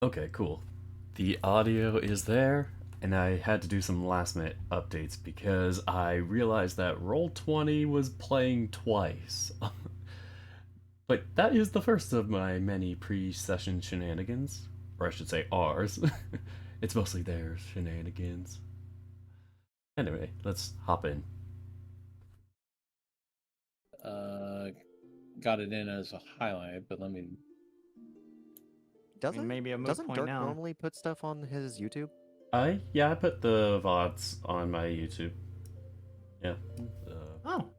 Okay, cool. The audio is there, and I had to do some last minute updates because I realized that Roll20 was playing twice. But that is the first of my many pre session shenanigans. Or I should say ours. It's mostly their shenanigans. Anyway, let's hop in. Uh, got it in as a highlight, but let me. Doesn't maybe a moot doesn't point Dirk now. normally put stuff on his YouTube? I put the VODs on my YouTube. Yeah. Oh,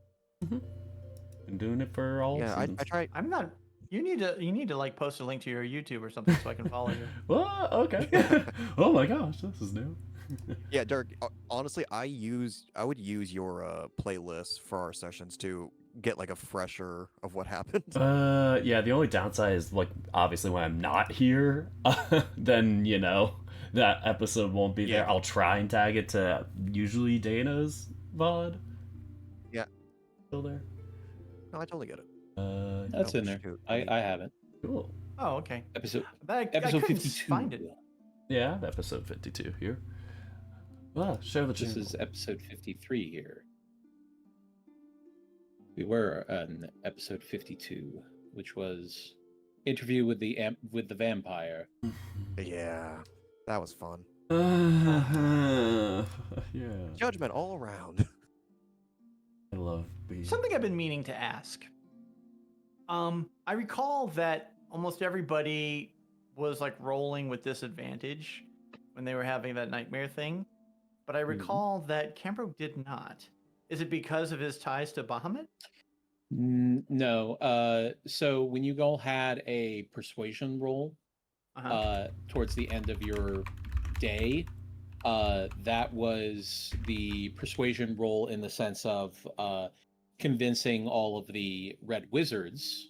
Been doing it for all Yeah, seasons. I tried. I'm not. You need to like post a link to your YouTube or something so I can follow you. Well, okay. Oh my gosh, this is new. Yeah, Dirk. Honestly, I would use your playlist for our sessions to get like a fresher of what happened. Yeah, the only downside is like obviously when I'm not here, then that episode won't be there. Yeah. I'll try and tag it to usually Dana's VOD. Yeah. Still there. No, I totally get it. That's in there. shoot, I have it. Cool. Oh, okay. Episode But I episode couldn't 52. find it. Yeah, episode 52 here. Well, share the channel. This is episode 53 here. We were on episode 52, which was interview with the vampire. Yeah, that was fun. Yeah. Judgment all around. I love being. Something I've been meaning to ask. I recall that almost everybody was like rolling with disadvantage when they were having that nightmare thing, but I recall that Cambro did not. Is it because of his ties to Bahamut? No. So when you all had a persuasion roll towards the end of your day, that was the persuasion roll in the sense of convincing all of the red wizards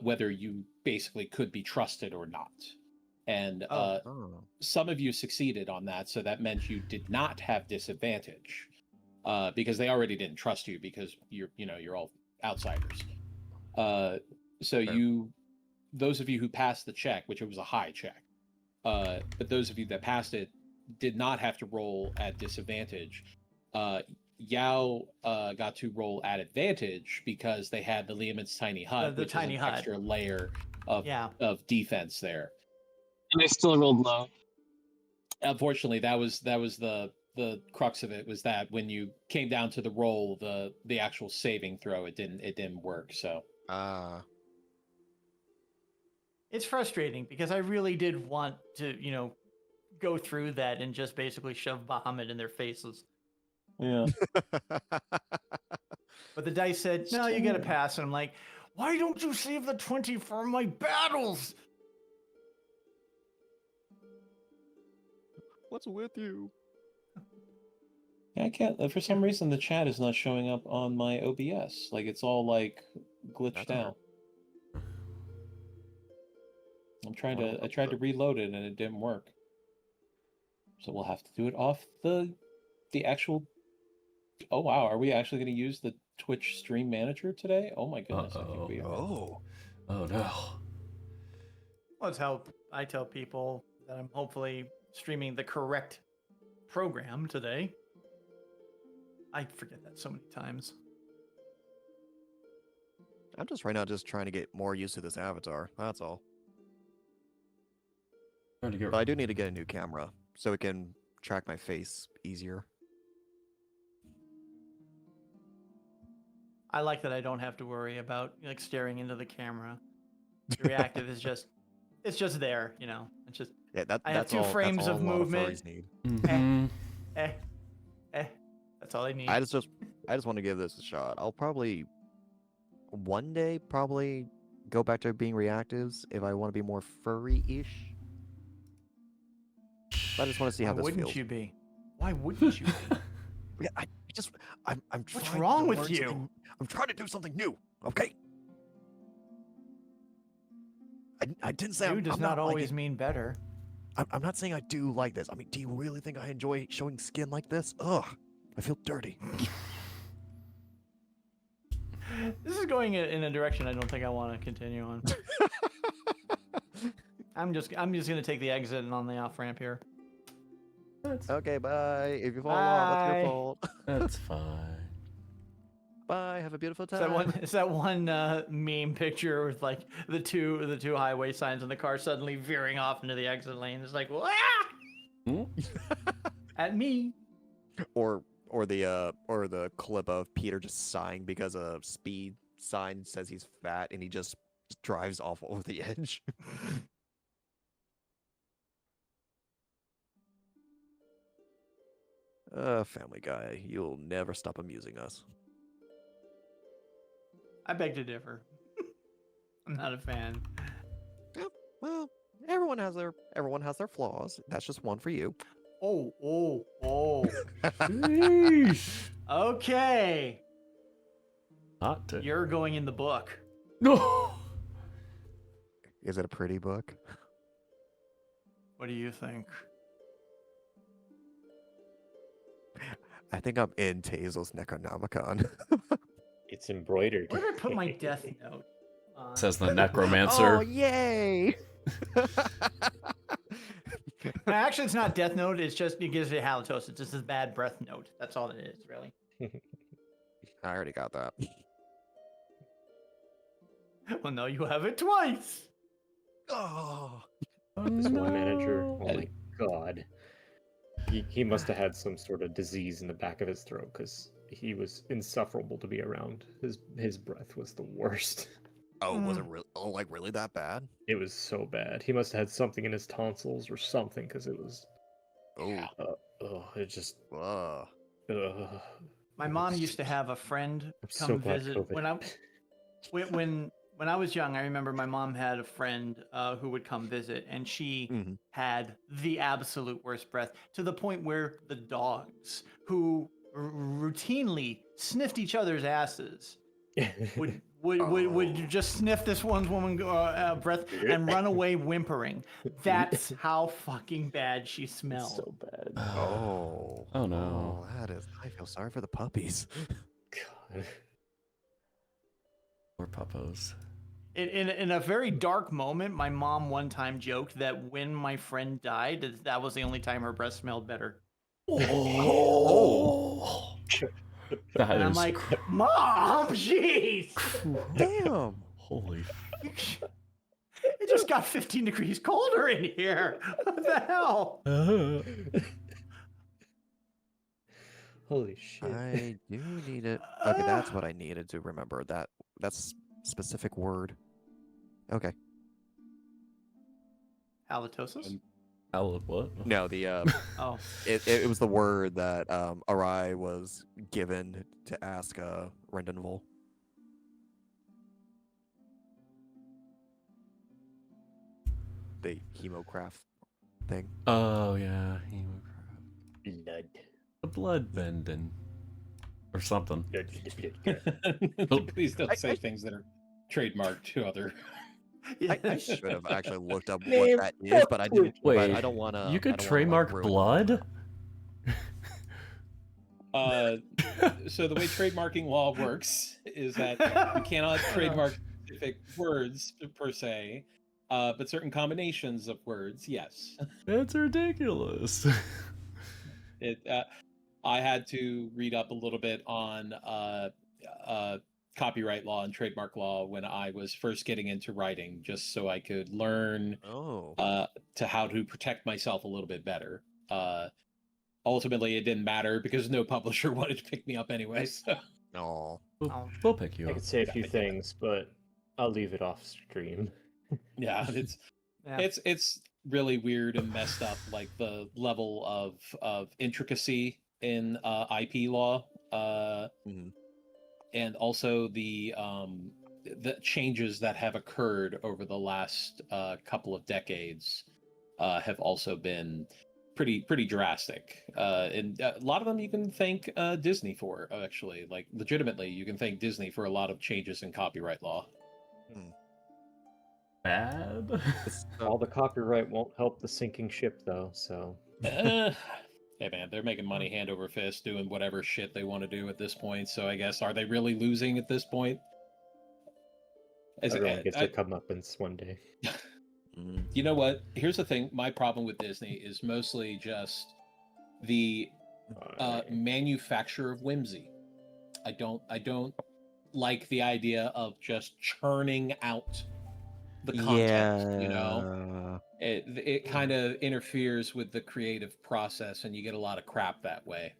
whether you basically could be trusted or not. And some of you succeeded on that, so that meant you did not have disadvantage because they already didn't trust you because you're all outsiders. Those of you who passed the check, which it was a high check, but those of you that passed it did not have to roll at disadvantage. Yao got to roll at advantage because they had the Liamon's tiny hut, which is an extra layer of defense there. And I still rolled low. Unfortunately, that was the crux of it, was that when you came down to the roll, the actual saving throw, it didn't work. So it's frustrating because I really did want to go through that and just basically shove Bahamut in their faces. Yeah. But the dice said, no, you get a pass. And I'm like, why don't you save the 20 for my battles? What's with you? Yeah, I can't. For some reason, the chat is not showing up on my OBS. Like, it's all like glitched out. I tried to reload it and it didn't work. So we'll have to do it off the actual. Oh wow, are we actually going to use the Twitch stream manager today? Oh my goodness, I think we are. Oh no. Well, it's how I tell people that I'm hopefully streaming the correct program today. I forget that so many times. I'm just right now trying to get more used to this avatar. That's all. But I do need to get a new camera so it can track my face easier. I like that I don't have to worry about like staring into the camera. The reactive is just there, It's just I have two frames of movement. Mm-hmm. That's all I need. I just want to give this a shot. I'll probably one day go back to being reactives if I want to be more furry-ish. I just want to see how this feels. Why wouldn't you be? Why wouldn't you be? I'm What's trying wrong to with learn you? something- I'm trying to do something new, okay? I didn't say New I'm does not not always liking- mean better. I'm not saying I do like this. I mean, do you really think I enjoy showing skin like this? Ugh, I feel dirty. This is going in a direction I don't think I want to continue on. I'm just gonna take the exit and on the off ramp here. Okay, bye. If you fall off, that's your Bye. fault. That's fine. Bye. Have a beautiful It's time. that one meme picture with like the two highway signs and the car suddenly veering off into the exit lane. It's like, "Wah!" Hmm? At me. Or the clip of Peter just sighing because a speed sign says he's fat and he just drives off over the edge. Family Guy, you'll never stop amusing us. I beg to differ. I'm not a fan. Well, everyone has their flaws. That's just one for you. Oh. Sheesh. Okay. Hot take. You're going in the book. No. Is it a pretty book? What do you think? I think I'm in Tazel's Necronomicon. It's embroidered. Where did I put my death note? Says the necromancer. Oh, yay! Actually, it's not death note. It's just it gives you halitosis. It's just a bad breath note. That's all it is, really. I already got that. Well, no, you have it twice. Oh, This one manager. no. Oh my god. He must have had some sort of disease in the back of his throat because he was insufferable to be around. His breath was the worst. oh, was it really? Oh, like really that bad? It was so bad. He must have had something in his tonsils or something because it was. Oh, It just. uh, My mom used to have a friend I'm come so glad visit COVID. when I was young. I remember my mom had a friend who would come visit, and she Mhm. had the absolute worst breath to the point where the dogs, who routinely sniffed each other's asses, would just sniff this one woman's breath and run away whimpering. That's how fucking bad she It's smelled. so bad. oh, Oh, no. that is. I feel sorry for the puppies. God. Poor puppos. In a very dark moment, my mom one time joked that when my friend died, that was the only time her breath smelled better. Oh. That And I'm is like, Mom, jeez! Damn. holy. It just got 15 degrees colder in here. What the hell? Holy shit. I do need it. Okay, that's what I needed to remember. That's specific word. Okay. Halitosis? What? No, the Oh. it was the word that Arai was given to ask Rendenvol. The hemocraft thing. Oh yeah, Blood. the blood bending, or something. Please don't say things that are trademarked to other. I should have actually looked up Man, what that is, but I didn't. Wait, but I don't want to. You could trademark blood. So the way trademarking law works is that you cannot trademark specific words per se, but certain combinations of words, yes. That's ridiculous. I had to read up a little bit on copyright law and trademark law when I was first getting into writing, just so I could learn to how to protect myself a little bit better. Ultimately, it didn't matter because no publisher wanted to pick me up anyway. So. No. We'll pick you I up. could say a few things, but I'll leave it off stream. Yeah, it's really weird and messed up, like the level of intricacy in IP law, and also the changes that have occurred over the last couple of decades have also been pretty drastic. And a lot of them you can thank Disney for, actually. Like, legitimately, you can thank Disney for a lot of changes in copyright law. Bad. All the copyright won't help the sinking ship, though. So. Hey man, they're making money hand over fist, doing whatever shit they want to do at this point. So I guess, are they really losing at this point? Everyone gets their comeuppance one day. You know what? Here's the thing. My problem with Disney is mostly just the manufacture of whimsy. I don't like the idea of just churning out the content. You know, it kind of interferes with the creative process, and you get a lot of crap that way.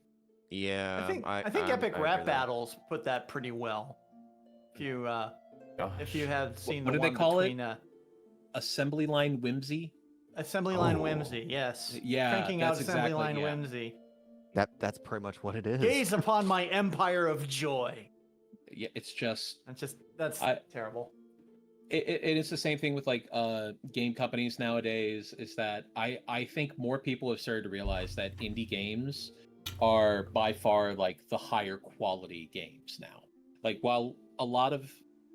Yeah, I think Epic Rap Battles put that pretty well. If you have seen What the do they one call between it? Assembly line whimsy. Assembly line whimsy, yes. Yeah, Cranking out that's assembly exactly, line yeah. whimsy. That's pretty much what it is. Gaze upon my empire of joy. Yeah, it's just that's terrible. It is the same thing with like game companies nowadays. Is that I think more people have started to realize that indie games are by far like the higher quality games now. Like while a lot of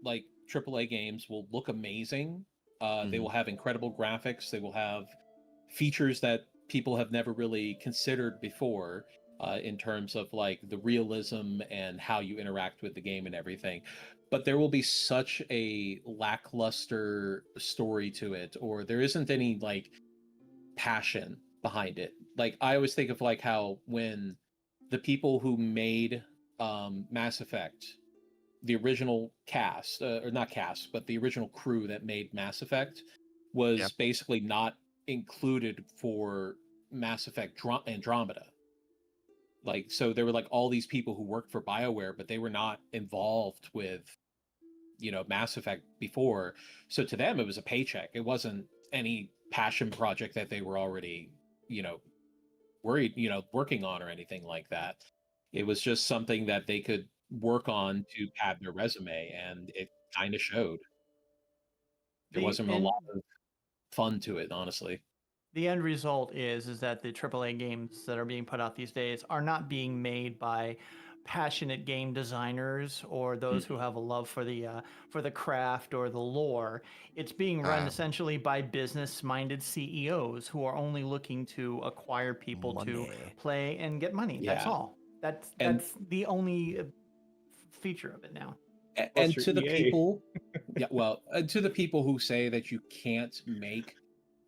like AAA games will look amazing, they will have incredible graphics, they will have features that people have never really considered before, in terms of like the realism and how you interact with the game and everything. But there will be such a lackluster story to it, or there isn't any like passion behind it. Like I always think of like how when the people who made Mass Effect, the original cast, or not cast, but the original crew that made Mass Effect was basically not included for Mass Effect Andromeda. Like, so there were like all these people who worked for BioWare, but they were not involved with, you know, Mass Effect before. So to them, it was a paycheck. It wasn't any passion project that they were already, you know, working on or anything like that. It was just something that they could work on to pad their resume, and it kind of showed. There wasn't a lot of fun to it, honestly. The end result is that the AAA games that are being put out these days are not being made by passionate game designers or those who have a love for the craft or the lore. It's being run essentially by business-minded CEOs who are only looking to acquire people to play and get money. That's all. That's the only feature of it now. And to the people, to the people who say that you can't make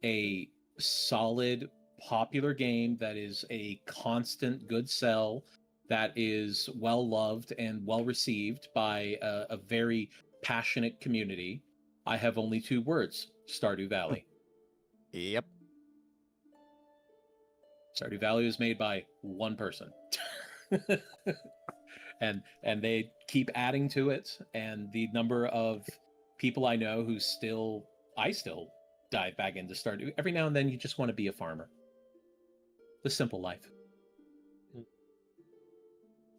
a solid, popular game that is a constant good sell, that is well loved and well received by a very passionate community, I have only two words: Stardew Valley. Yep. Stardew Valley was made by one person. and they keep adding to it, and the number of people I know who I still dive back into Stardew. Every now and then you just want to be a farmer. The simple life.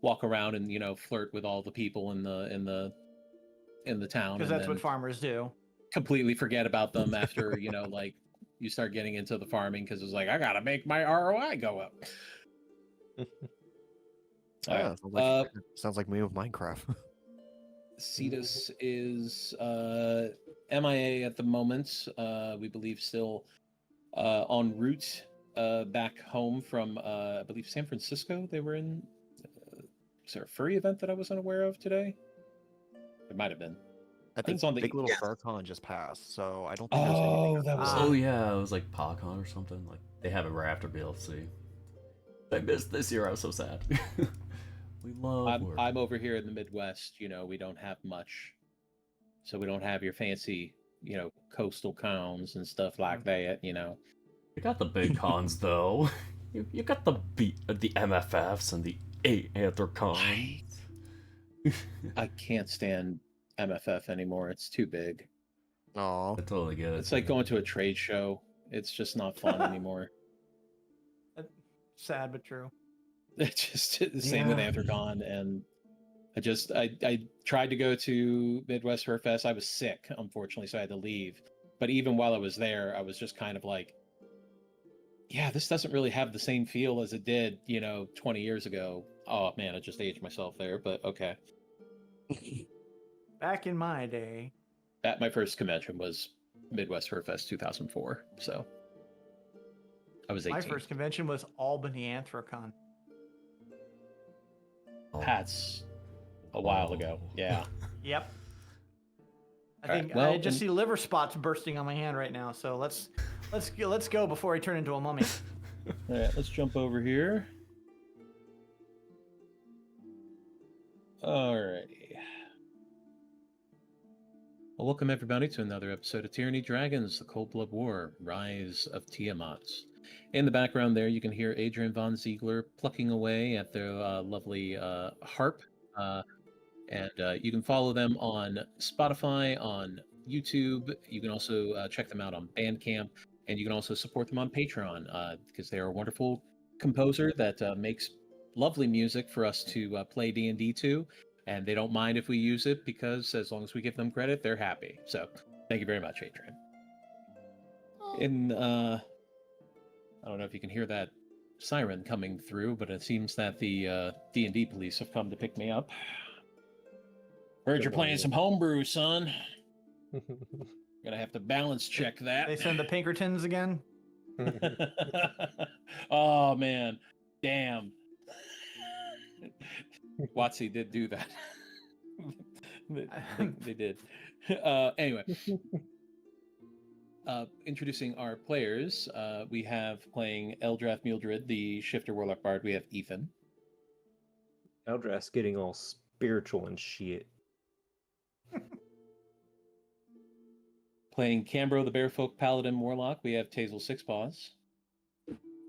Walk around and, you know, flirt with all the people in the town, because that's what farmers do. Completely forget about them after, you know, like you start getting into the farming, because it's like, I gotta make my ROI go up. Sounds like me with Minecraft. Cetus is MIA at the moment. We believe still en route back home from, I believe, San Francisco. They were in. Is there a furry event that I was unaware of today? There might have been. I think it's on the Big Little FurCon just passed, so I don't think there's anything. That was oh yeah, it was like PogCon or something. Like they have it right after BLC. I missed this year. I was so sad. We love work. I'm over here in the Midwest. You know, we don't have much, so we don't have your fancy, you know, coastal cons and stuff like that. You know, you got the big cons though. You got the MFFs and the Anthrocons. I can't stand MFF anymore. It's too big. Oh, I totally get it. It's like going to a trade show. It's just not fun anymore. Sad but true. It's just the same with Anthrocon, and I tried to go to Midwest Fur Fest. I was sick, unfortunately, so I had to leave. But even while I was there, I was just kind of like, yeah, this doesn't really have the same feel as it did, you know, 20 years ago. Oh man, I just aged myself there, but okay. Back in my day, my first convention was Midwest Fur Fest 2004, so I was 18. My first convention was Albany Anthrocon. That's a while ago. Yeah. Yep. I All right, think well, I just see liver spots bursting on my hand right now. So let's go before I turn into a mummy. All right, let's jump over here. Alrighty. Well, welcome everybody to another episode of Tyranny Dragons, the Cold Blood War, Rise of Tiamat. In the background there, you can hear Adrian von Ziegler plucking away at their lovely harp. And you can follow them on Spotify, on YouTube. You can also check them out on Bandcamp, and you can also support them on Patreon because they are a wonderful composer that makes lovely music for us to play D&D to, and they don't mind if we use it because as long as we give them credit, they're happy. So thank you very much, Adrian. I don't know if you can hear that siren coming through, but it seems that the D&D police have come to pick me up. Heard you're playing some homebrew, son. Gonna have to balance check that. They send the Pinkertons again. Oh man, damn. Watsy did do that. they did. Anyway, introducing our players, we have playing Eldrath Myuuldrid, the Shifter Warlock Bard. We have Ethan. Eldrath's getting all spiritual and shit. Playing Cambro, the Bearfolk Paladin Warlock, we have Tazel Sixpaws.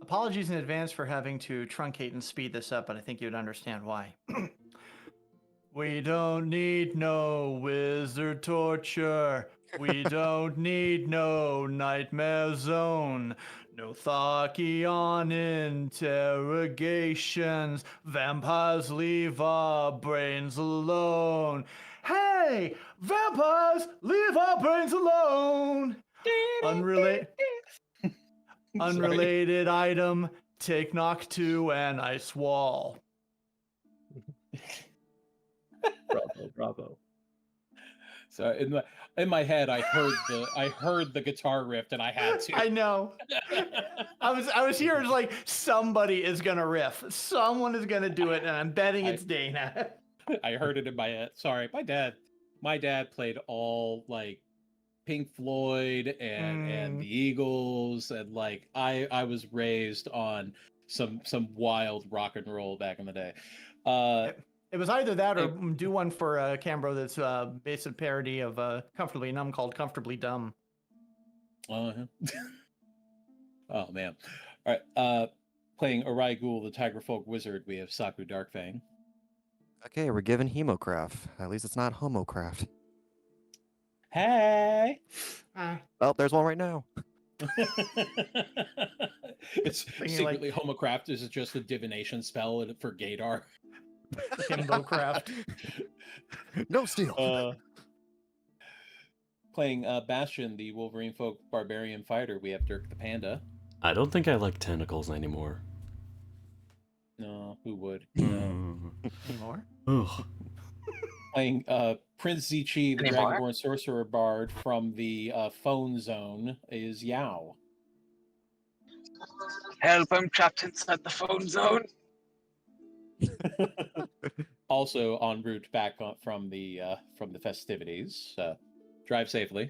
Apologies in advance for having to truncate and speed this up, but I think you'd understand why. We don't need no wizard torture. We don't need no nightmare zone. No Thakion interrogations. Vampires leave our brains alone. Hey! Vampires leave our brains alone! Unrelated item, take knock 2 and ice wall. Bravo. So in my head, I heard the guitar riff, and I had to. I know. I was here. It's like somebody is gonna riff. Someone is gonna do it, and I'm betting it's Dana. I heard it in my head. Sorry, my dad played all like Pink Floyd and the Eagles, and like I was raised on some wild rock and roll back in the day. It was either that or do one for Cambro that's based on parody of Comfortably Numb called Comfortably Dumb. Oh man. All right. Playing Arai Ghul, the Tiger Folk Wizard, we have Saku Darkfang. Okay, we're given Hemocraft. At least it's not Homocraft. Hey! Oh, there's one right now. It's secretly like... Homocraft is just a divination spell for Gaydar. Himbocraft. No steal. Playing Bastion, the Wolverine Folk Barbarian Fighter, we have Dirk the Panda. I don't think I like tentacles anymore. No, who would? Anymore? Ugh. Playing Prince Zichi, the Dragonborn Sorcerer Bard from the Phone Zone, is Yao. Help, I'm trapped inside the phone zone. Also en route back from the festivities. Drive safely.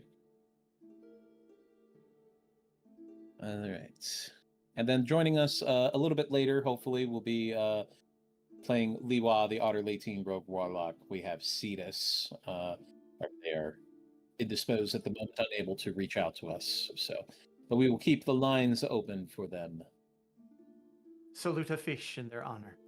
All right. And then joining us a little bit later, hopefully, will be playing Liwa, the Otter Latine Rogue Warlock. We have Cetus. They are indisposed at the moment, unable to reach out to us. But we will keep the lines open for them. Salute a fish in their honor.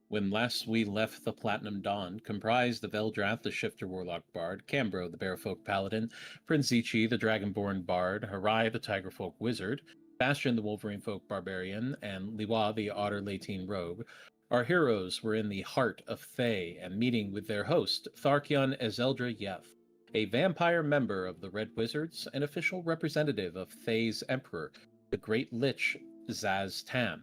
When last we left the Platinum Dawn, comprised of Eldrath, the Shifter Warlock Bard, Cambro, the Bearfolk Paladin, Prince Zichi, the Dragonborn Bard, Harai, the Tigerfolk Wizard, Bastion, the Wolverine Folk Barbarian, and Liwa, the Otter Latine Rogue, our heroes were in the heart of Thay and meeting with their host, Tharkion Ezeldra Yef, a vampire member of the Red Wizards and official representative of Thay's Emperor, the Great Lich Zaz Tam.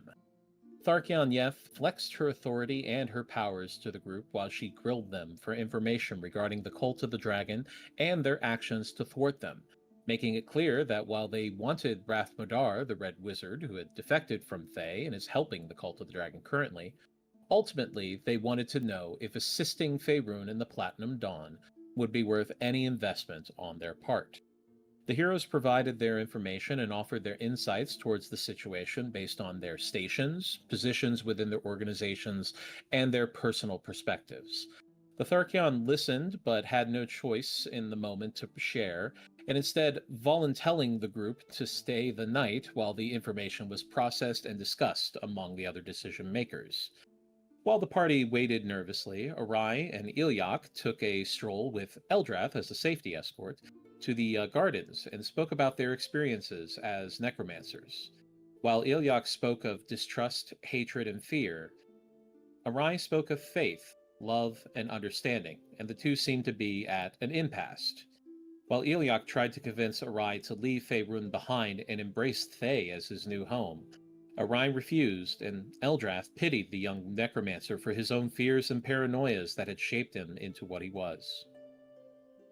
Tharkion Yef flexed her authority and her powers to the group while she grilled them for information regarding the Cult of the Dragon and their actions to thwart them, making it clear that while they wanted Rath Modar, the Red Wizard, who had defected from Thay and is helping the Cult of the Dragon currently, Ultimately, they wanted to know if assisting Faerun in the Platinum Dawn would be worth any investment on their part. The heroes provided their information and offered their insights towards the situation based on their stations, positions within their organizations, and their personal perspectives. The Tharkion listened, but had no choice in the moment to share, and instead voluntelling the group to stay the night while the information was processed and discussed among the other decision makers. While the party waited nervously, Arai and Ilyak took a stroll with Eldrath as a safety escort to the gardens and spoke about their experiences as necromancers. While Ilyak spoke of distrust, hatred, and fear, Arai spoke of faith, love, and understanding, and the two seemed to be at an impasse. While Ilyak tried to convince Arai to leave Faerun behind and embrace Thay as his new home, Arai refused, and Eldrath pitied the young necromancer for his own fears and paranoias that had shaped him into what he was.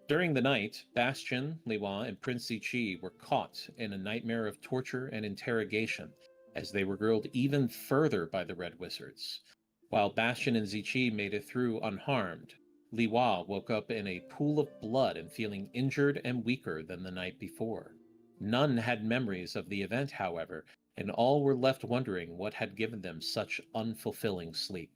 During the night, Bastion, Liwa, and Prince Zichi were caught in a nightmare of torture and interrogation as they were grilled even further by the Red Wizards. While Bastion and Zichi made it through unharmed, Liwa woke up in a pool of blood and feeling injured and weaker than the night before. None had memories of the event, however, and all were left wondering what had given them such unfulfilling sleep.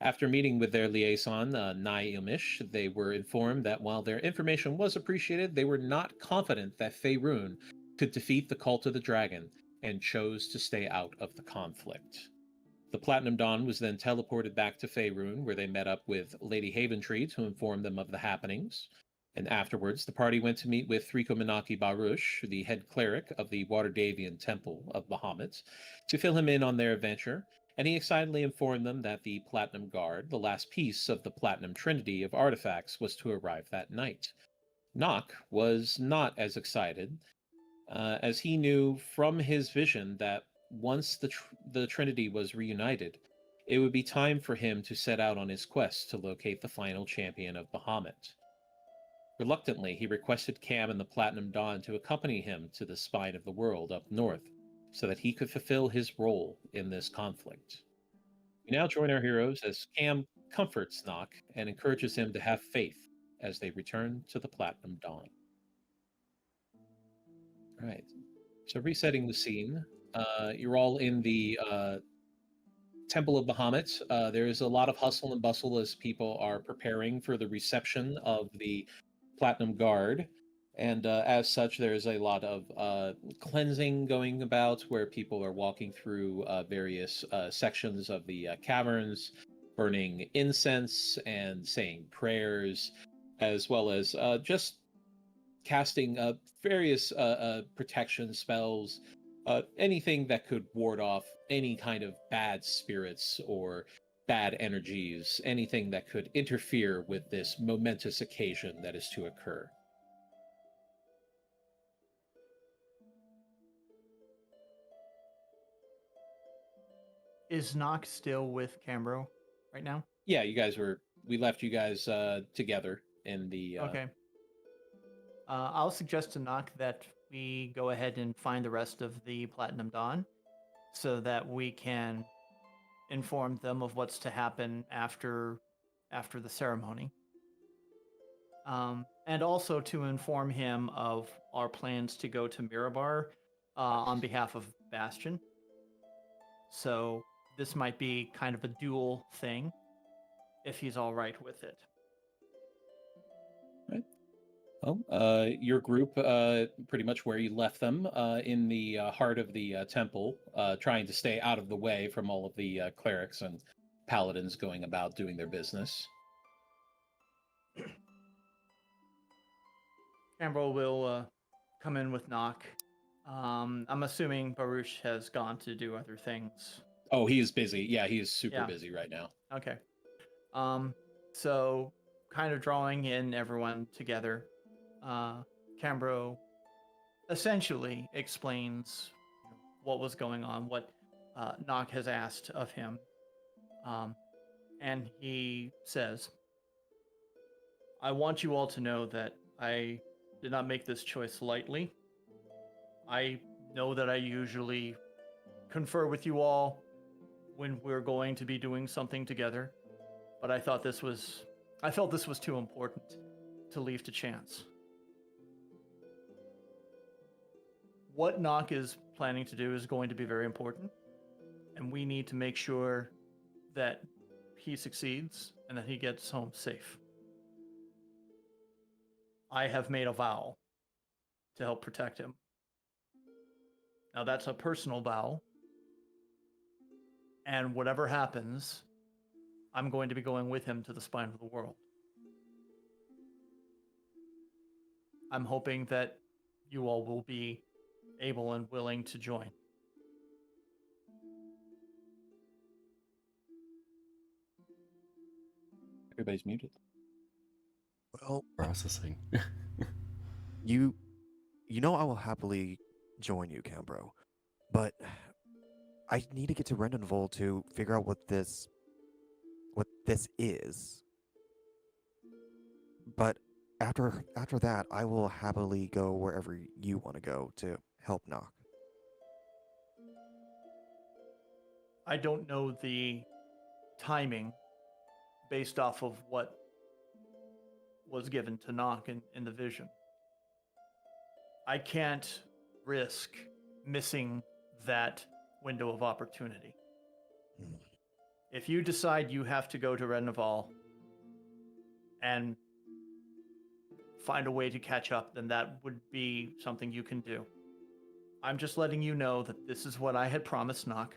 After meeting with their liaison, Nai Ilmish, they were informed that while their information was appreciated, they were not confident that Faerun could defeat the Cult of the Dragon and chose to stay out of the conflict. The Platinum Dawn was then teleported back to Faerun, where they met up with Lady Haventree to inform them of the happenings. And afterwards, the party went to meet with Threkominaki Barush, the head cleric of the Waterdavian Temple of Bahamut, to fill him in on their adventure, and he excitedly informed them that the Platinum Guard, the last piece of the Platinum Trinity of artifacts, was to arrive that night. Nock was not as excited, as he knew from his vision that once the Trinity was reunited, it would be time for him to set out on his quest to locate the final champion of Bahamut. Reluctantly, he requested Cam and the Platinum Dawn to accompany him to the spine of the world up north, so that he could fulfill his role in this conflict. We now join our heroes as Cam comforts Nock and encourages him to have faith as they return to the Platinum Dawn. All right, so resetting the scene, you're all in the Temple of Bahamut. There is a lot of hustle and bustle as people are preparing for the reception of the Platinum Guard, and as such, there's a lot of cleansing going about where people are walking through various sections of the caverns, burning incense and saying prayers, as well as just casting various protection spells, anything that could ward off any kind of bad spirits or bad energies, anything that could interfere with this momentous occasion that is to occur. Is Nock still with Cambro right now? Yeah, we left you guys together in the... Okay. I'll suggest to Nock that we go ahead and find the rest of the Platinum Dawn so that we can inform them of what's to happen after the ceremony. And also to inform him of our plans to go to Mirabar on behalf of Bastion. So this might be kind of a dual thing, if he's all right with it. Right. Well, your group, pretty much where you left them, in the heart of the temple, trying to stay out of the way from all of the clerics and paladins going about doing their business. Cambro will come in with Nock. I'm assuming Baruch has gone to do other things. Oh, he is busy. Yeah, he is super busy right now. Okay. So kind of drawing in everyone together, Cambro essentially explains what was going on, what Nock has asked of him. And he says, I want you all to know that I did not make this choice lightly. I know that I usually confer with you all when we're going to be doing something together, but I felt this was too important to leave to chance. What Nock is planning to do is going to be very important, and we need to make sure that he succeeds and that he gets home safe. I have made a vow to help protect him. Now that's a personal vow, and whatever happens, I'm going to be going with him to the spine of the world. I'm hoping that you all will be able and willing to join. Everybody's muted. Well, Processing. you know I will happily join you, Cambro, but I need to get to Rendenvold to figure out what this is. But after that, I will happily go wherever you want to go to help Nock. I don't know the timing based off of what was given to Nock in the vision. I can't risk missing that window of opportunity. If you decide you have to go to Rednaval and find a way to catch up, then that would be something you can do. I'm just letting you know that this is what I had promised Nock.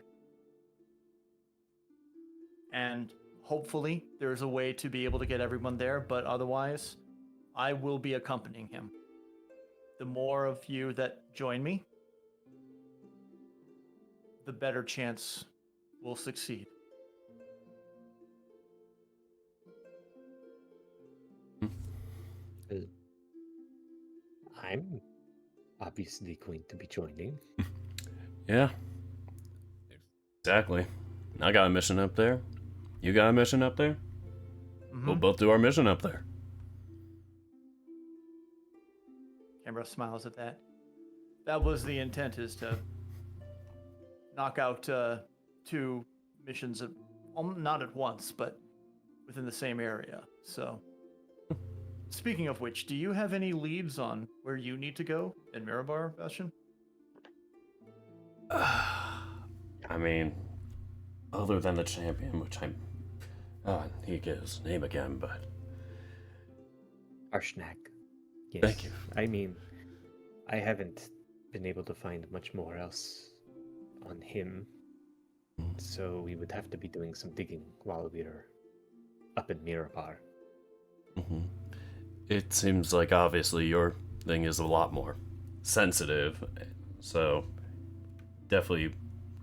And hopefully there's a way to be able to get everyone there, but otherwise, I will be accompanying him. The more of you that join me, the better chance we'll succeed. I'm obviously going to be joining. Yeah. Exactly. I got a mission up there. You got a mission up there? Mm-hmm. We'll both do our mission up there. Canberra smiles at that. That was the intent, is to knock out 2 missions, not at once, but within the same area. So, speaking of which, do you have any leads on where you need to go in Mirabar, Bastion? I mean, other than the champion, which I'm... he gets his name again, but... Arshnak. Yes. Thank you. I mean, I haven't been able to find much more else on him, so we would have to be doing some digging while we're up in Mirabar. Mm-hmm. It seems like obviously your thing is a lot more sensitive, so definitely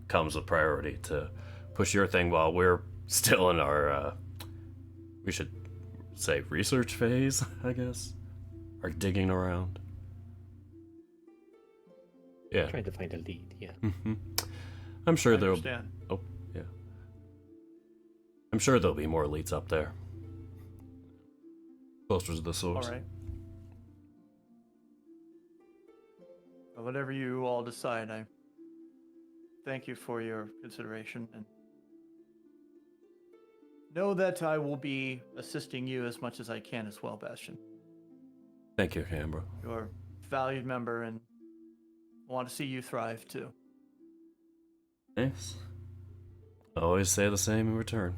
comes with priority to push your thing while we're still in our, we should say research phase, I guess, or digging around. Yeah. Trying to find a lead, yeah. Mm-hmm. I'm sure there'll. Understand. Oh, yeah. I'm sure there'll be more leads up there, closer to the source. All right. Well, whatever you all decide, I thank you for your consideration, and know that I will be assisting you as much as I can as well, Bastion. Thank you, Canberra. You're a valued member, and I want to see you thrive too. Thanks. I always say the same in return.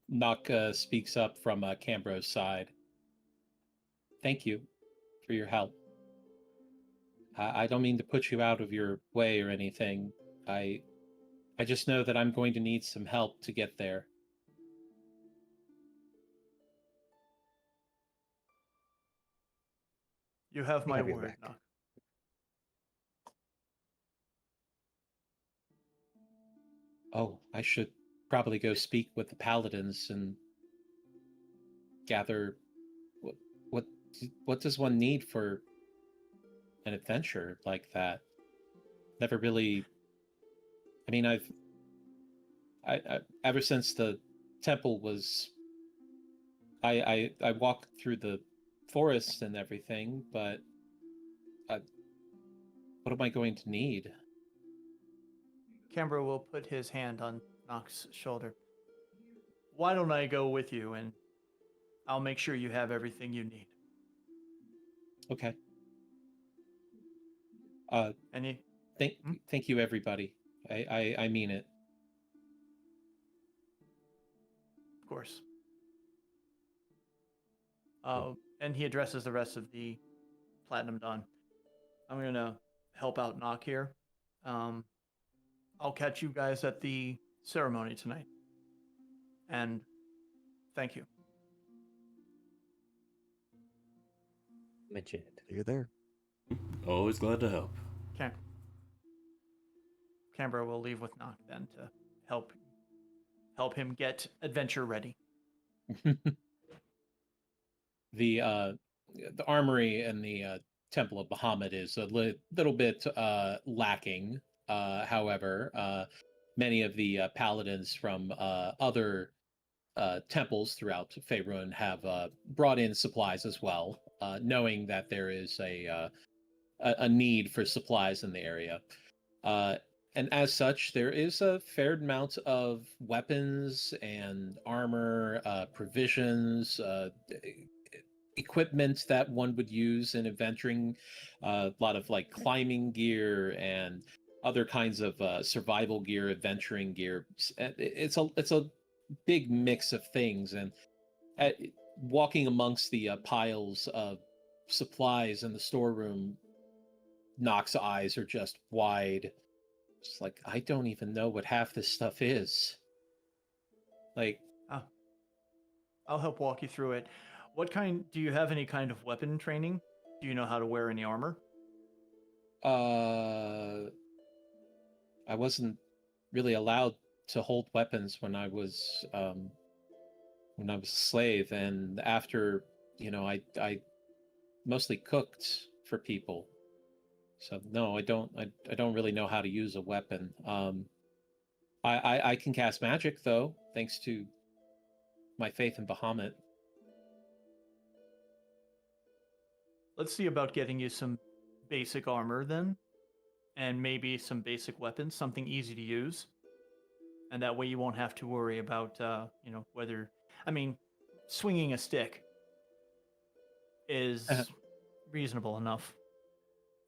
Nock speaks up from Cambro's side. Thank you for your help. I don't mean to put you out of your way or anything. I just know that I'm going to need some help to get there. You have my have your word, back. Nock. Oh, I should probably go speak with the paladins and gather what does one need for an adventure like that? Never really. I mean, I ever since the temple was, I walked through the forests and everything, but what am I going to need? Canberra will put his hand on Nox's shoulder. Why don't I go with you and I'll make sure you have everything you need. Okay. Any? Thank you, everybody. I mean it. Of course. And he addresses the rest of the Platinum Dawn. I'm gonna help out Nock here. I'll catch you guys at the ceremony tonight. And thank you. Mention it. You're there. Always glad to help. Okay. Canberra will leave with Nock then to help him get adventure ready. The armory and the Temple of Bahamut is a little bit lacking. However, many of the paladins from other temples throughout Faerun have brought in supplies as well, knowing that there is a need for supplies in the area. And as such, there is a fair amount of weapons and armor, provisions, equipment that one would use in adventuring, a lot of like climbing gear and other kinds of survival gear, adventuring gear. It's a big mix of things, and walking amongst the piles of supplies in the storeroom, Nock's eyes are just wide. It's like, I don't even know what half this stuff is. Like, I'll help walk you through it. Do you have any kind of weapon training? Do you know how to wear any armor? I wasn't really allowed to hold weapons when I was a slave, and after, I mostly cooked for people. So no, I don't really know how to use a weapon. I can cast magic though, thanks to my faith in Bahamut. Let's see about getting you some basic armor then, and maybe some basic weapons, something easy to use. And that way you won't have to worry about, whether, swinging a stick is reasonable enough.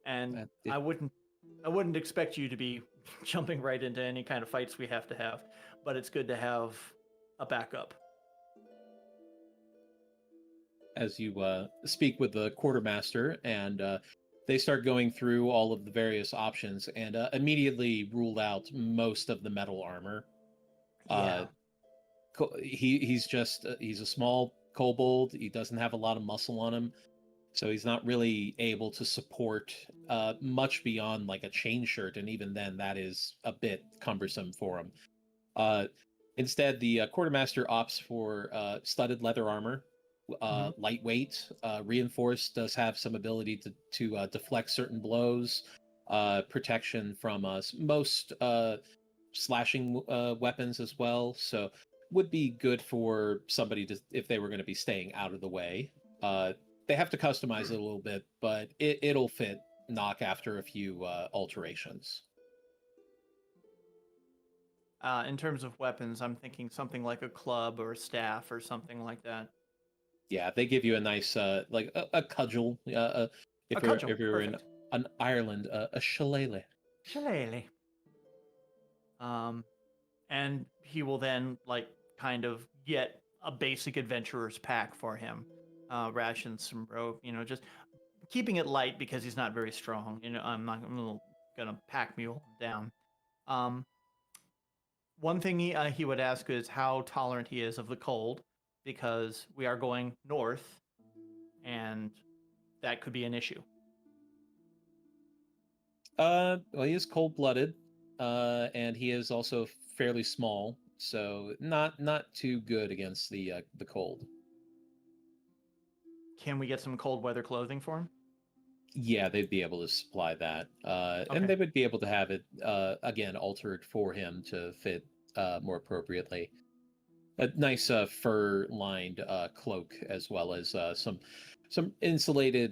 And I wouldn't expect you to be jumping right into any kind of fights we have to have, but it's good to have a backup. As you speak with the quartermaster, and they start going through all of the various options, and immediately rule out most of the metal armor. Yeah. He's a small kobold. He doesn't have a lot of muscle on him, so he's not really able to support much beyond like a chain shirt, and even then, that is a bit cumbersome for him. Instead, the quartermaster opts for studded leather armor. Lightweight, reinforced, does have some ability to deflect certain blows, protection from most slashing weapons as well. So would be good for somebody if they were going to be staying out of the way. They have to customize it a little bit, but it'll fit Nock after a few alterations. In terms of weapons, I'm thinking something like a club or a staff or something like that. Yeah, they give you a nice like a cudgel. If you're in Ireland, a shillelagh. Shillelagh. And he will then kind of get a basic adventurer's pack for him, rations, some rope. Just keeping it light because he's not very strong. I'm gonna pack mule down. One thing he would ask is how tolerant he is of the cold, because we are going north, and that could be an issue. Well, he is cold-blooded, and he is also fairly small, so not too good against the cold. Can we get some cold weather clothing for him? Yeah, they'd be able to supply that, Okay. and they would be able to have it again altered for him to fit more appropriately. A nice fur-lined cloak, as well as some some insulated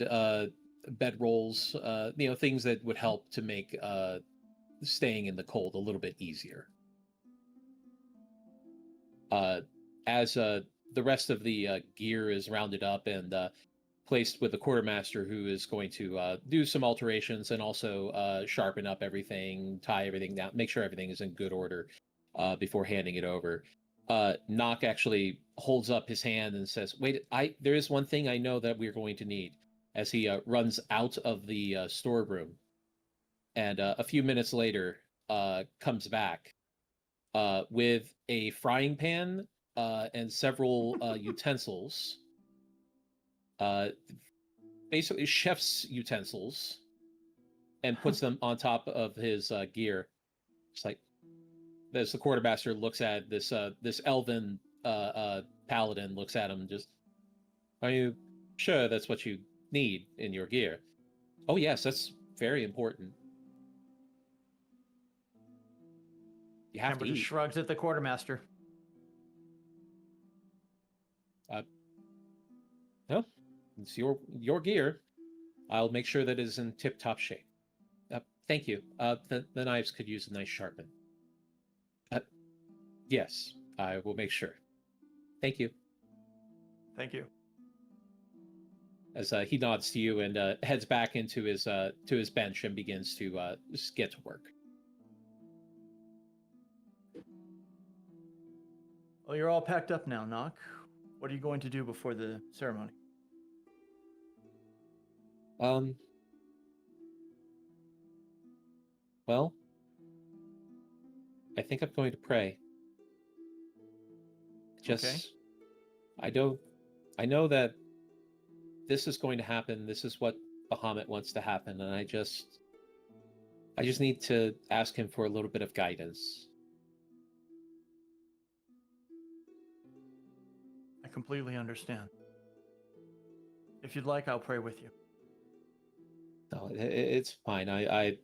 bedrolls, things that would help to make staying in the cold a little bit easier. As the rest of the gear is rounded up and placed with the quartermaster, who is going to do some alterations and also sharpen up everything, tie everything down, make sure everything is in good order before handing it over. Nock actually holds up his hand and says, "Wait, there is one thing I know that we're going to need." As he runs out of the storeroom, and a few minutes later comes back with a frying pan and several utensils. Basically chef's utensils, and puts them on top of his gear. It's like, as the quartermaster looks at this elven paladin, looks at him and just, "Are you sure that's what you need in your gear?" "Oh yes, that's very important. You have Amber to just eat." shrugs at the quartermaster. No, it's your gear. I'll make sure that it is in tip-top shape. Thank you. The knives could use a nice sharpen. Yes, I will make sure. Thank you. Thank you. As he nods to you and heads back into his bench and begins to just get to work. Well, you're all packed up now, Nock. What are you going to do before the ceremony? Well, I think I'm going to pray. Okay. I know that this is going to happen. This is what Bahamut wants to happen, and I just need to ask him for a little bit of guidance. I completely understand. If you'd like, I'll pray with you. No, it's fine. I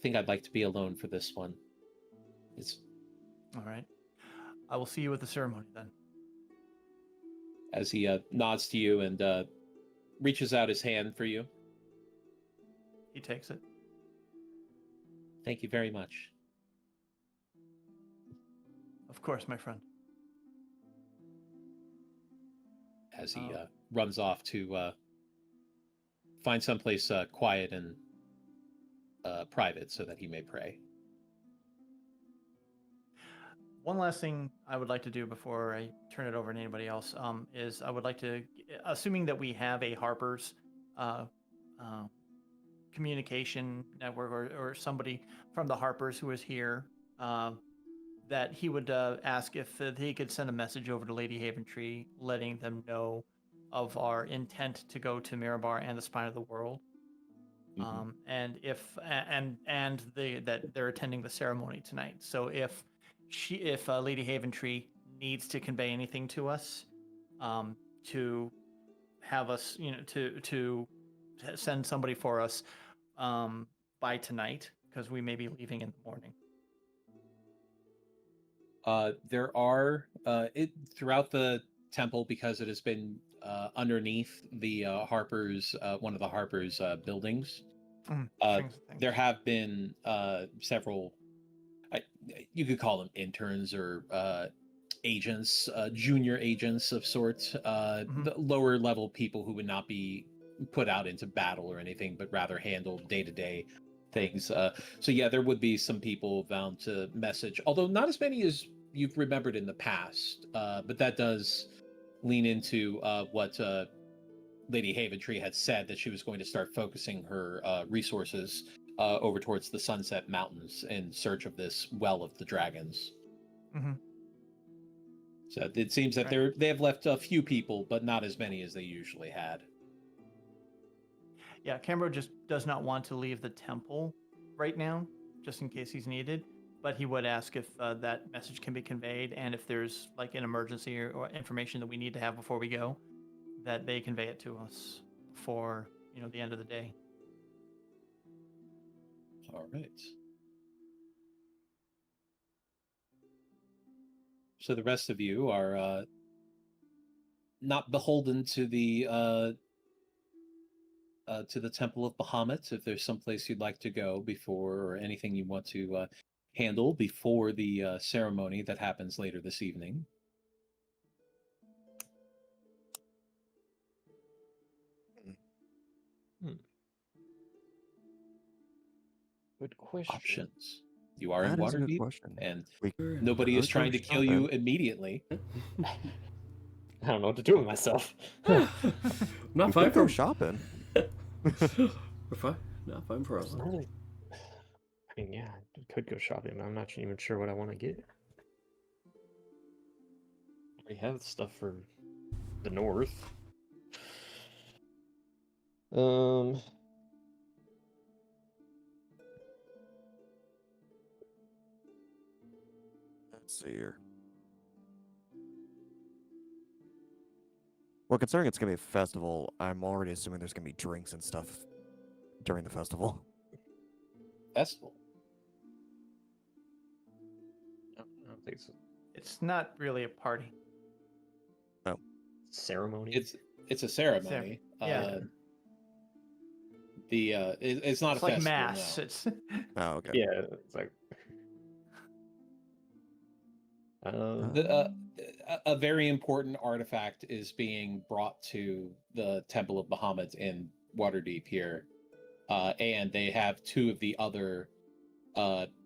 think I'd like to be alone for this one. It's All right. I will see you at the ceremony then. As he nods to you and reaches out his hand for you. He takes it. Thank you very much. Of course, my friend. As he runs off to find someplace quiet and private so that he may pray. One last thing I would like to do before I turn it over to anybody else is I would like to, assuming that we have a Harper's communication network or somebody from the Harpers who is here, that he would ask if he could send a message over to Lady Haventree, letting them know of our intent to go to Mirabar and the Spine of the World, and that they're attending the ceremony tonight. So if Lady Haventree needs to convey anything to us, to have us, to send somebody for us by tonight, because we may be leaving in the morning. There are throughout the temple, because it has been underneath the Harper's, one of the Harper's buildings. There have been several, you could call them interns or agents, junior agents of sorts, the lower level people who would not be put out into battle or anything, but rather handle day-to-day things. So yeah, there would be some people bound to message, although not as many as you've remembered in the past, but that does lean into what Lady Haventree had said, that she was going to start focusing her resources over towards the Sunset Mountains in search of this Well of the Dragons. So it seems that they have left a few people, but not as many as they usually had. Yeah, Cambro just does not want to leave the temple right now, just in case he's needed. But he would ask if that message can be conveyed, and if there's like an emergency or information that we need to have before we go, that they convey it to us before the end of the day. All right. So the rest of you are not beholden to the to the Temple of Bahamut if there's someplace you'd like to go before, or anything you want to handle before the ceremony that happens later this evening. Good question. Options. You are in That is a good Waterdeep, question. and We nobody is could trying go to kill you shopping. immediately. I don't know what to do with myself. Not We fine could go for shopping. We're fine. Not fine for us. I mean, yeah, I could go shopping, but I'm not even sure what I want to get. We have stuff for the north. Let's see here. Well, considering it's gonna be a festival, I'm already assuming there's gonna be drinks and stuff during the festival. Festival. I don't think so. It's not really a party. Ceremony. It's a ceremony. Yeah. It's not It's a like festival. mass. No. It's Oh, okay. Yeah, it's like. A very important artifact is being brought to the Temple of Bahamut in Waterdeep here, and they have two of the other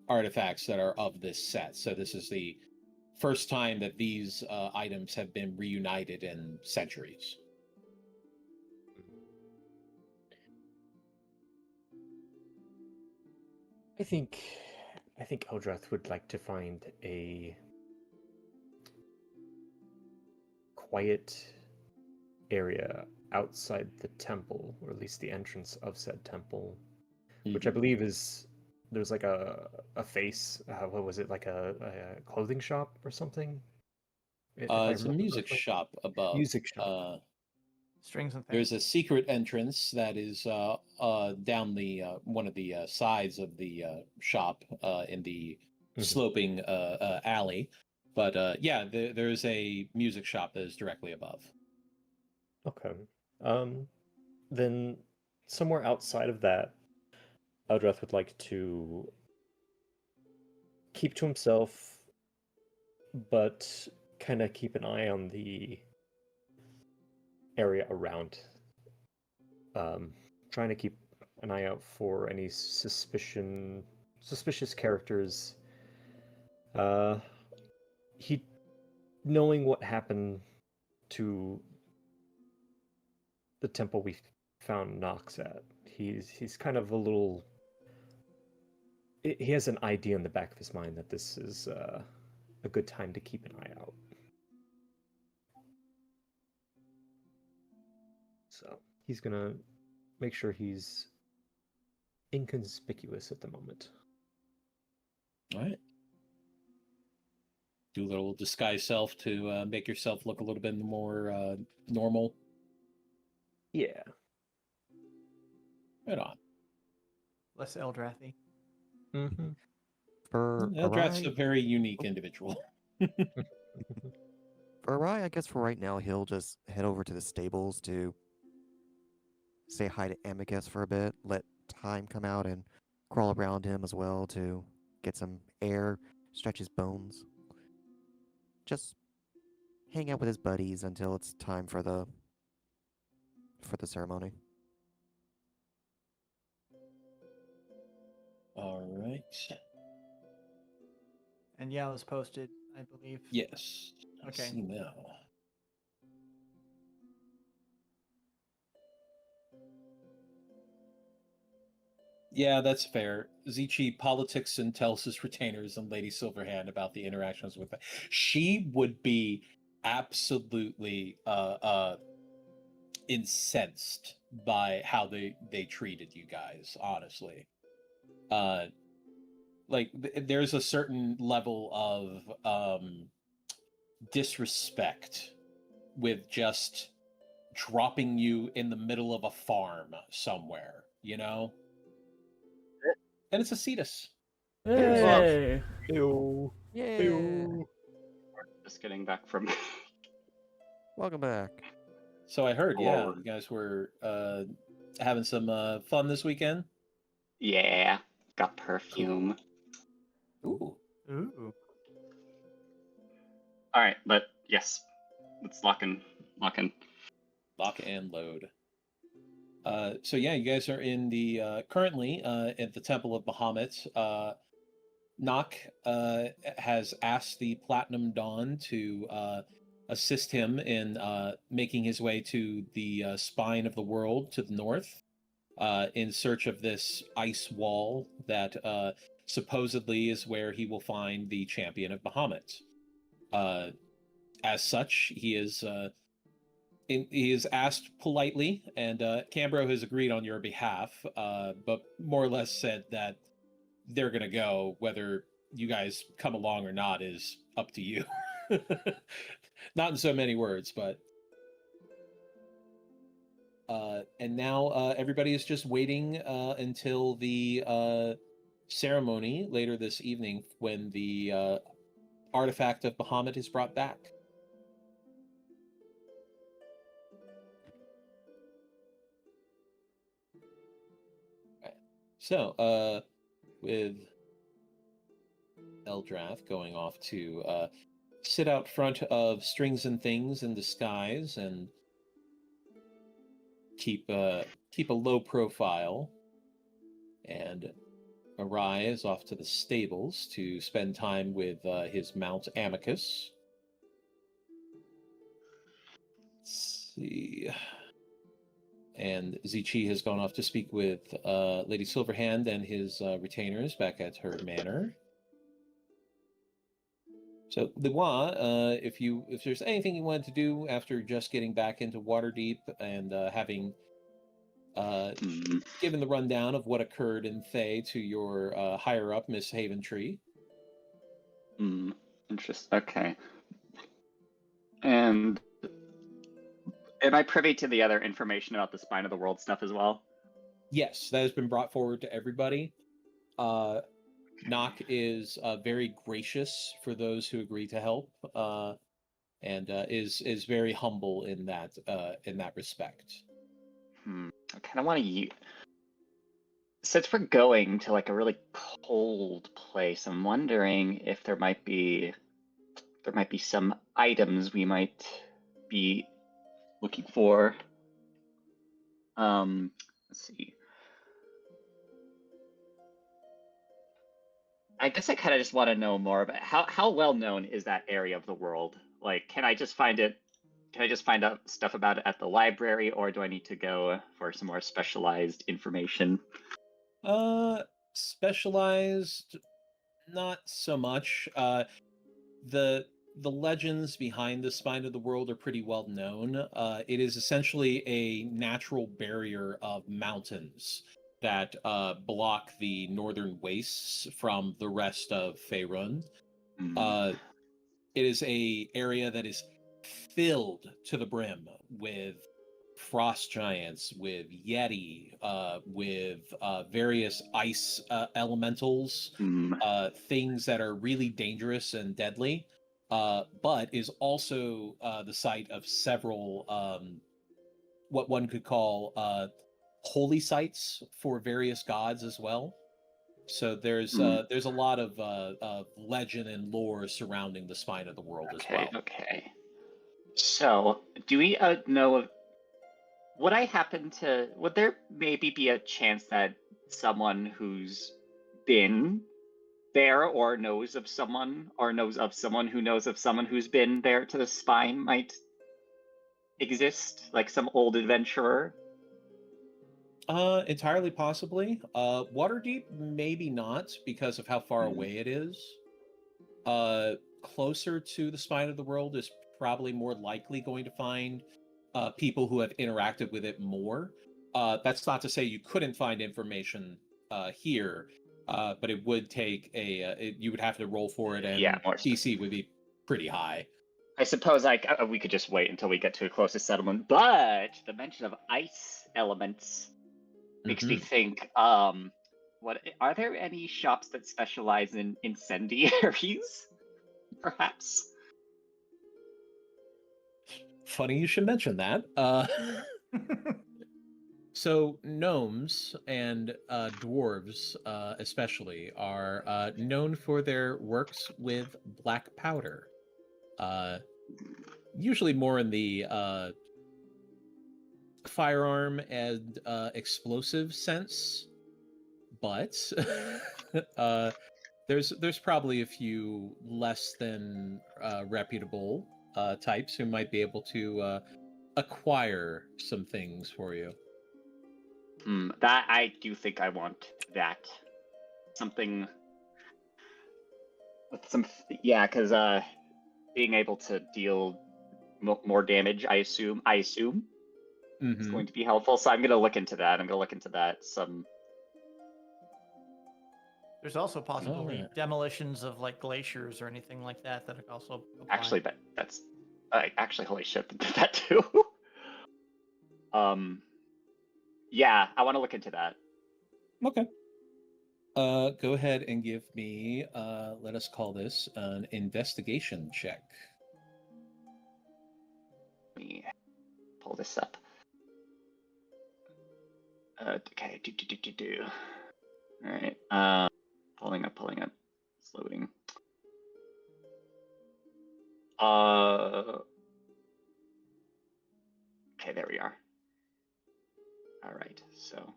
artifacts that are of this set. So this is the first time that these items have been reunited in centuries. I think Eldrath would like to find a quiet area outside the temple, or at least the entrance of said temple, which I believe is there's like a face. What was it, like a clothing shop or something? It's a music shop above. Music shop. strings and things. There's a secret entrance that is down the one of the sides of the shop in the sloping alley. But yeah, there's a music shop that is directly above. Okay. Then somewhere outside of that, Eldrath would like to keep to himself, but kind of keep an eye on the area around. Trying to keep an eye out for any suspicious characters. Knowing what happened to the temple we found Nox at, he's kind of a little. He has an idea in the back of his mind that this is a good time to keep an eye out. So he's gonna make sure he's inconspicuous at the moment. All right. Do a little disguise self to make yourself look a little bit more normal. Yeah. Right on. Less Eldrathy. Mm-hmm. For Eldrath's a Arai, very unique individual. for Arai, I guess for right now, he'll just head over to the stables to say hi to Amicus for a bit, let Time come out and crawl around him as well to get some air, stretch his bones. Just hang out with his buddies until it's time for the ceremony. All right. And yeah, it was posted, I believe. Yes. Okay. I see now. Yeah, that's fair. Zichi politics and tells his retainers and Lady Silverhand about the interactions with her. She would be absolutely incensed by how they treated you guys, honestly. There's a certain level of disrespect with just dropping you in the middle of a farm somewhere, you know? And it's a Cetus. Hey! Ew. Yeah. Ew. Just getting back from. Welcome back. So I heard, yeah, Lord. you guys were having some fun this weekend? Yeah, got perfume. Ooh. Ooh. All right, but yes, let's lock in. Lock and load. So yeah, you guys are in the currently at the Temple of Bahamut. Nock has asked the Platinum Dawn to assist him in making his way to the spine of the world to the north, in search of this ice wall that supposedly is where he will find the champion of Bahamut. As such, he is asked politely, and Cambro has agreed on your behalf, but more or less said that they're going to go. Whether you guys come along or not is up to you. Not in so many words, but... and now everybody is just waiting until the ceremony later this evening when the artifact of Bahamut is brought back. Right. So, with Eldrath going off to sit out front of Strings and Things in disguise and keep a low profile, and Arai is off to the stables to spend time with his mount Amicus. Let's see. And Zichi has gone off to speak with Lady Silverhand and his retainers back at her manor. So, Lewa, if there's anything you wanted to do after just getting back into Waterdeep and having given the rundown of what occurred in Thay to your higher up, Miss Haventree. Interesting. Okay. And am I privy to the other information about the Spine of the World stuff as well? Yes, that has been brought forward to everybody. Nock is very gracious for those who agree to help, and is very humble in that respect. I kind of want to use... Since we're going to like a really cold place, I'm wondering if there might be some items we might be looking for. Let's see. I guess I kind of just want to know more about how well known is that area of the world? Like, can I just find out stuff about it at the library, or do I need to go for some more specialized information? Specialized, not so much. The legends behind the Spine of the World are pretty well known. It is essentially a natural barrier of mountains that block the northern wastes from the rest of Faerun. It is a area that is filled to the brim with frost giants, with yeti, with various ice elementals, things that are really dangerous and deadly, but is also the site of several what one could call holy sites for various gods as well. So there's a lot of legend and lore surrounding the Spine of the World as well. Okay. So, do we know of... Would there maybe be a chance that someone who's been there or knows of someone who knows of someone who's been there to the Spine might exist? Like some old adventurer? Entirely possibly. Waterdeep, maybe not, because of how far away it is. Closer to the Spine of the World is probably more likely going to find people who have interacted with it more. That's not to say you couldn't find information here, but it would take you would have to roll for it, and DC would be pretty high. I suppose we could just wait until we get to a closest settlement, but the mention of ice elements makes me think, what are there any shops that specialize in incendiaries, perhaps? Funny you should mention that. So gnomes and dwarves, especially, are known for their works with black powder. Usually more in the firearm and explosive sense, but there's probably a few less than reputable types who might be able to acquire some things for you. That I do think I want that. Something with some, yeah, because being able to deal more damage, I assume, is going to be helpful. So I'm gonna look into that. There's also possibly demolitions of like glaciers or anything like that that could also apply. Actually, but that's actually, holy shit, that too. Yeah, I want to look into that. Okay. Go ahead and give me, let us call this an investigation check. Let me pull this up. Okay, do. All right. Pulling up. It's loading. Okay, there we are. All right, so.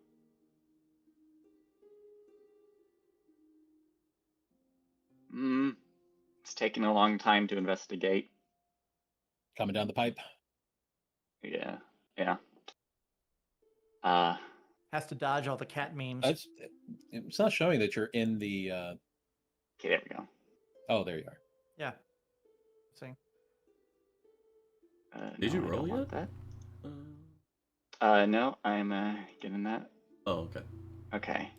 It's taking a long time to investigate. Coming down the pipe. Yeah. Has to dodge all the cat memes. It's not showing that you're in the. Okay, there we go. Oh, there you are. Yeah. See. Did you roll yet? That? No, I'm getting that. Oh, okay.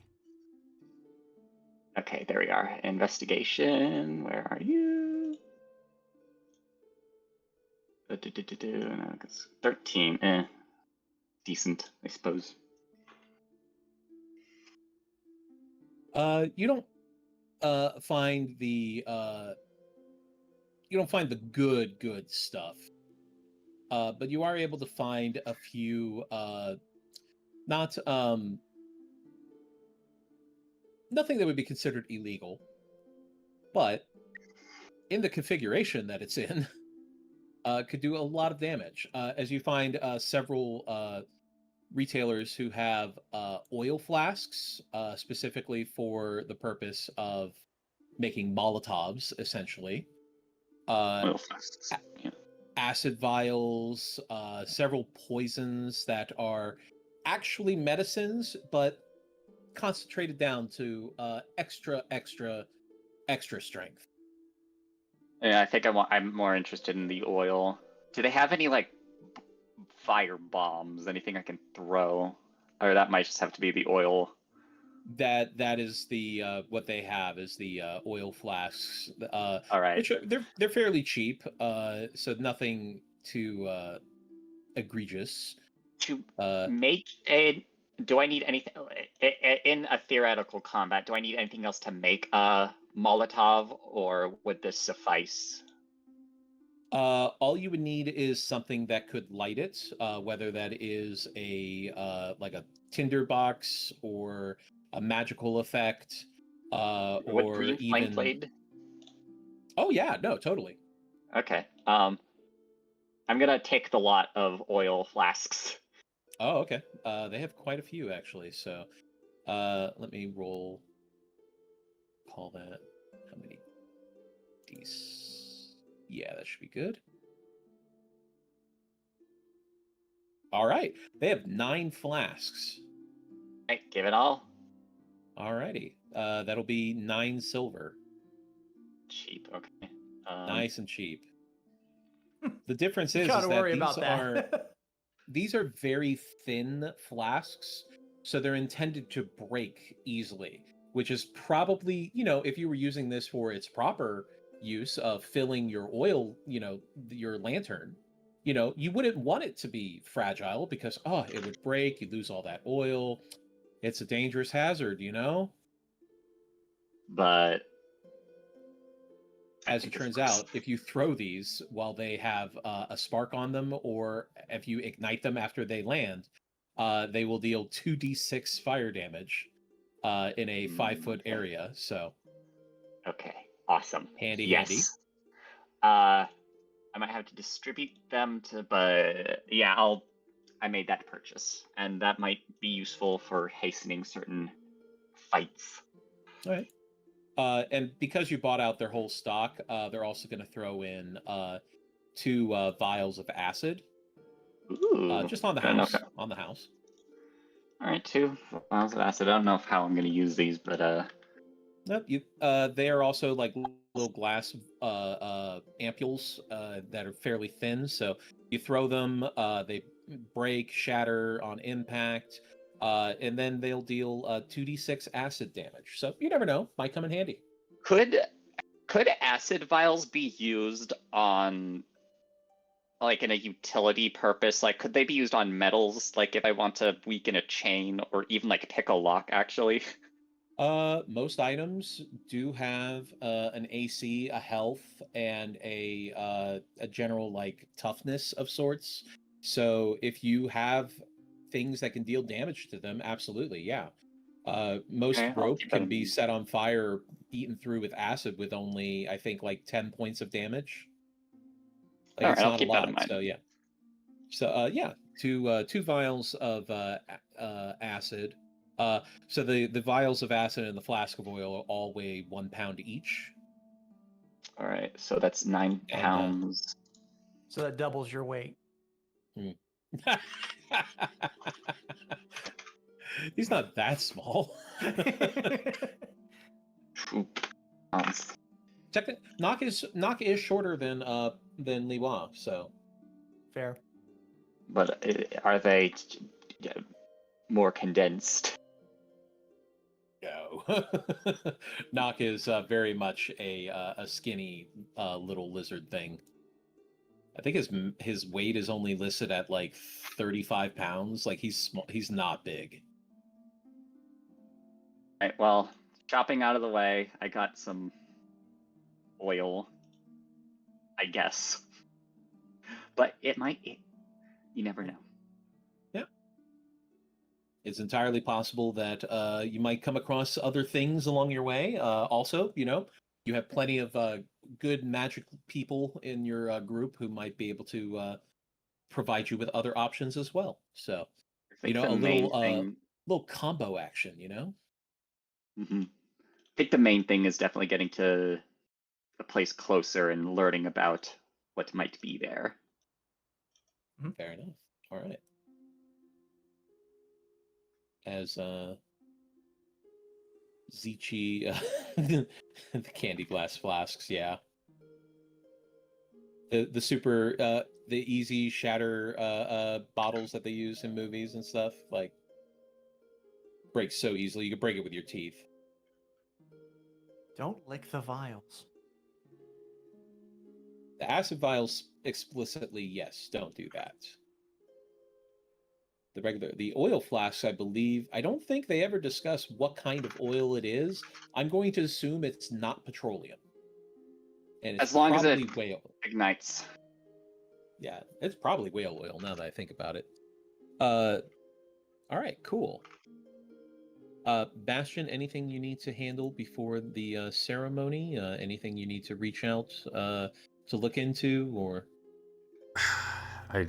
Okay, there we are. Investigation. Where are you? No, it's 13. Decent, I suppose. You don't find the good stuff. But you are able to find a few not nothing that would be considered illegal, but in the configuration that it's in, could do a lot of damage. As you find several retailers who have oil flasks, specifically for the purpose of making Molotovs, essentially. Oil flasks. Yeah. Acid vials, several poisons that are actually medicines, but concentrated down to extra strength. Yeah, I think I'm more interested in the oil. Do they have any like fire bombs? Anything I can throw, or that might just have to be the oil? That is the what they have is the oil flasks. All right. Which they're fairly cheap, so nothing too egregious. To make a, do I need anything in a theoretical combat? Do I need anything else to make a Molotov, or would this suffice? All you would need is something that could light it, whether that is a like a tinderbox or a magical effect, or green even flame blade? Oh yeah, no, totally. Okay. I'm gonna take the lot of oil flasks. Oh, okay. They have quite a few actually. So, let me roll. Call that how many? These. Yeah, that should be good. All right, they have 9 flasks. Okay, give it all. Alrighty, that'll be 9 silver. Cheap. Okay. Nice and cheap. The difference is Gotta worry that about that. these are very thin flasks, so they're intended to break easily, which is probably, if you were using this for its proper use of filling your oil, your lantern, you wouldn't want it to be fragile because, it would break, you lose all that oil. It's a dangerous hazard, But as it turns out, if you throw these while they have a spark on them, or if you ignite them after they land, they will deal 2d6 fire damage in a 5-foot area. So Okay, awesome. handy. Yes. I might have to distribute them to, but yeah, I made that purchase, and that might be useful for hastening certain fights. All right. And because you bought out their whole stock, they're also going to throw in 2 vials of acid. Ooh, Just on the I don't know house. On the house. All right, 2 vials of acid. I don't know how I'm going to use these, but Yep. They are also like little glass ampules that are fairly thin. So you throw them, they break, shatter on impact, and then they'll deal 2d6 acid damage. So you never know, might come in handy. could acid vials be used on, like, in a utility purpose? Like, could they be used on metals? Like, if I want to weaken a chain, or even like pick a lock, actually. Most items do have an AC, a health, and a general like toughness of sorts. So if you have things that can deal damage to them, absolutely, yeah. Most Okay, I'll rope keep can that be in- set on fire, eaten through with acid with only, I think, like 10 points of damage. Like All it's right, I'll not a keep that in lot. mind. So yeah. So yeah, two vials of acid. So the vials of acid and the flask of oil all weigh 1 pound each. All right, so that's 9 And, pounds. So that doubles your weight. He's not that small. 2 pounds. Knock is shorter than Liwa, so Fair. But are they more condensed? no. Knock is very much a skinny little lizard thing. I think his weight is only listed at like 35 pounds. Like he's small. He's not big. Right, well, chopping out of the way, I got some oil, I guess. But you never know. Yeah. It's entirely possible that you might come across other things along your way. Also, you have plenty of good magic people in your group who might be able to provide you with other options as well. So, I think a the main thing. little combo action, I think the main thing is definitely getting to a place closer and learning about what might be there. Fair enough. All right. As Zichi, the candy glass flasks, yeah. The super the easy shatter bottles that they use in movies and stuff, like breaks so easily. You can break it with your teeth. Don't lick the vials. The acid vials explicitly, yes, don't do that. The oil flasks, I believe, I don't think they ever discuss what kind of oil it is. I'm going to assume it's not petroleum. And it's As long as it whale. ignites. Yeah, it's probably whale oil now that I think about it. All right, cool. Bastion, anything you need to handle before the ceremony? Anything you need to reach out to look into, or? I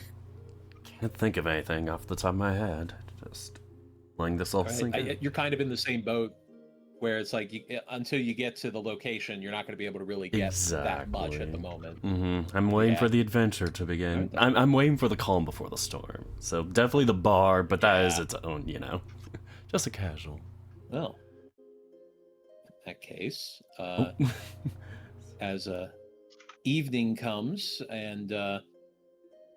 can't think of anything off the top of my head. Just letting this all sink in. You're kind of in the same boat, where it's like until you get to the location, you're not going to be able to really get that much at the moment. I'm waiting for the adventure to begin. I'm waiting for the calm before the storm. So definitely the bar, but that is its own, just a casual. Well, in that case, as evening comes and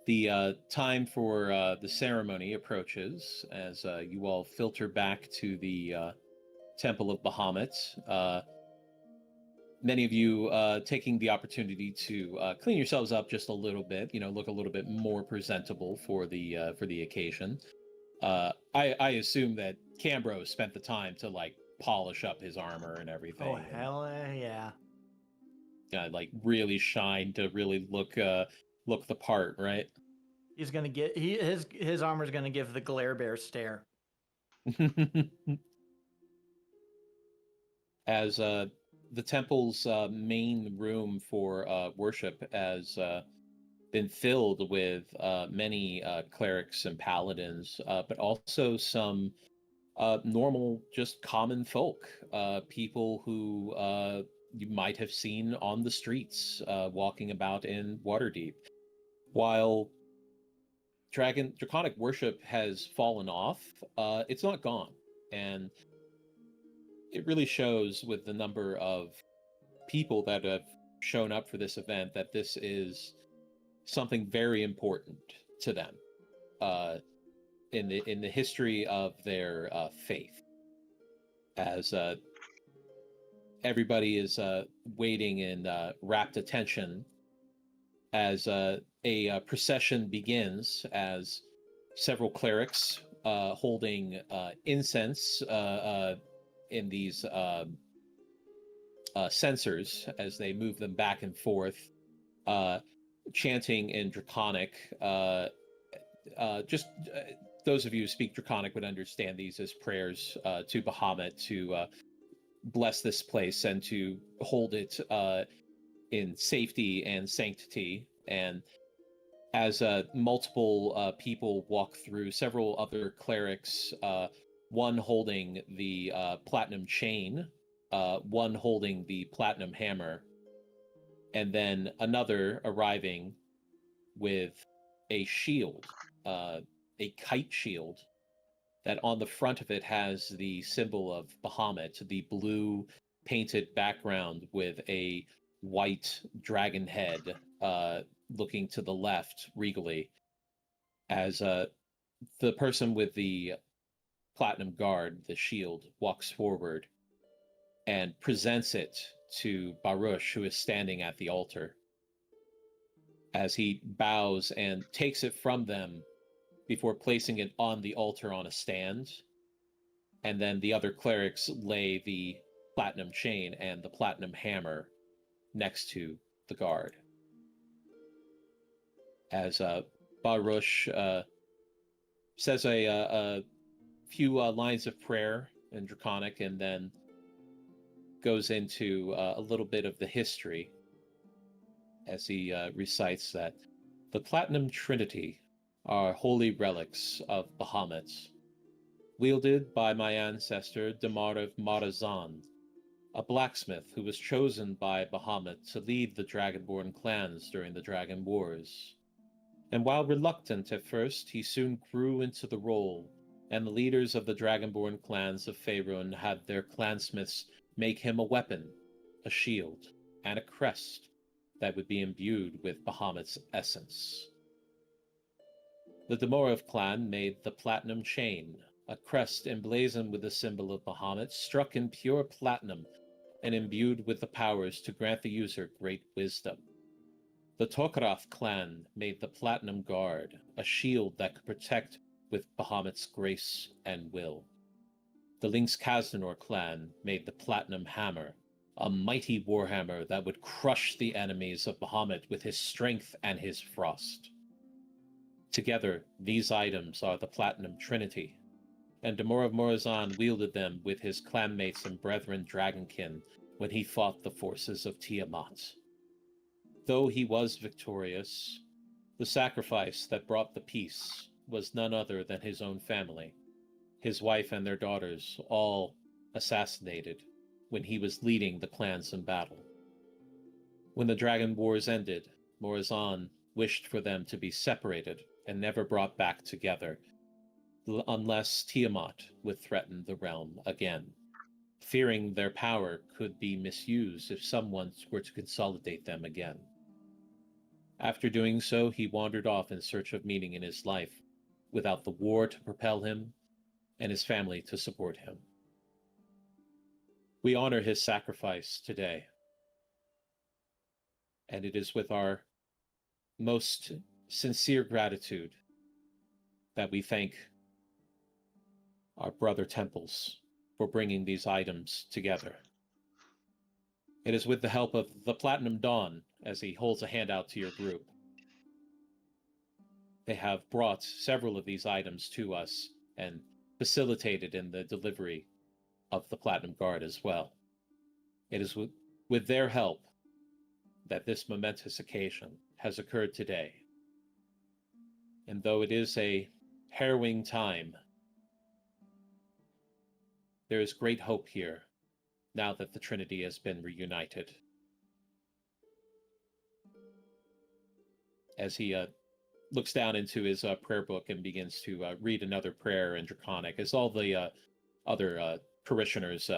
the time for the ceremony approaches, as you all filter back to the Temple of Bahamut, many of you taking the opportunity to clean yourselves up just a little bit, look a little bit more presentable for the occasion. I assume that Cambro spent the time to like polish up his armor and everything. Oh hell yeah! Like really shine to really look the part, right? He's gonna get his armor's gonna give the glare bear stare. As the temple's main room for worship has been filled with many clerics and paladins, but also some normal, just common folk, people who you might have seen on the streets walking about in Waterdeep. While draconic worship has fallen off, it's not gone. And it really shows with the number of people that have shown up for this event that this is something very important to them in the history of their faith. As everybody is waiting in rapt attention as a procession begins, as several clerics holding incense in these censers as they move them back and forth, chanting in Draconic. Those of you who speak Draconic would understand these as prayers to Bahamut to bless this place and to hold it in safety and sanctity. And as multiple people walk through, several other clerics, one holding the platinum chain, one holding the platinum hammer, and then another arriving with a shield, a kite shield, that on the front of it has the symbol of Bahamut, the blue painted background with a white dragon head looking to the left regally, as the person with the platinum guard, the shield, walks forward and presents it to Baruch, who is standing at the altar. As he bows and takes it from them before placing it on the altar on a stand, and then the other clerics lay the platinum chain and the platinum hammer next to the guard. As Baruch says a few lines of prayer in Draconic, and then goes into a little bit of the history as he recites that the Platinum Trinity are holy relics of Bahamut, wielded by my ancestor Damar of Marazan, a blacksmith who was chosen by Bahamut to lead the Dragonborn clans during the Dragon Wars. And while reluctant at first, he soon grew into the role, and the leaders of the Dragonborn clans of Faerun had their clansmiths make him a weapon, a shield, and a crest that would be imbued with Bahamut's essence. The Demorov clan made the Platinum Chain, a crest emblazoned with the symbol of Bahamut, struck in pure platinum and imbued with the powers to grant the user great wisdom. The Tokaroth clan made the Platinum Guard, a shield that could protect with Bahamut's grace and will. The Lynx Kazdanor clan made the Platinum Hammer, a mighty warhammer that would crush the enemies of Bahamut with his strength and his frost. Together, these items are the Platinum Trinity, and Damar of Morazan wielded them with his clanmates and brethren Dragonkin when he fought the forces of Tiamat. Though he was victorious, the sacrifice that brought the peace was none other than his own family, his wife and their daughters, all assassinated when he was leading the clans in battle. When the Dragon Wars ended, Morazan wished for them to be separated and never brought back together, unless Tiamat would threaten the realm again, fearing their power could be misused if someone were to consolidate them again. After doing so, he wandered off in search of meaning in his life, without the war to propel him and his family to support him. We honor his sacrifice today, and it is with our most sincere gratitude that we thank our brother temples for bringing these items together. It is with the help of the Platinum Dawn, as he holds a hand out to your group, They have brought several of these items to us and facilitated in the delivery of the Platinum Guard as well. It is with their help that this momentous occasion has occurred today. And though it is a harrowing time, there is great hope here now that the Trinity has been reunited. As he looks down into his prayer book and begins to read another prayer in Draconic, as all the other parishioners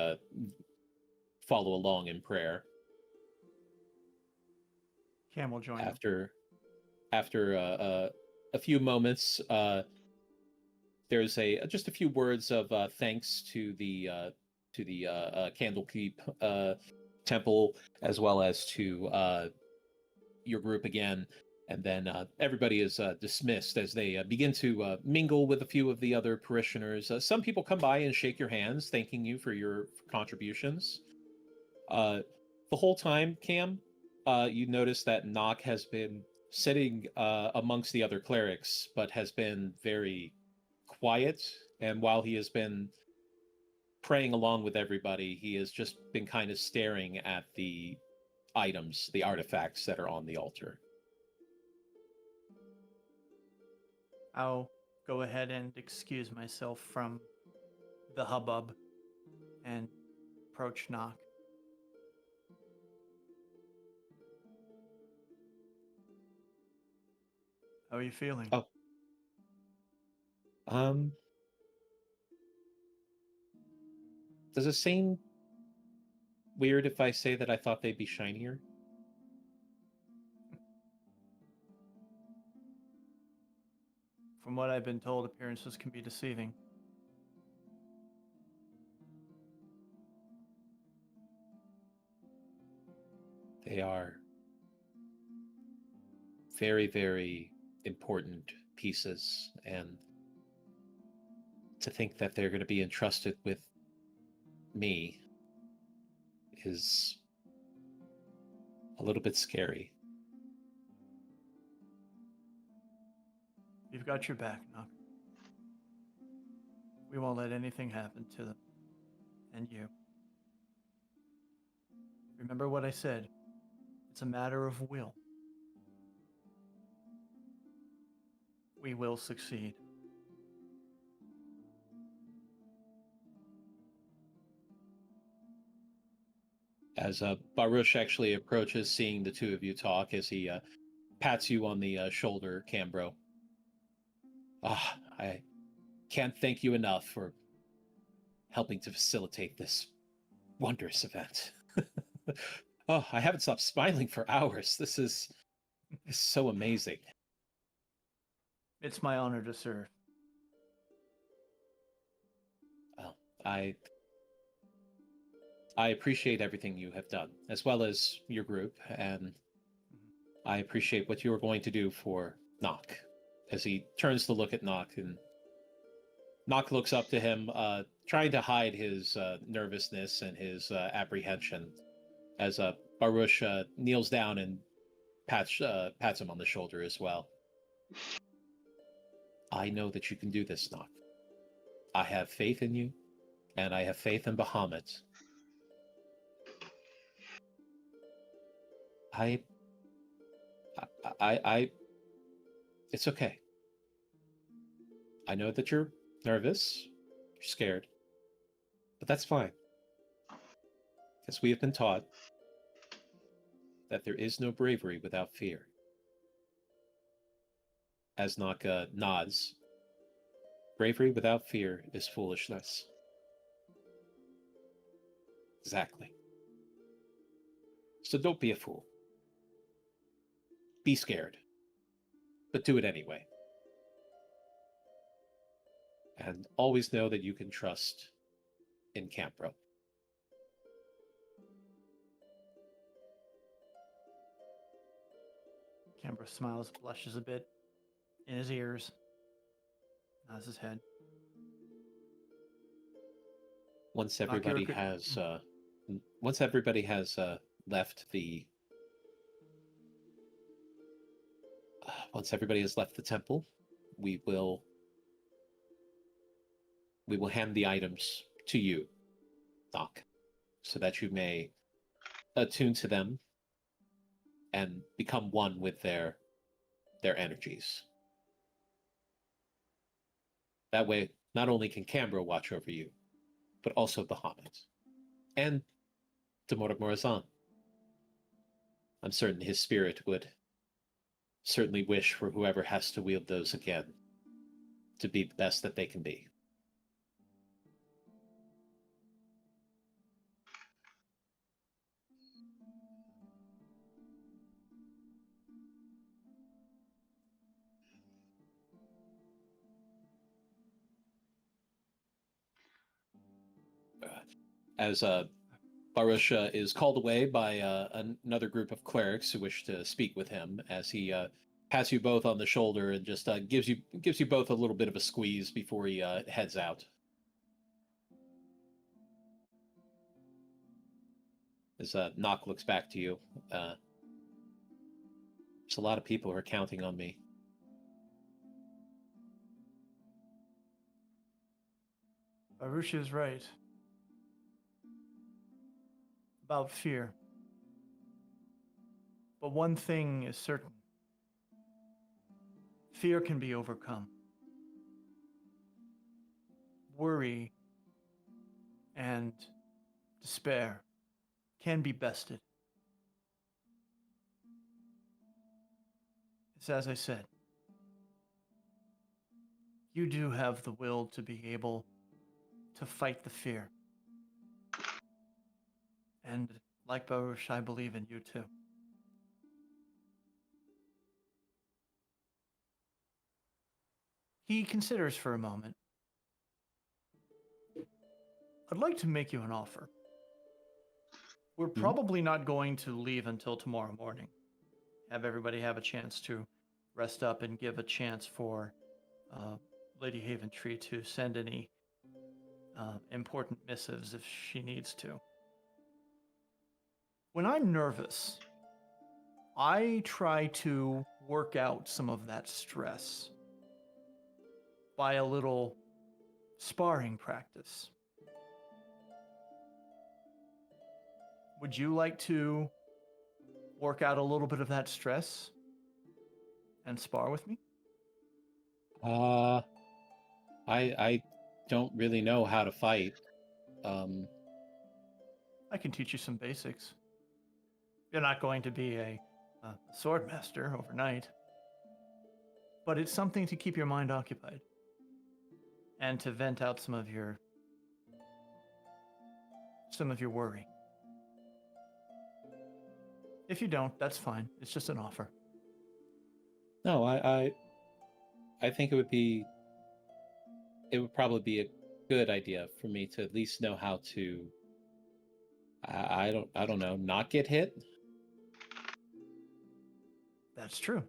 follow along in prayer. Cam will join After a few moments, there's just a few words of thanks to the Candlekeep Temple, as well as to your group again, and then everybody is dismissed as they begin to mingle with a few of the other parishioners. Some people come by and shake your hands, thanking you for your contributions. The whole time, Cam, you notice that Nock has been sitting amongst the other clerics, but has been very quiet. And while he has been praying along with everybody, he has just been kind of staring at the items, the artifacts that are on the altar. I'll go ahead and excuse myself from the hubbub and approach Nock. How are you feeling? Oh. Does it seem weird if I say that I thought they'd be shinier? From what I've been told, appearances can be deceiving. They are very, very important pieces, and to think that they're going to be entrusted with me is a little bit scary. You've got your back, Nock. We won't let anything happen to them. And you. Remember what I said. It's a matter of will. We will succeed. As Baruch actually approaches, seeing the two of you talk, as he pats you on the shoulder, Cambro. I can't thank you enough for helping to facilitate this wondrous event. Oh, I haven't stopped smiling for hours. This is so amazing. It's my honor to serve. Well, I appreciate everything you have done, as well as your group, and I appreciate what you are going to do for Nock. As he turns to look at Nock, and Nock looks up to him, trying to hide his nervousness and his apprehension, as Baruch kneels down and pats him on the shoulder as well. I know that you can do this, Nock. I have faith in you, and I have faith in Bahamut. It's okay. I know that you're nervous, you're scared, but that's fine. Because we have been taught that there is no bravery without fear. As Naka nods, bravery without fear is foolishness. Exactly. So don't be a fool. Be scared, but do it anyway. And always know that you can trust in Campro. Cambro smiles, blushes a bit in his ears, nods his head. Once everybody has left the Once everybody has left the temple, we will hand the items to you, Nock, so that you may attune to them and become one with their energies. That way, not only can Cambro watch over you, but also Bahamut. And Demora Morazan. I'm certain his spirit would certainly wish for whoever has to wield those again to be the best that they can be. As Barusha is called away by another group of clerics who wish to speak with him, as he pats you both on the shoulder and just gives you both a little bit of a squeeze before he heads out. As Nock looks back to you, there's a lot of people who are counting on me. Arusha is right about fear. But one thing is certain. Fear can be overcome. Worry and despair can be bested. It's as I said. You do have the will to be able to fight the fear. And like Baruch, I believe in you too. He considers for a moment. I'd like to make you an offer. We're probably not going to leave until tomorrow morning. Have everybody have a chance to rest up and give a chance for Lady Haventree to send any important missives if she needs to. When I'm nervous, I try to work out some of that stress by a little sparring practice. Would you like to work out a little bit of that stress and spar with me? I don't really know how to fight. I can teach you some basics. You're not going to be a sword master overnight, but it's something to keep your mind occupied and to vent out some of your worry. If you don't, that's fine. It's just an offer. No, I think it would probably be a good idea for me to at least know how to I don't know, not get hit. That's true.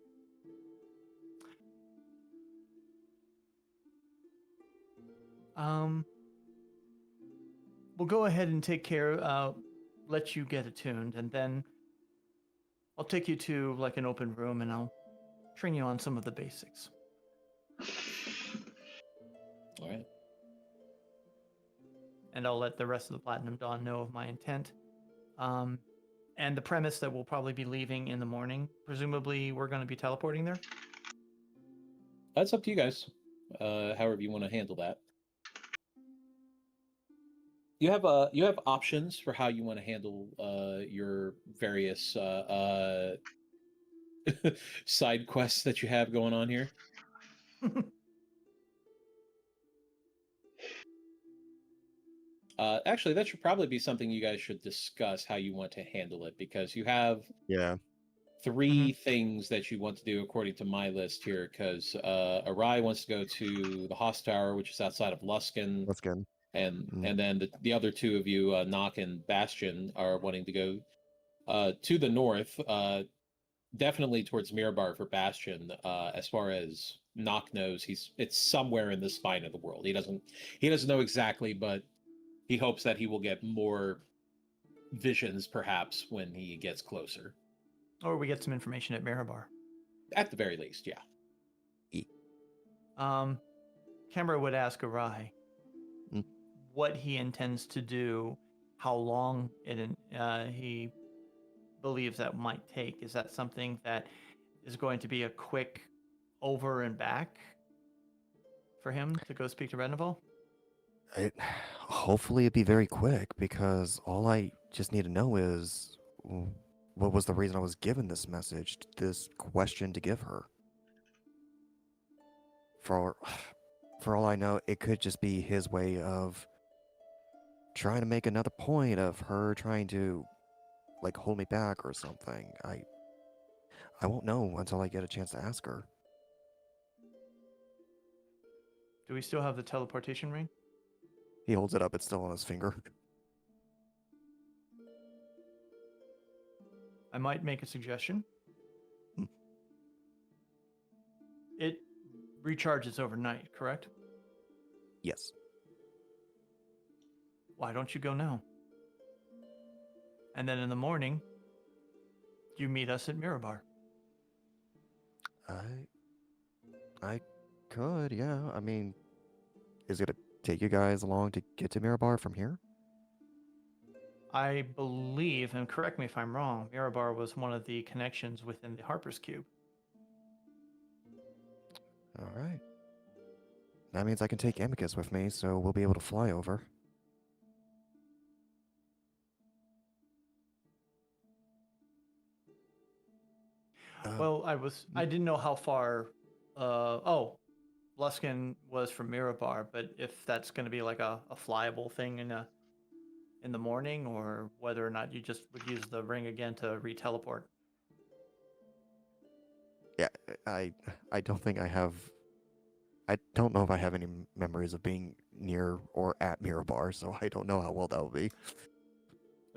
We'll go ahead and take care, let you get attuned, and then I'll take you to like an open room and I'll train you on some of the basics. All right. And I'll let the rest of the Platinum Dawn know of my intent. And the premise that we'll probably be leaving in the morning. Presumably we're going to be teleporting there? That's up to you guys. However you want to handle that. You have options for how you want to handle your various side quests that you have going on here. Actually, that should probably be something you guys should discuss how you want to handle it, because you have three things that you want to do according to my list here. Because Arai wants to go to the Hoss Tower, which is outside of Luskan. And then the other two of you, Nock and Bastion, are wanting to go to the north, definitely towards Mirabar for Bastion. As far as Nock knows, it's somewhere in the spine of the world. He doesn't know exactly, but he hopes that he will get more visions, perhaps, when he gets closer. Or we get some information at Mirabar. At the very least, yeah. Kemra would ask Arai Mm. what he intends to do, how long he believes that might take. Is that something that is going to be a quick over and back for him to go speak to Rednival? Hopefully it'd be very quick, because all I just need to know is what was the reason I was given this message, this question to give her. For all I know, it could just be his way of trying to make another point of her trying to, like, hold me back or something. I won't know until I get a chance to ask her. Do we still have the teleportation ring? He holds it up, it's still on his finger. I might make a suggestion. Hmm. It recharges overnight, correct? Yes. Why don't you go now? And then in the morning, you meet us at Mirabar. I could, yeah. I mean, is it gonna take you guys long to get to Mirabar from here? I believe, and correct me if I'm wrong, Mirabar was one of the connections within the Harper's Cube. All right. That means I can take Amicus with me, so we'll be able to fly over. Well, I didn't know how far. Luskin was from Mirabar, but if that's going to be like a flyable thing in the morning, or whether or not you just would use the ring again to re-teleport. Yeah, I don't think I have. I don't know if I have any memories of being near or at Mirabar, so I don't know how well that will be.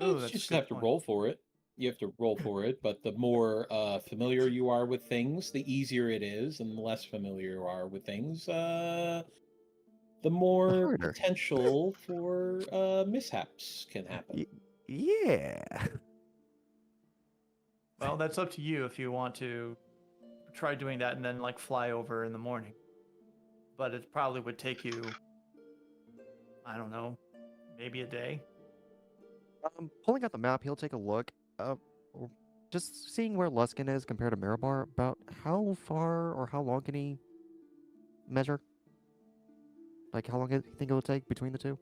Ooh, You that's a just good have to point. roll for it. You have to roll for it, but the more familiar you are with things, the easier it is, and the less familiar you are with things, the more Harder. potential for mishaps can happen. Yeah. Well, that's up to you if you want to try doing that and then like fly over in the morning. But it probably would take you, I don't know, maybe a day. Pulling out the map, he'll take a look. Just seeing where Luskin is compared to Mirabar, about how far or how long can he measure? Like, how long do you think it will take between the two?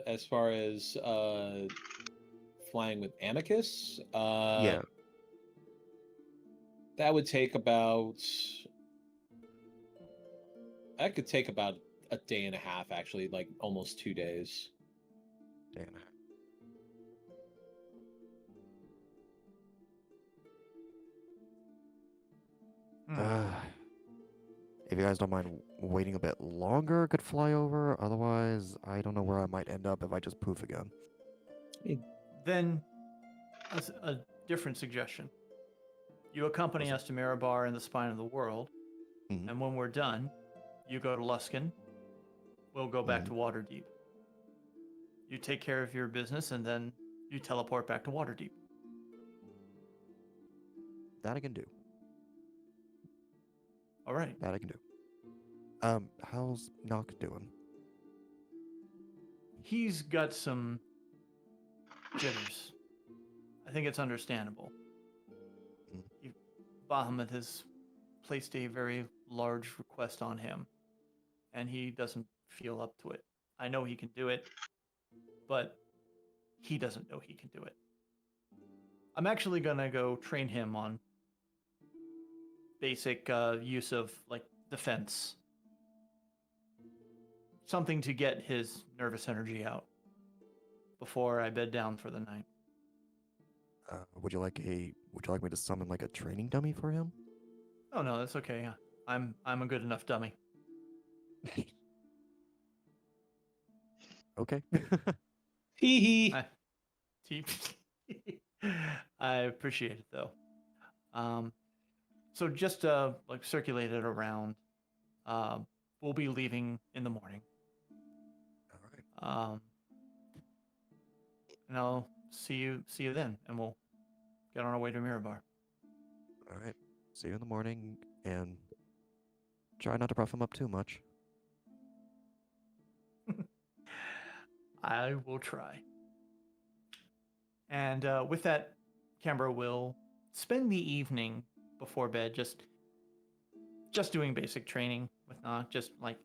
As far as flying with Amicus, Yeah. that would take about. That could take about a day and a half, actually, like almost 2 days. Day and a half. If you guys don't mind waiting a bit longer, could fly over. Otherwise, I don't know where I might end up if I just poof again. Then a different suggestion. You accompany us to Mirabar in the spine of the world, Mhm. and when we're done, you go to Luskin. We'll go back to Waterdeep. You take care of your business, and then you teleport back to Waterdeep. That I can do. All right. That I can do. How's Nock doing? He's got some jitters. I think it's understandable. Bahamut has placed a very large request on him, and he doesn't feel up to it. I know he can do it, but he doesn't know he can do it. I'm actually gonna go train him on basic use of like defense, something to get his nervous energy out before I bed down for the night. Would you like me to summon like a training dummy for him? Oh no, that's okay. I'm a good enough dummy. Okay. Hee hee. I appreciate it though. So just like circulate it around. We'll be leaving in the morning. All right. And I'll see you then, and we'll get on our way to Mirabar. All right. See you in the morning, and try not to rough him up too much. I will try. And with that, Canberra will spend the evening before bed just doing basic training with Nock, just like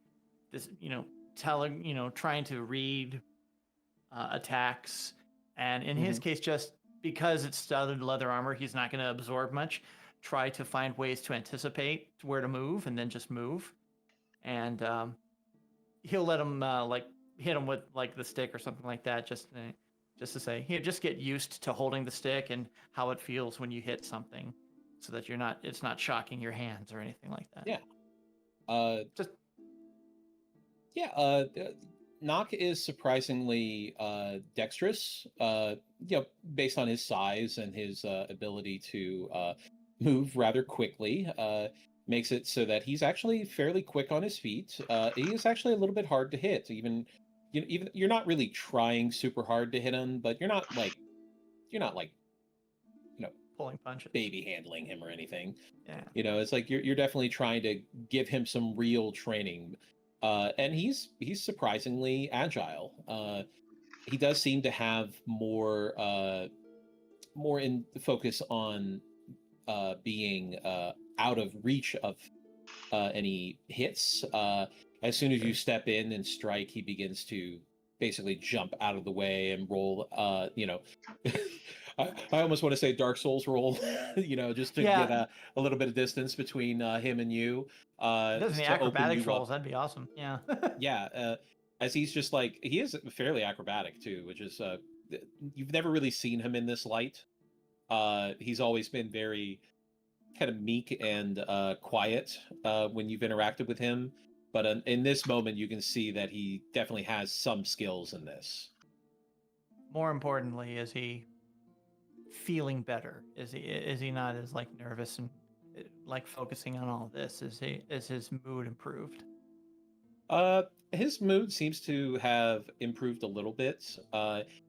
this, trying to read attacks. And in his case, just because it's studded leather armor, he's not going to absorb much. Try to find ways to anticipate where to move and then just move. And he'll let him hit him with like the stick or something like that, just to say, here, just get used to holding the stick and how it feels when you hit something, so that it's not shocking your hands or anything like that. Nock is surprisingly dexterous, based on his size and his ability to move rather quickly. Makes it so that he's actually fairly quick on his feet. He is actually a little bit hard to hit. Even you're not really trying super hard to hit him, but you're not like pulling punches, baby handling him or anything. Yeah. It's like you're definitely trying to give him some real training. And he's surprisingly agile. He does seem to have more in focus on being out of reach of any hits. As soon as you step in and strike, he begins to basically jump out of the way and roll. I almost want to say Dark Souls roll, just to get a little bit of distance between him and you. Doesn't the acrobatics rolls? That'd be awesome. Yeah. Yeah. As he's just like, he is fairly acrobatic too, which is you've never really seen him in this light. He's always been very kind of meek and quiet when you've interacted with him. But in this moment, you can see that he definitely has some skills in this. More importantly, is he feeling better? Is he not as like nervous and like focusing on all this? Is his mood improved? His mood seems to have improved a little bit.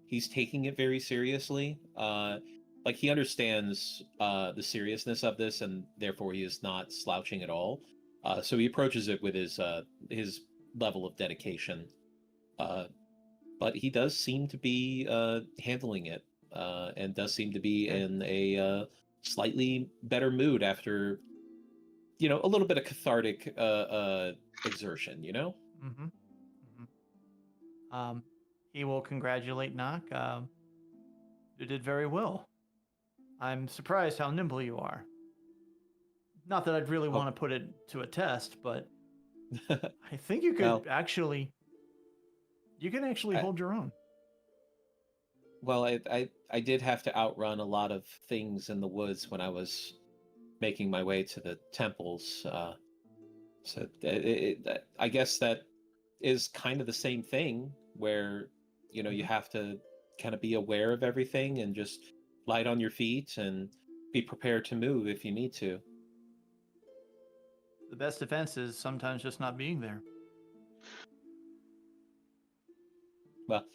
He's taking it very seriously. Like he understands the seriousness of this, and therefore he is not slouching at all. So he approaches it with his level of dedication. But he does seem to be handling it, and does seem to be in a slightly better mood after, a little bit of cathartic exertion. He will congratulate Nock. You did very well. I'm surprised how nimble you are. Not that I'd really want to put it to a test, but I think you could actually hold your own. Well, I did have to outrun a lot of things in the woods when I was making my way to the temples. So I guess that is kind of the same thing, where you have to kind of be aware of everything and just light on your feet and be prepared to move if you need to. The best defense is sometimes just not being there. Well,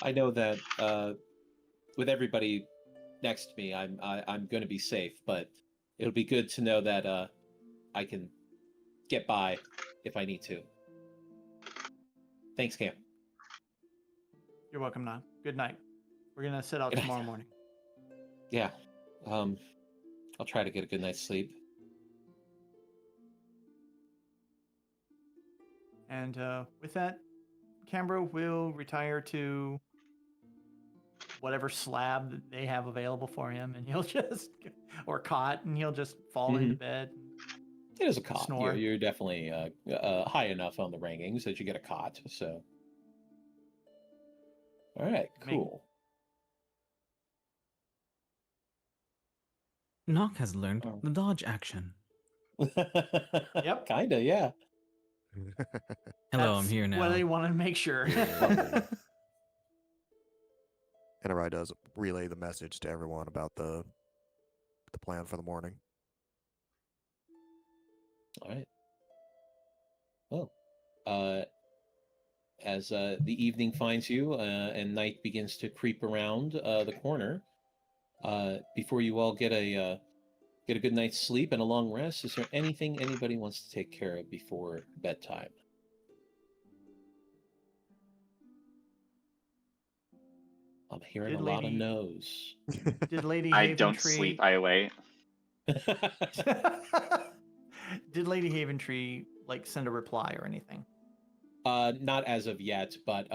I know that with everybody next to me, I'm going to be safe, but it'll be good to know that I can get by if I need to. Thanks, Cam. You're welcome, Nock. Good night. We're gonna set out tomorrow morning. Yeah. I'll try to get a good night's sleep. And with that, Canberra will retire to whatever slab that they have available for him, and he'll or cot, and he'll just fall into bed. It is a cot. Snore. You're definitely high enough on the rankings that you get a cot. So, all right, cool. Nock has learned the dodge action. Yep. Kinda, yeah. Hello, I'm here now. What I want to make sure. Enterai does relay the message to everyone about the plan for the morning. All right. Well, as the evening finds you and night begins to creep around the corner, before you all get a good night's sleep and a long rest, is there anything anybody wants to take care of before bedtime? I'm hearing a lot of no's. Did Lady I Haven don't Tree... sleep, I wait. Did Lady Haven Tree like send a reply or anything? Not as of yet, but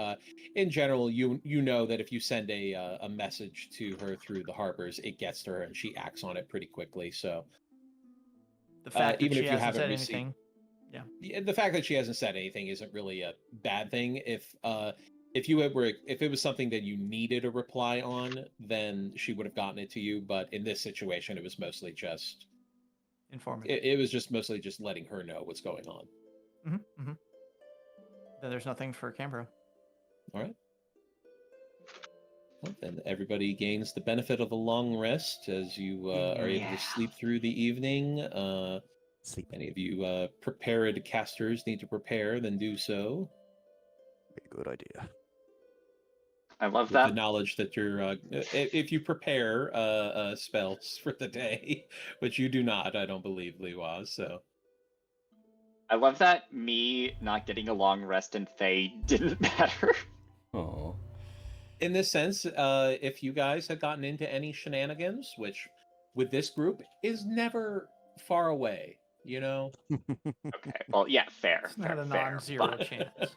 in general, you know that if you send a message to her through the harbors, it gets to her and she acts on it pretty quickly. So The fact that even she if you hasn't haven't said received, anything. Yeah. the fact that she hasn't said anything isn't really a bad thing. If it was something that you needed a reply on, then she would have gotten it to you. But in this situation, it was mostly just informative. It was just mostly just letting her know what's going on. Mm-hmm. Then there's nothing for Cambro. All right. Well, then everybody gains the benefit of a long rest as you are able to sleep through the evening. Sleep. Any of you prepared casters need to prepare, then do so. Be a good idea. I love With that. the knowledge that you're, if you prepare spells for the day, which you do not, I don't believe, Liwa, so. I love that me not getting a long rest in Thay didn't matter. Oh. In this sense, if you guys had gotten into any shenanigans, which with this group is never far away, you know? Okay, well, yeah, fair. It's not a fair, non-zero but... chance.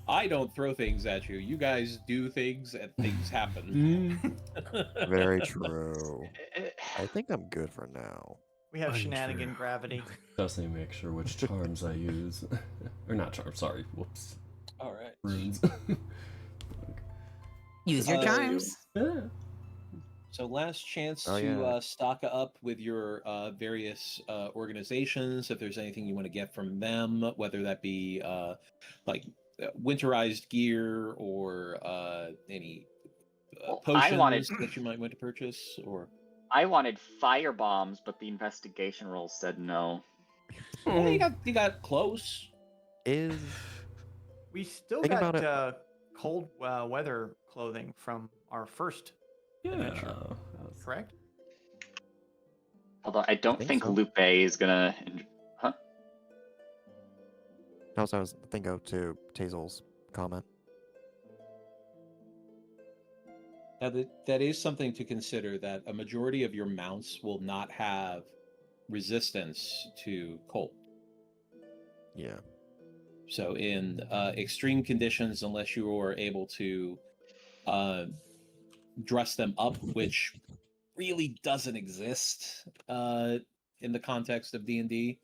I don't throw things at you. You guys do things and things happen. Very true. I think I'm good for now. We have Untrue. shenanigan gravity. Just need to make sure which charms I use. Or not charms, sorry. Whoops. All right. Runes. Use your charms. Yeah. So last chance Oh, to yeah. stock up with your various organizations. If there's anything you want to get from them, whether that be like winterized gear or any potions that you might want to purchase, or I wanted fire bombs, but the investigation roll said no. well, you got close. We still Think about got cold weather clothing from our first adventure, correct? Although I don't think so. Lupe is gonna... Huh? Also, I was thinking to Tazel's comment. Now, that is something to consider, that a majority of your mounts will not have resistance to cold. Yeah. So in extreme conditions, unless you are able to dress them up, which really doesn't exist in the context of D&D.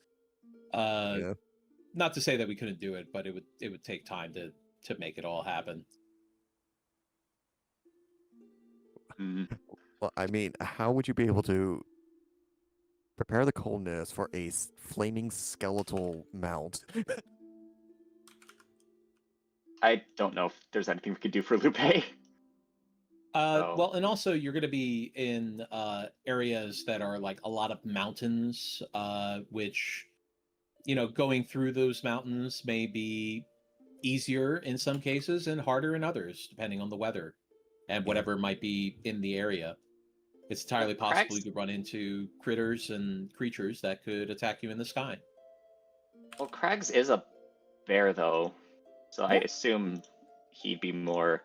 Not to say that we couldn't do it, but it would take time to make it all happen. Well, I mean, how would you be able to prepare the coldness for a flaming skeletal mount? I don't know if there's anything we could do for Lupe. Well, and also you're going to be in areas that are like a lot of mountains, which, you know, going through those mountains may be easier in some cases and harder in others, depending on the weather and whatever might be in the area. It's entirely possible you could run into critters and creatures that could attack you in the sky. Well, Craggs is a bear, though, so I assume he'd be more...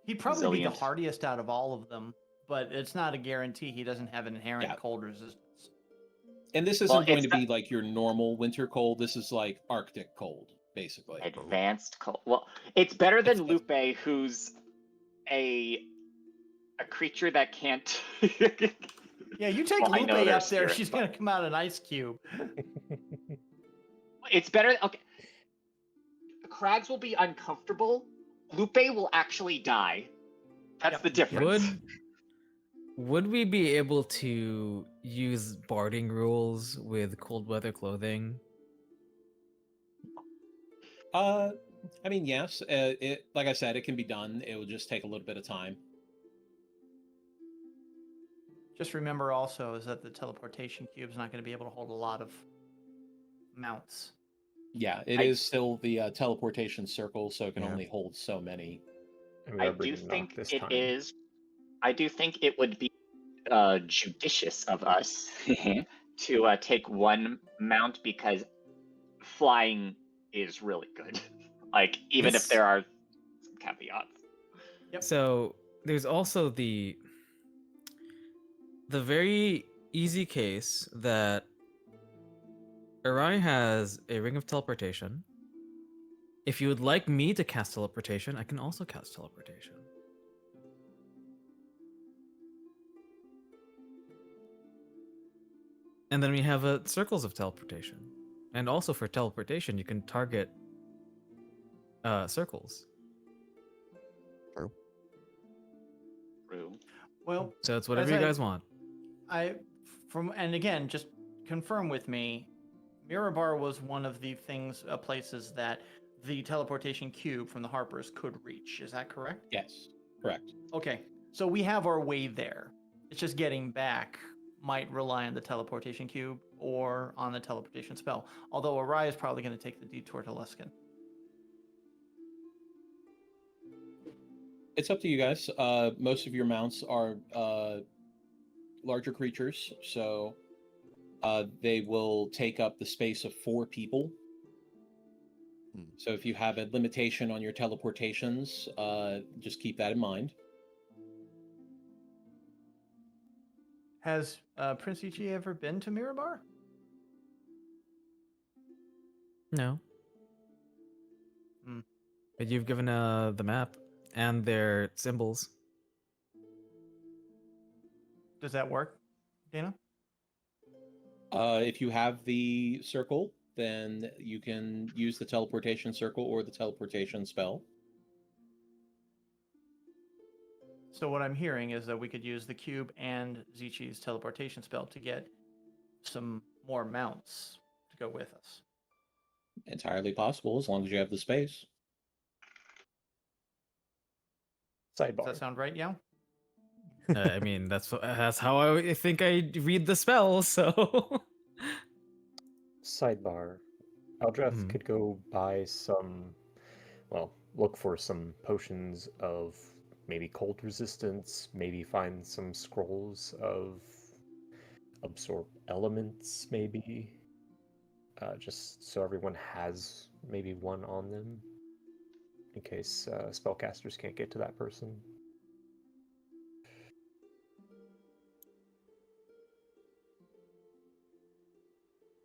He'd probably resilient. be the hardiest out of all of them, but it's not a guarantee. He doesn't have an inherent cold resistance. And this isn't going to be like your normal winter cold. This is like Arctic cold, basically. Advanced cold. Well, it's better than Lupe, who's a creature that can't... Yeah, you take Lupe up there, she's going to come out an ice cube. It's better... Okay. Craggs will be uncomfortable. Lupe will actually die. That's the difference. Would we be able to use barding rules with cold weather clothing? I mean, yes. Like I said, it can be done. It will just take a little bit of time. Just remember also is that the teleportation cube is not going to be able to hold a lot of mounts. Yeah, it is still the teleportation circle, so it can only hold so many. I do think it is I do think it would be judicious of us to take one mount because flying is really good. Like, even if there are some caveats. Yep. So there's also the very easy case that Arai has a ring of teleportation. If you would like me to cast teleportation, I can also cast teleportation. And then we have circles of teleportation. And also for teleportation, you can target circles. True. True. Well, So it's whatever as you guys want. And again, just confirm with me, Mirabar was one of the places that the teleportation cube from the Harpers could reach. Is that correct? Yes, correct. Okay, so we have our way there. It's just getting back might rely on the teleportation cube or on the teleportation spell. Although Arai is probably going to take the detour to Luskin. It's up to you guys. Most of your mounts are larger creatures, so they will take up the space of 4 people. So if you have a limitation on your teleportations, just keep that in mind. Has Prince Ichi ever been to Mirabar? No. But you've given the map and their symbols. Does that work, Dana? If you have the circle, then you can use the teleportation circle or the teleportation spell. So what I'm hearing is that we could use the cube and Zichi's teleportation spell to get some more mounts to go with us. Entirely possible, as long as you have the space. Does that sound right, Yao? I mean, that's how I think I read the spell, so... Sidebar. Eldrath could go buy some, well, look for some potions of maybe cold resistance, maybe find some scrolls of absorb elements, maybe. Just so everyone has maybe one on them, in case spellcasters can't get to that person.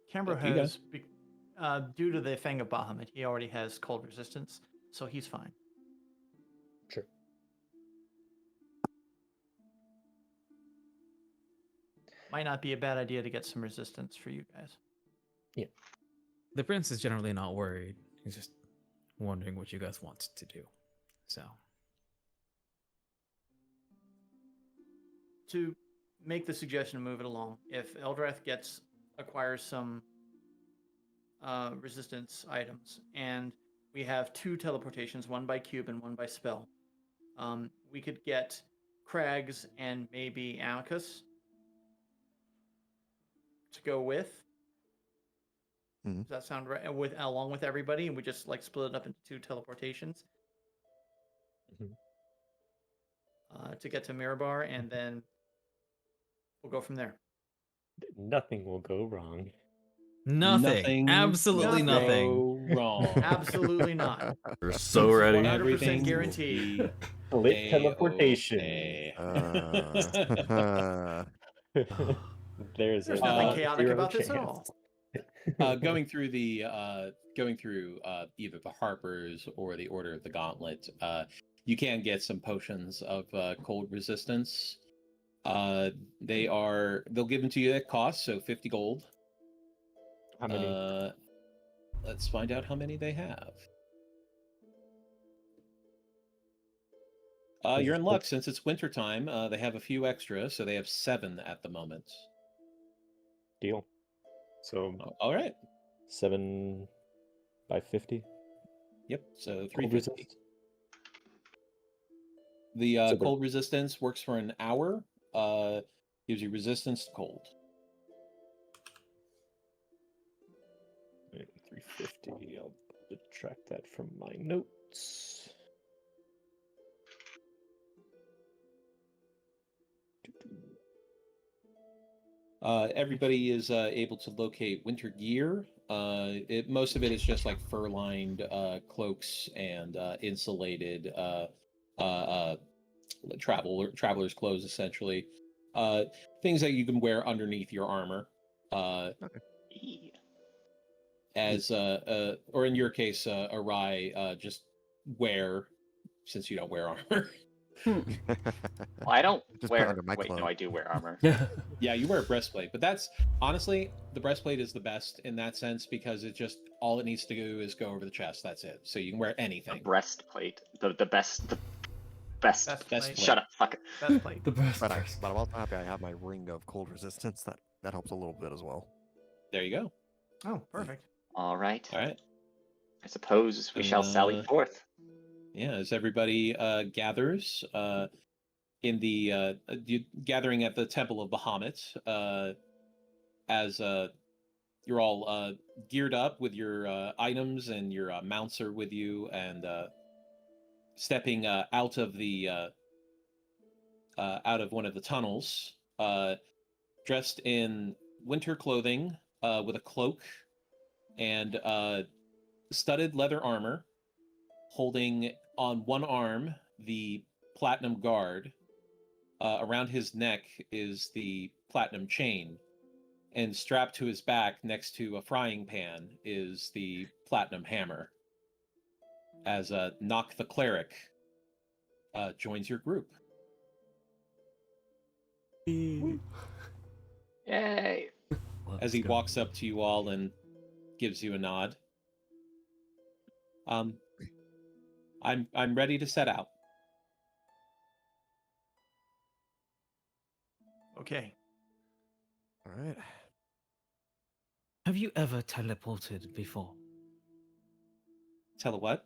Canberra has, due to the Fang of Bahamut, he already has cold resistance, so he's fine. Sure. Might not be a bad idea to get some resistance for you guys. Yeah. The prince is generally not worried. He's just wondering what you guys want to do. So. To make the suggestion to move it along, if Eldrath acquires some resistance items, and we have 2 teleportations, one by cube and one by spell, we could get Crags and maybe Amicus to go with. Does that sound right? Along with everybody, and we just like split it up into 2 teleportations to get to Mirabar, and then we'll go from there. Nothing will go wrong. Nothing. Absolutely nothing. Go wrong. Absolutely not. We're so ready. 100% guaranteed. Split teleportation. There's nothing chaotic about this at all. Going through either the Harpers or the Order of the Gauntlet, you can get some potions of cold resistance. They'll give them to you at cost, so 50 gold. How many? Let's find out how many they have. You're in luck since it's wintertime. They have a few extra, so they have 7 at the moment. Deal. So, all right. 7 by 50. Yep. So 350. The cold resistance works for an hour. Gives you resistance to cold. 350. I'll detract that from my notes. Everybody is able to locate winter gear. Most of it is just like fur-lined cloaks and insulated traveler's clothes, essentially. Things that you can wear underneath your armor. As or in your case, Arai, just wear, since you don't wear armor. Well, I don't Just put wear. under my Wait, no, cloak. I do wear armor. Yeah, you wear a breastplate, but that's honestly the breastplate is the best in that sense because it just all it needs to do is go over the chest. That's it. So you can wear The anything. breastplate, the best. Best Best plate. Shut up, fuck it. Best plate. The best. But I'm also happy I have my ring of cold resistance. That helps a little bit as well. There you go. Oh, perfect. All right. All right. I suppose we shall sally forth. Yeah, as everybody gathers in the gathering at the Temple of Bahamut, as you're all geared up with your items and your mounts are with you, and stepping out of one of the tunnels, dressed in winter clothing with a cloak and studded leather armor, holding on one arm the platinum guard. Around his neck is the platinum chain, and strapped to his back next to a frying pan is the platinum hammer. As Nock the Cleric joins your group. Yay! As he walks up to you all and gives you a nod. I'm ready to set out. Okay. All right. Have you ever teleported before? Tell a what?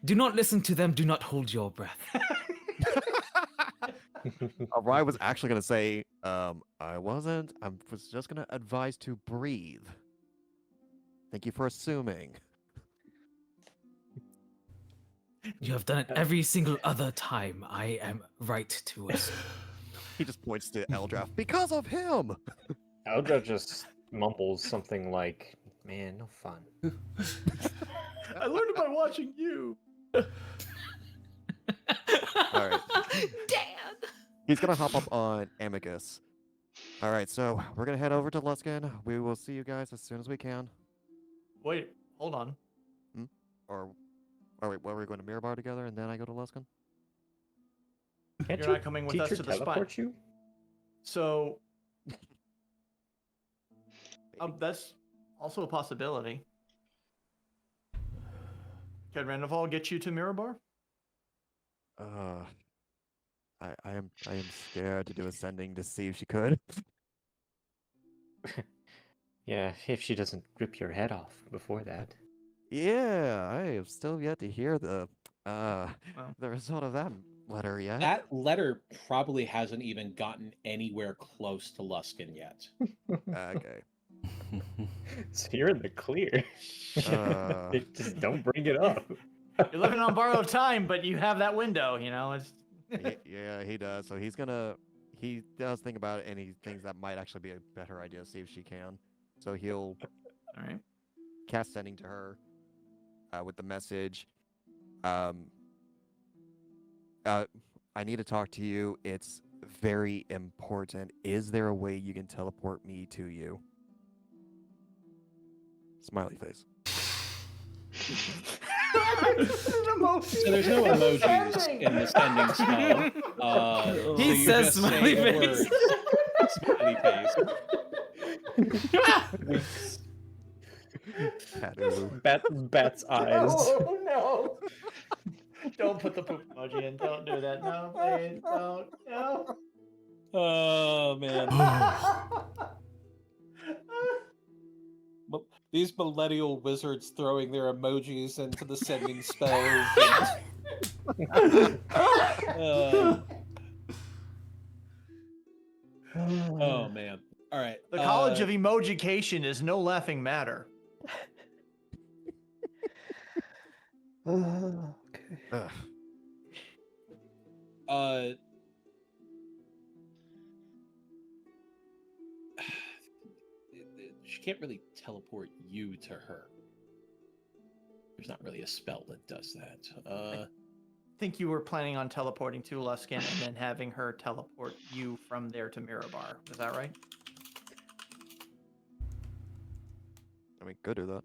Do not listen to them. Do not hold your breath. I was actually going to say, I wasn't. I was just going to advise to breathe. Thank you for assuming. You have done it every single other time. I am right to assume. He just points to Eldrath. Because of him! Eldrath just mumbles something like, "Man, no fun." I learned it by watching you. All right. Dad! He's going to hop up on Amicus. All right, so we're going to head over to Luskin. We will see you guys as soon as we can. Wait, hold on. Or wait, what, we're going to Mirabar together and then I go to Luskin? Can't You're your not coming with teacher us to the teleport spine. you? So, that's also a possibility. Can Randaval get you to Mirabar? I am scared to do ascending to see if she could. Yeah, if she doesn't rip your head off before that. Yeah, I have still yet to hear the result of that letter yet. That letter probably hasn't even gotten anywhere close to Luskin yet. Okay. So you're in the clear. Just don't bring it up. You're living on borrowed time, but you have that window, you know? It's... Yeah, he does. So he does think about it, and he thinks that might actually be a better idea to see if she can. So he'll All right. cast sending to her with the message. I need to talk to you. It's very important. Is there a way you can teleport me to you? Smiley face. So there's no emojis in the sending spell. So He you says just smiley say the face. word, smiley face. Bat's eyes. Oh no! Don't put the poop emoji in. Don't do that. No, please don't. No. Oh man. These millennial wizards throwing their emojis into the sending spells. Oh man. All right. The College of Emojication is no laughing matter. Ugh. can't really teleport you to her. There's not really a spell that does that. I think you were planning on teleporting to Luskin and then having her teleport you from there to Mirabar. Is that right? I mean, could do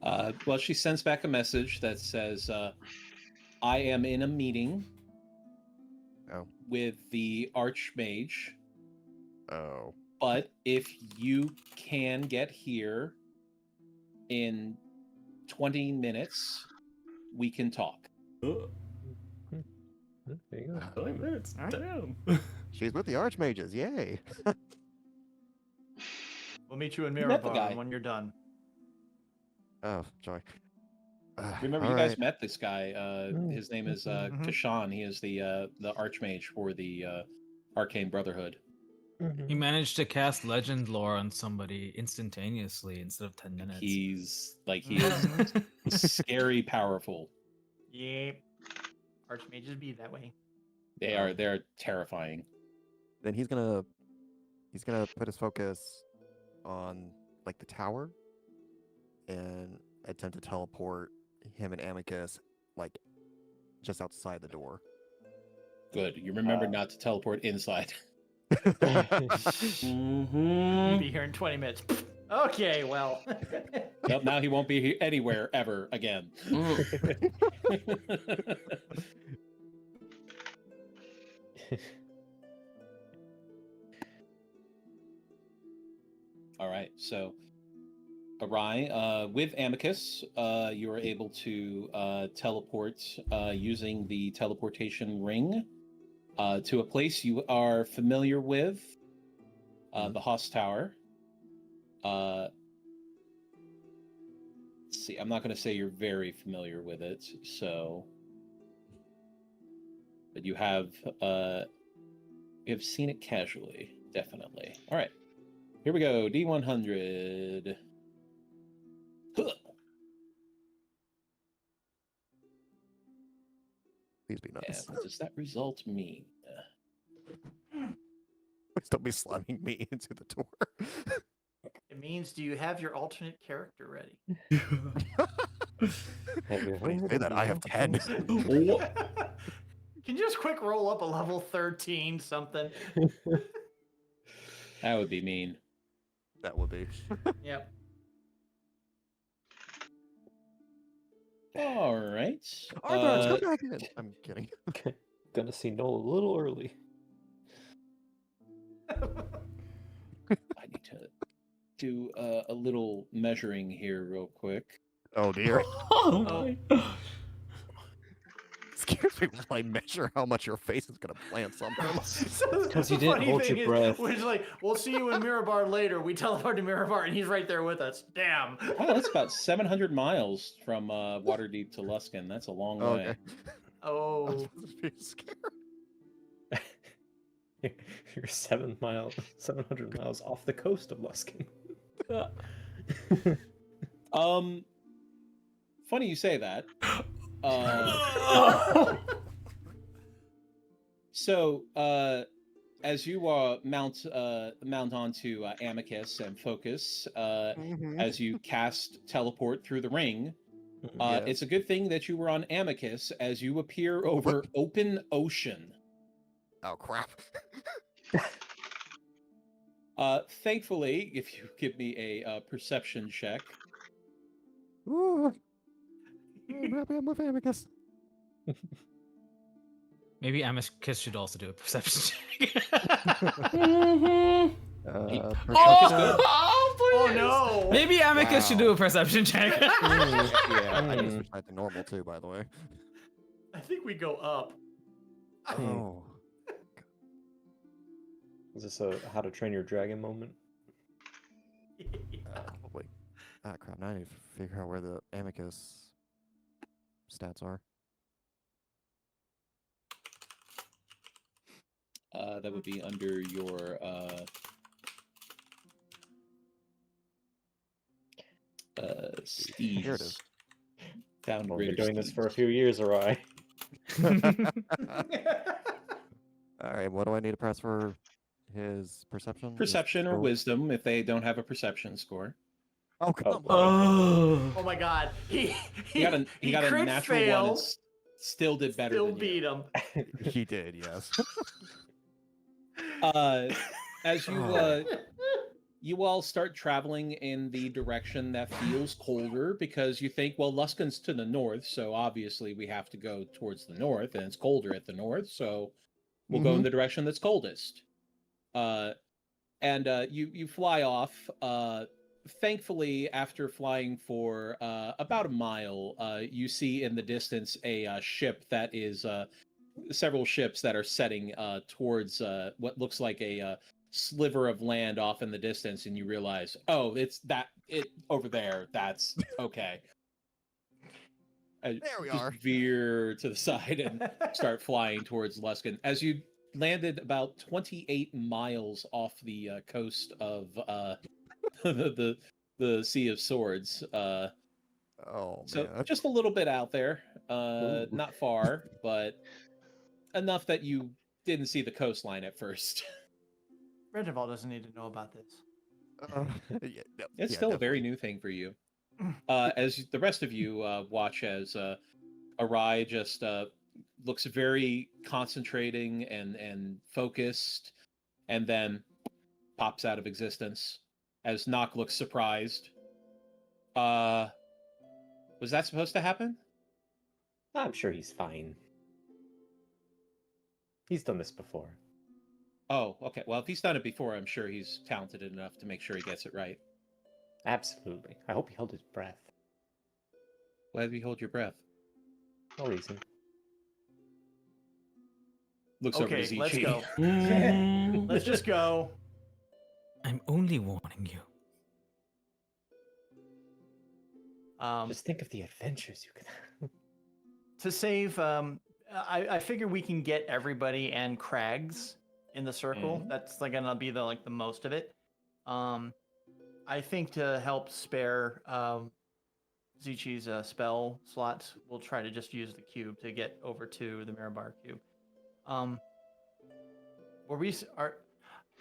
that. Well, she sends back a message that says, I am in a meeting with the Archmage. Oh. But if you can get here in 20 minutes, we can talk. There you go. 20 minutes. All right. Damn. She's with the Archmages. Yay. We'll meet you in You met the guy. Mirabar when you're done. Oh, sorry. Remember, you guys met this guy. His name is Mhm. Kashan. He is the Archmage for the Arcane Brotherhood. He managed to cast legend lore on somebody instantaneously instead of 10 minutes. He is scary powerful. Yep. Archmages be that way. They're terrifying. Then he's gonna put his focus on like the tower and attempt to teleport him and Amicus like just outside the door. Good. You remember not to teleport inside. You'll be here in 20 minutes. Okay, well. Nope, now he won't be here anywhere ever again. All right, so Arai, with Amicus, you are able to teleport using the teleportation ring to a place you are familiar with, the Haas Tower. Let's see, I'm not going to say you're very familiar with it, so, but you have seen it casually, definitely. All right, here we go. D100. Huh. Please be nice. And what does that result mean? Please don't be slamming me into the door. It means, do you have your alternate character ready? When you say that, I have 10. Can you just quick roll up a level 13 something? That would be mean. That would be. Yep. All right. Arbards, come back in. I'm kidding. Gonna see Noel a little early. I need to do a little measuring here real quick. Oh dear. Oh. Excuse me while I measure how much your face is gonna plant something. Because you didn't hold your breath. We're just like, we'll see you in Mirabar later. We teleport to Mirabar, and he's right there with us. Damn. Oh, that's about 700 miles from Waterdeep to Luskin. That's a long way. Okay. I was Oh. supposed to be scared. You're 700 miles off the coast of Luskin. Funny you say that. So, as you mount onto Amicus and focus, as you cast teleport through the ring, Yes. it's a good thing that you were on Amicus, as you appear over open ocean. Oh crap. Thankfully, if you give me a perception check. Ooh. I'm happy I'm with Amicus. Maybe Amicus should also do a perception check. Oh no. Maybe Amicus should do a perception check. Yeah, I need to switch that to normal too, by the way. I think we go up. Oh. Is this a How to Train Your Dragon moment? Probably. Ah, crap. Now I need to figure out where the Amicus stats are. That would be under your Steve's. Here it is. Found Well, we've greater been doing this for a Steve's. few years, Arai. All right, what do I need to press for his perception? Perception or score? wisdom if they don't have a perception score. Oh, come boy. on. Oh my god. He He got a crit natural one failed, and still did better still than you. beat him. He did, yes. As you Oh. you all start traveling in the direction that feels colder because you think, well, Luskan's to the north, so obviously we have to go towards the north, and it's colder at the north, so we'll go in the direction that's coldest. You fly off. Thankfully, after flying for about a mile, you see in the distance a ship that is several ships that are setting towards what looks like a sliver of land off in the distance, and you realize, oh, it's it over there. That's okay. There we just are. veer to the side and start flying towards Luskan. As you landed about 28 miles off the coast of the Sea of Swords. Oh, So man. just a little bit out there, Ooh. not far, but enough that you didn't see the coastline at first. Regival doesn't need to know about this. Yeah, no, It's yeah, still a very definitely. new thing for you. As the rest of you watch as Arai just looks very concentrating and focused, and then pops out of existence. As Nock looks surprised. Was that supposed to happen? I'm sure he's fine. He's done this before. Oh, okay. Well, if he's done it before, I'm sure he's talented enough to make sure he gets it right. Absolutely. I hope he held his breath. Why did you hold your breath? No reason. Looks over to Okay, Zichi. let's go. Mm. Let's just go. I'm only warning you. Just think of the adventures you could have. To save, I figure we can get everybody and Crags in the circle. That's like gonna be the most of it. I think to help spare Zichi's spell slots, we'll try to just use the cube to get over to the Mirabar cube.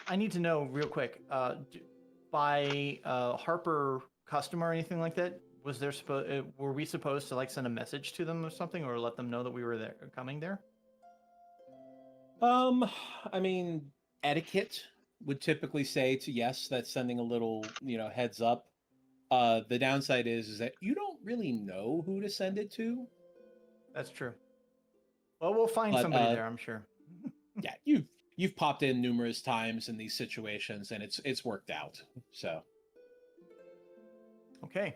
I need to know real quick. By Harper custom or anything like that, were we supposed to send a message to them or something, or let them know that we were there, coming there? I mean, etiquette would typically say to yes, that's sending a little, heads up. The downside is that you don't really know who to send it to. That's true. Well, we'll find somebody there, I'm sure. Yeah, you've popped in numerous times in these situations, and it's worked out. So. Okay.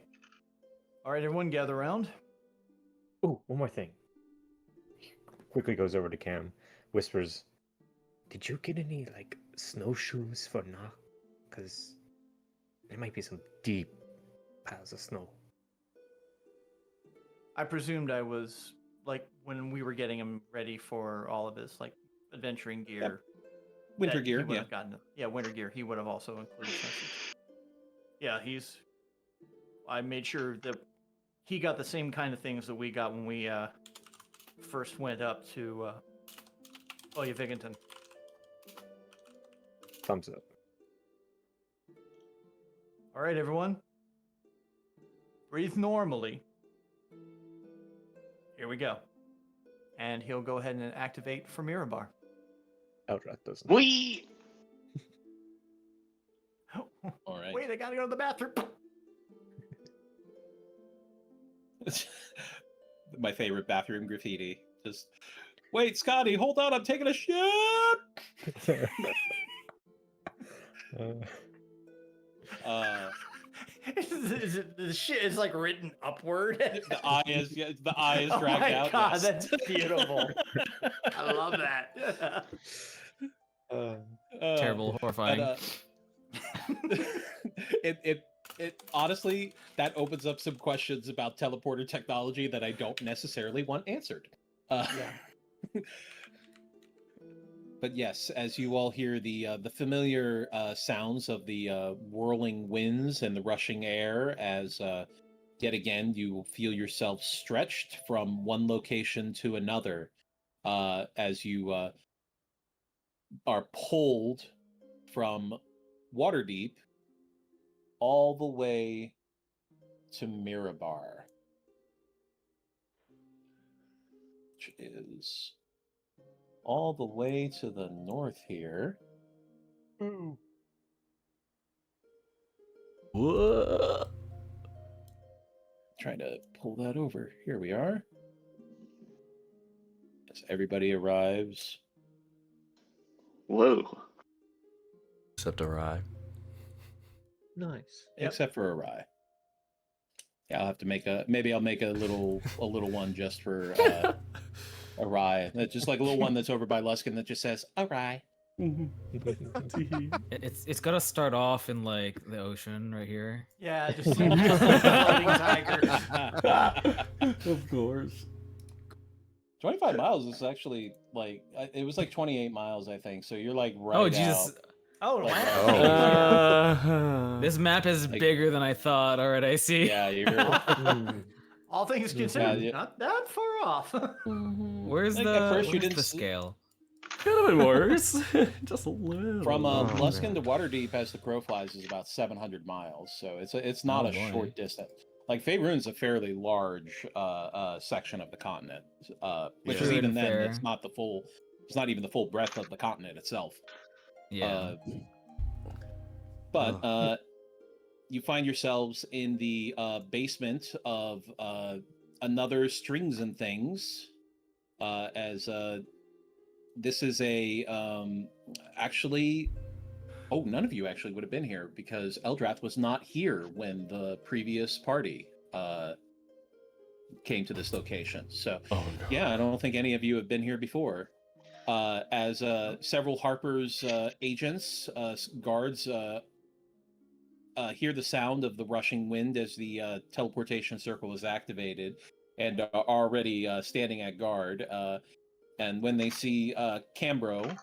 All right, everyone, gather around. Oh, one more thing. He quickly goes over to Cam, whispers, "Did you get any snowshoes for Nock? Because there might be some deep piles of snow." I presumed I was when we were getting him ready for all of his adventuring gear. Yep. Winter gear, he would yeah. have gotten, winter gear. He would have also included something. Yeah, I made sure that he got the same kind of things that we got when we first went up to Vigington. Thumbs up. All right, everyone. Breathe normally. Here we go. And he'll go ahead and activate for Mirabar. Eldrath doesn't. We. All right. Wait, I gotta go to the bathroom. My favorite bathroom graffiti. Just wait, Scotty, hold on, I'm taking a shit. The shit is written upward. The eye is Oh dragged my out. God, yes. that's beautiful. I love that. Terrible, horrifying. It honestly, that opens up some questions about teleporter technology that I don't necessarily want answered. Yeah. But yes, as you all hear the familiar sounds of the whirling winds and the rushing air, as yet again you feel yourself stretched from one location to another, as you are pulled from Waterdeep all the way to Mirabar, which is all the way to the north here. What? Trying to pull that over. Here we are. As everybody arrives. Whoa. Except a rye. Nice. Yep. Except for a rye. Yeah, I'll have to make maybe I'll make a little one just for a rye. Just like a little one that's over by Luskin that just says a rye. It's gotta start off in like the ocean right here. Yeah, just floating tiger. Of course. 25 miles is actually like it was like 28 miles, I think. So you're like right Oh out. Jesus! Oh, Like, wow. This map is Like- bigger than I thought. All right, I see. Yeah, you're. All things considered, Yeah. not that far off. Where's Like, the at first you where's didn't the s- scale? Could have been worse. Just a little. From Oh, Luskin man. to Waterdeep, as the crow flies, is about 700 miles. So it's not Oh, a boy. short distance. Like Faerun's a fairly large section of the continent, which is True even and then fair. it's not the full. It's not even the full breadth of the continent itself. Yeah. But you find yourselves in the basement of another Strings and Things, as this is a actually. Oh, none of you actually would have been here because Eldrath was not here when the previous party came to this location. So, Oh no. yeah, I don't think any of you have been here before. As several Harper's agents, guards, hear the sound of the rushing wind as the teleportation circle is activated and are already standing at guard. And when they see Cambro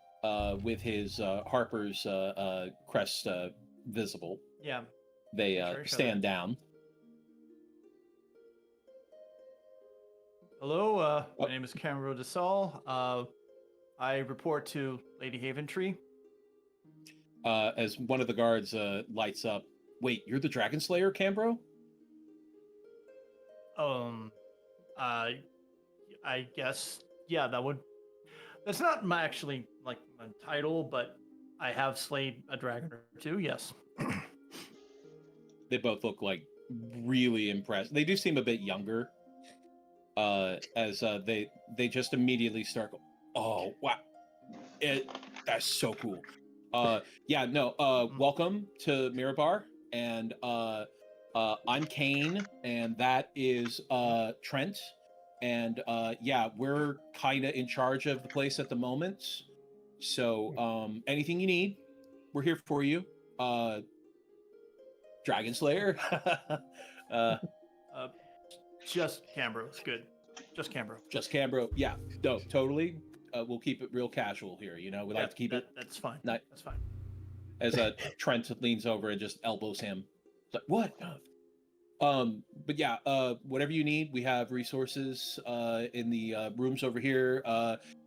with his Harper's crest visible, Yeah. they Sure, stand down. Hello, my name is Camero de Sol. I report to Lady Haventree. As one of the guards lights up. Wait, you're the Dragon Slayer, Cambro? I guess, yeah, that's not my actually like my title, but I have slayed a dragon or two, yes. They both look like really impressed. They do seem a bit younger. As they just immediately start going, oh wow, that's so cool. Yeah, no, welcome to Mirabar, and I'm Kane, and that is Trent, and yeah, we're kind of in charge of the place at the moment. So anything you need, we're here for you. Dragon Slayer. Just Cambro, it's good. Just Cambro. Just Cambro. Yeah, no, totally. We'll keep it real casual here. You know, we like to keep it. That's fine. Not- That's fine. As Trent leans over and just elbows him. It's like, what? But yeah, whatever you need, we have resources in the rooms over here,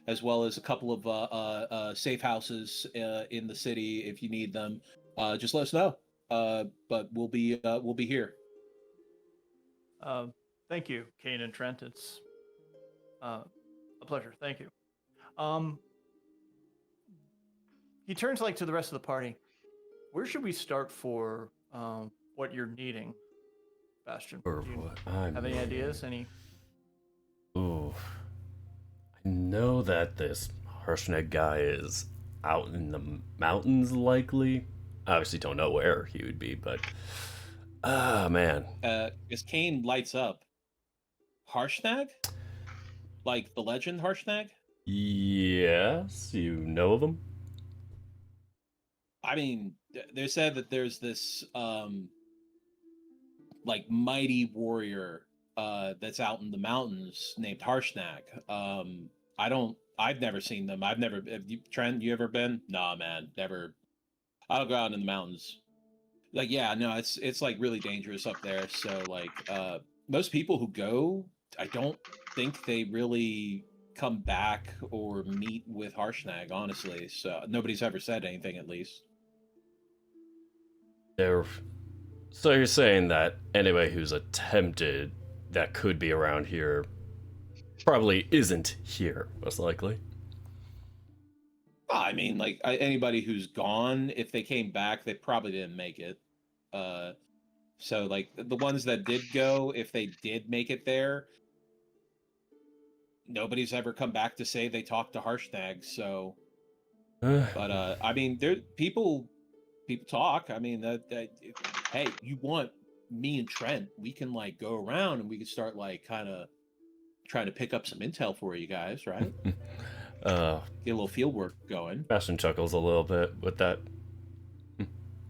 as well as a couple of safe houses in the city if you need them. Just let us know. But we'll be here. Thank you, Kane and Trent. It's a pleasure. Thank you. He turns like to the rest of the party. Where should we start for what you're needing, Bastion? Or Do you what? have any ideas? Any? Ooh. I know that this Harshnag guy is out in the mountains, likely. I obviously don't know where he would be, but man. As Kane lights up, Harshnag, like the legend Harshnag. Yes, you know of him? I mean, they said that there's this like mighty warrior that's out in the mountains named Harshnag. I've never seen them. Have you, Trent, you ever been? Nah, man, never. I don't go out in the mountains. Like, yeah, no, it's like really dangerous up there. So like most people who go, I don't think they really come back or meet with Harshnag, honestly. So nobody's ever said anything, at least. There. So you're saying that anybody who's attempted that could be around here probably isn't here, most likely. I mean, like anybody who's gone, if they came back, they probably didn't make it. So like the ones that did go, if they did make it there, nobody's ever come back to say they talked to Harshnag. So, but I mean, there people talk. I mean, hey, you want me and Trent? We can like go around and we can start like kind of trying to pick up some intel for you guys, right? Get a little field work going. Bastion chuckles a little bit with that.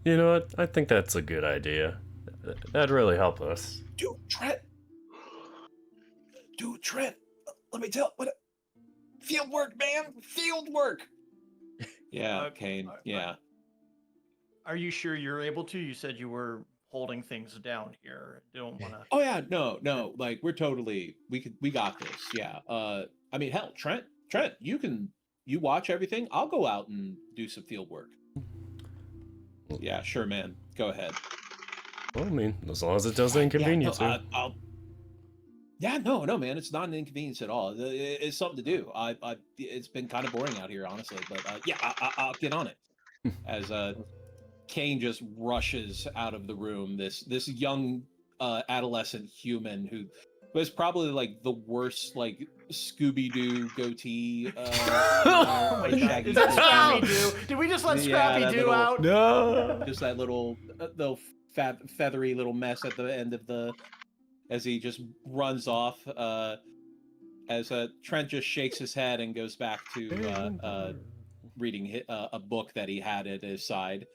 You know what? I think that's a good idea. That'd really help us. Dude, Trent, let me tell what field work, man, field work. Yeah, Kane. Yeah. Are you sure you're able to? You said you were holding things down here. Don't want to. Oh yeah, no. Like we got this. Yeah. I mean, hell, Trent, you watch everything. I'll go out and do some field work. Yeah, sure, man. Go ahead. Well, I mean, as long as it doesn't inconvenience you. Yeah, no, man. It's not an inconvenience at all. It's something to do. It's been kind of boring out here, honestly. But yeah, I'll get on it. As Kane just rushes out of the room. This young adolescent human who was probably like the worst like Scooby-Doo goatee. Oh my God. Is that Scrappy-Doo? Did we just let Scrappy-Doo out? No. Just that little feathery little mess at the end of as he just runs off. As Trent just shakes his head and goes back to reading a book that he had at his side.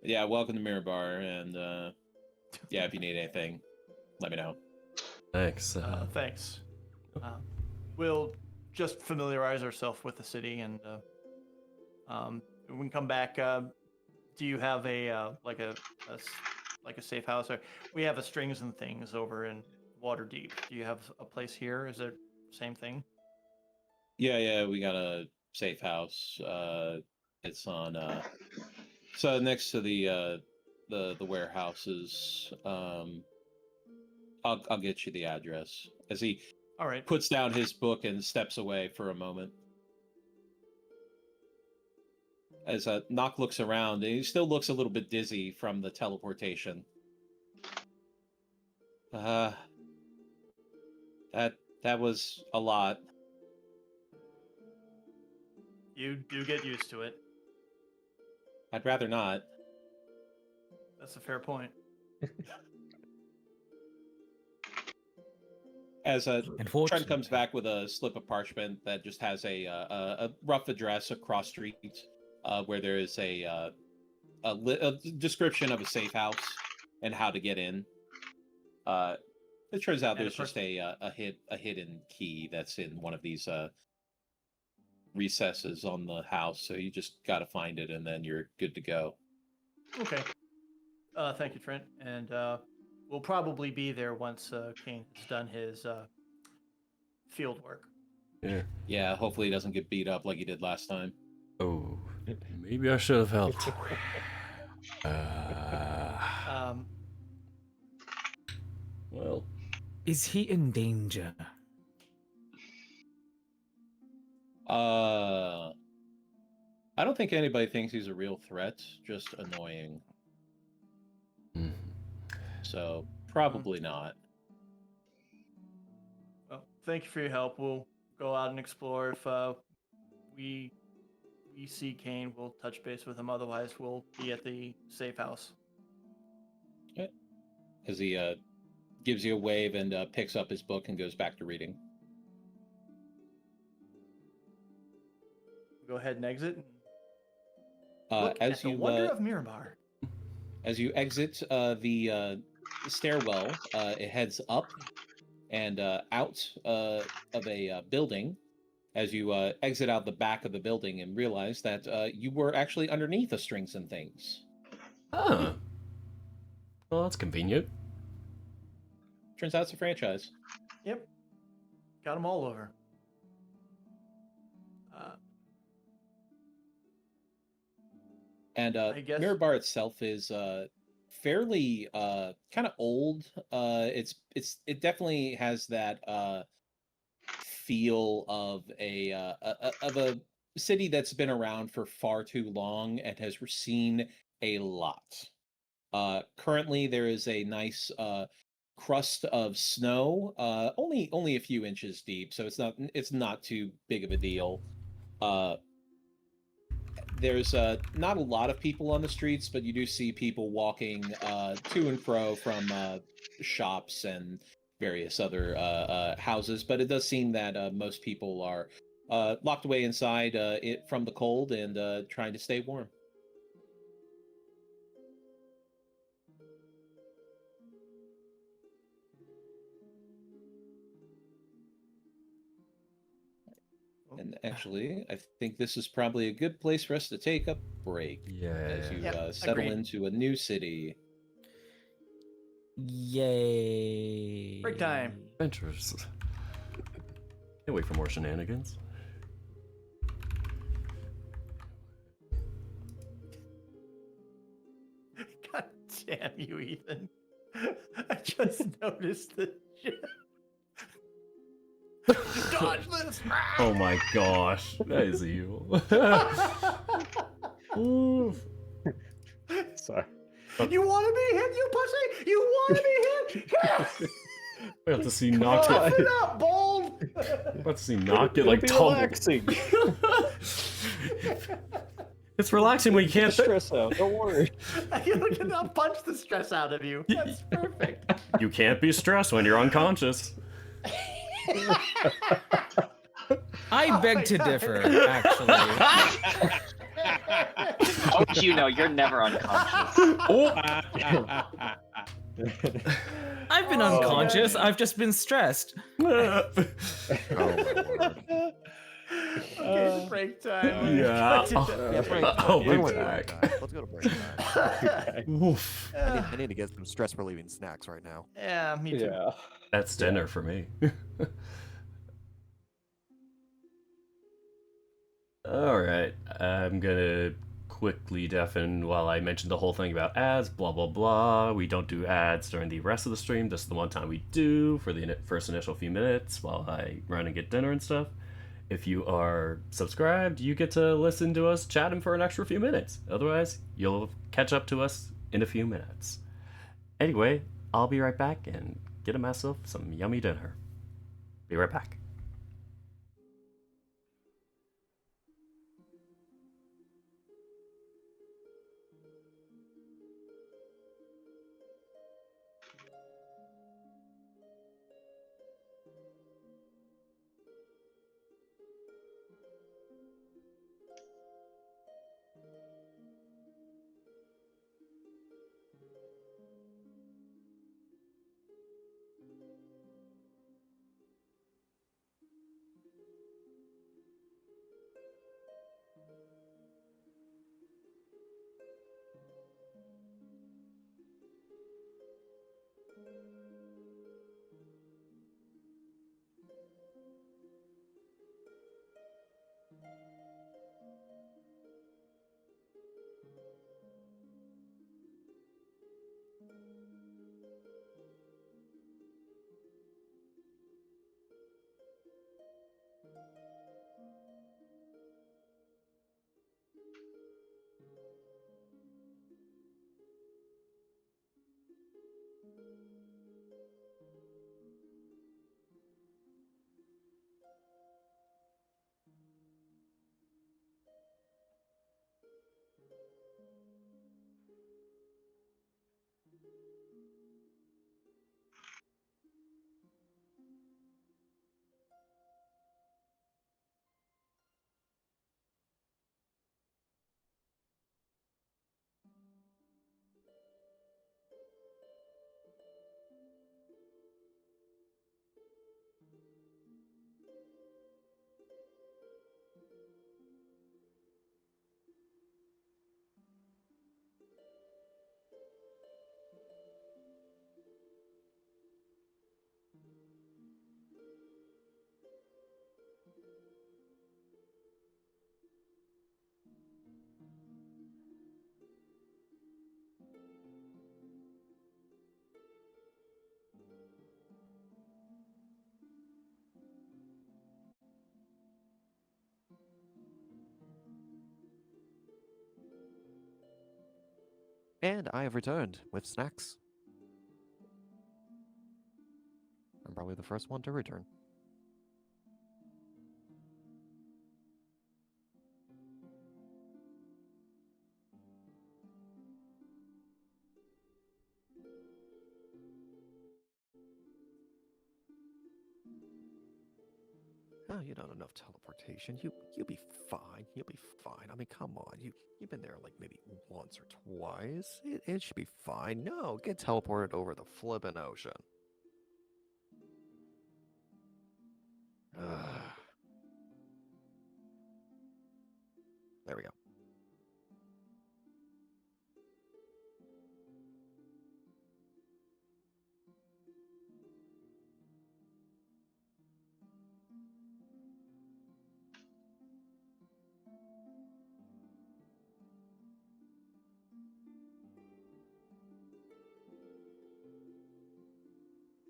Yeah, welcome to Mirabar, and yeah, if you need anything, let me know. Thanks. Thanks. We'll just familiarize ourselves with the city, and when we come back, do you have a safe house? Or we have a strings and things over in Waterdeep. Do you have a place here? Is it same thing? Yeah, we got a safe house. It's on so next to the warehouses. I'll get you the address as he all right puts down his book and steps away for a moment. As Nock looks around, and he still looks a little bit dizzy from the teleportation. That was a lot. You do get used to it. I'd rather not. That's a fair point. As Trent comes back with a slip of parchment that just has a rough address across street, where there is a description of a safe house and how to get in. It turns out there's just a hidden key that's in one of these recesses on the house, so you just got to find it and then you're good to go. Okay. Thank you, Trent, and we'll probably be there once Kane has done his field work. Yeah, hopefully he doesn't get beat up like he did last time. Oh, maybe I should have helped. Well, is he in danger? I don't think anybody thinks he's a real threat, just annoying. So, probably not. Well, thank you for your help. We'll go out and explore. If we see Kane, we'll touch base with him. Otherwise, we'll be at the safe house. Okay. As he gives you a wave and picks up his book and goes back to reading. Go ahead and exit. As you wonder of Mirabar. As you exit the stairwell, it heads up and out of a building. As you exit out the back of the building and realize that you were actually underneath the strings and things. Well, that's convenient. Turns out it's a franchise. Yep. Got them all over. And I guess- Mirabar itself is fairly kind of old. It definitely has that feel of a city that's been around for far too long and has seen a lot. Currently, there is a nice crust of snow, only a few inches deep, so it's not too big of a deal. There's not a lot of people on the streets, but you do see people walking to and fro from shops and various other houses. But it does seem that most people are locked away inside from the cold and trying to stay warm. And actually, I think this is probably a good place for us to take a break as you settle agreed. into a new city. Yay! Break time. Adventures. Can't wait for more shenanigans. God damn you, Ethan. I just noticed the shit. Dodge this! Oh my gosh, that is evil. Oof. Sorry. You want to be hit, you pussy? You want to be hit? We have to see Knock Cough get. it up, bold! About to see Knock get like It'll be tumbled. relaxing. It's relaxing when you can't. Stress out. Don't worry. I can punch the stress out of you. That's perfect. You can't be stressed when you're unconscious. I beg my to God. differ, actually. Don't you know you're never unconscious? Oh. I've been Oh, unconscious. man. I've just been stressed. Oh my word. Okay, break time. Yeah. Yeah, break time. I'll be Everyone back. break time. Let's go to break time. Oof. I need to get some stress relieving snacks right now. Yeah, me too. Yeah. That's dinner for me. Alright, I'm gonna quickly deafen while I mention the whole thing about ads, blah blah blah. We don't do ads during the rest of the stream. This is the one time we do for the first initial few minutes while I run and get dinner and stuff. If you are subscribed, you get to listen to us chatting for an extra few minutes. Otherwise, you'll catch up to us in a few minutes. Anyway, I'll be right back and get myself some yummy dinner. Be right back. And I have returned with snacks. I'm probably the first one to return. Oh, you don't have enough teleportation. You'll be fine. You'll be fine. I mean, come on. You've been there like maybe once or twice. It should be fine. No, get teleported over the flippin' ocean. There we go.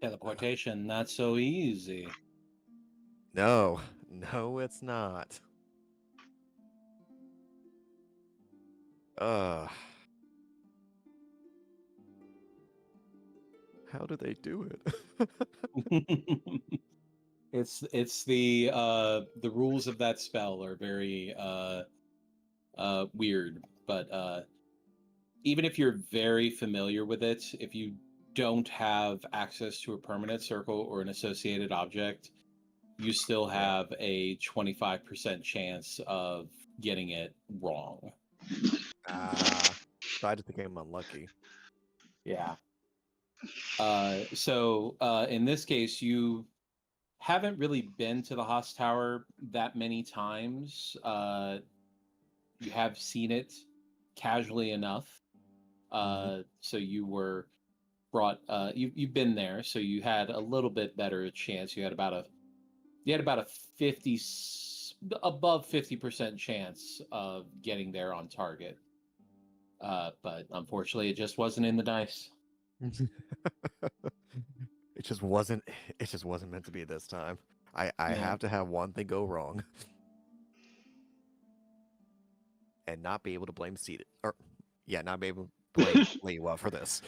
Teleportation, not so easy. No, it's not. How do they do it? It's the rules of that spell are very weird, but even if you're very familiar with it, if you don't have access to a permanent circle or an associated object, you still have a 25% chance of getting it wrong. So I just became unlucky. Yeah. So in this case, you haven't really been to the Haas Tower that many times. You have seen it casually enough. So you were brought. You've been there, so you had a little bit better chance. You had about a above 50% chance of getting there on target. But unfortunately, it just wasn't in the dice. It just wasn't meant to be this time. I have to have one thing go wrong. And not be able to blame Seeded. Not be able to blame Lewa for this.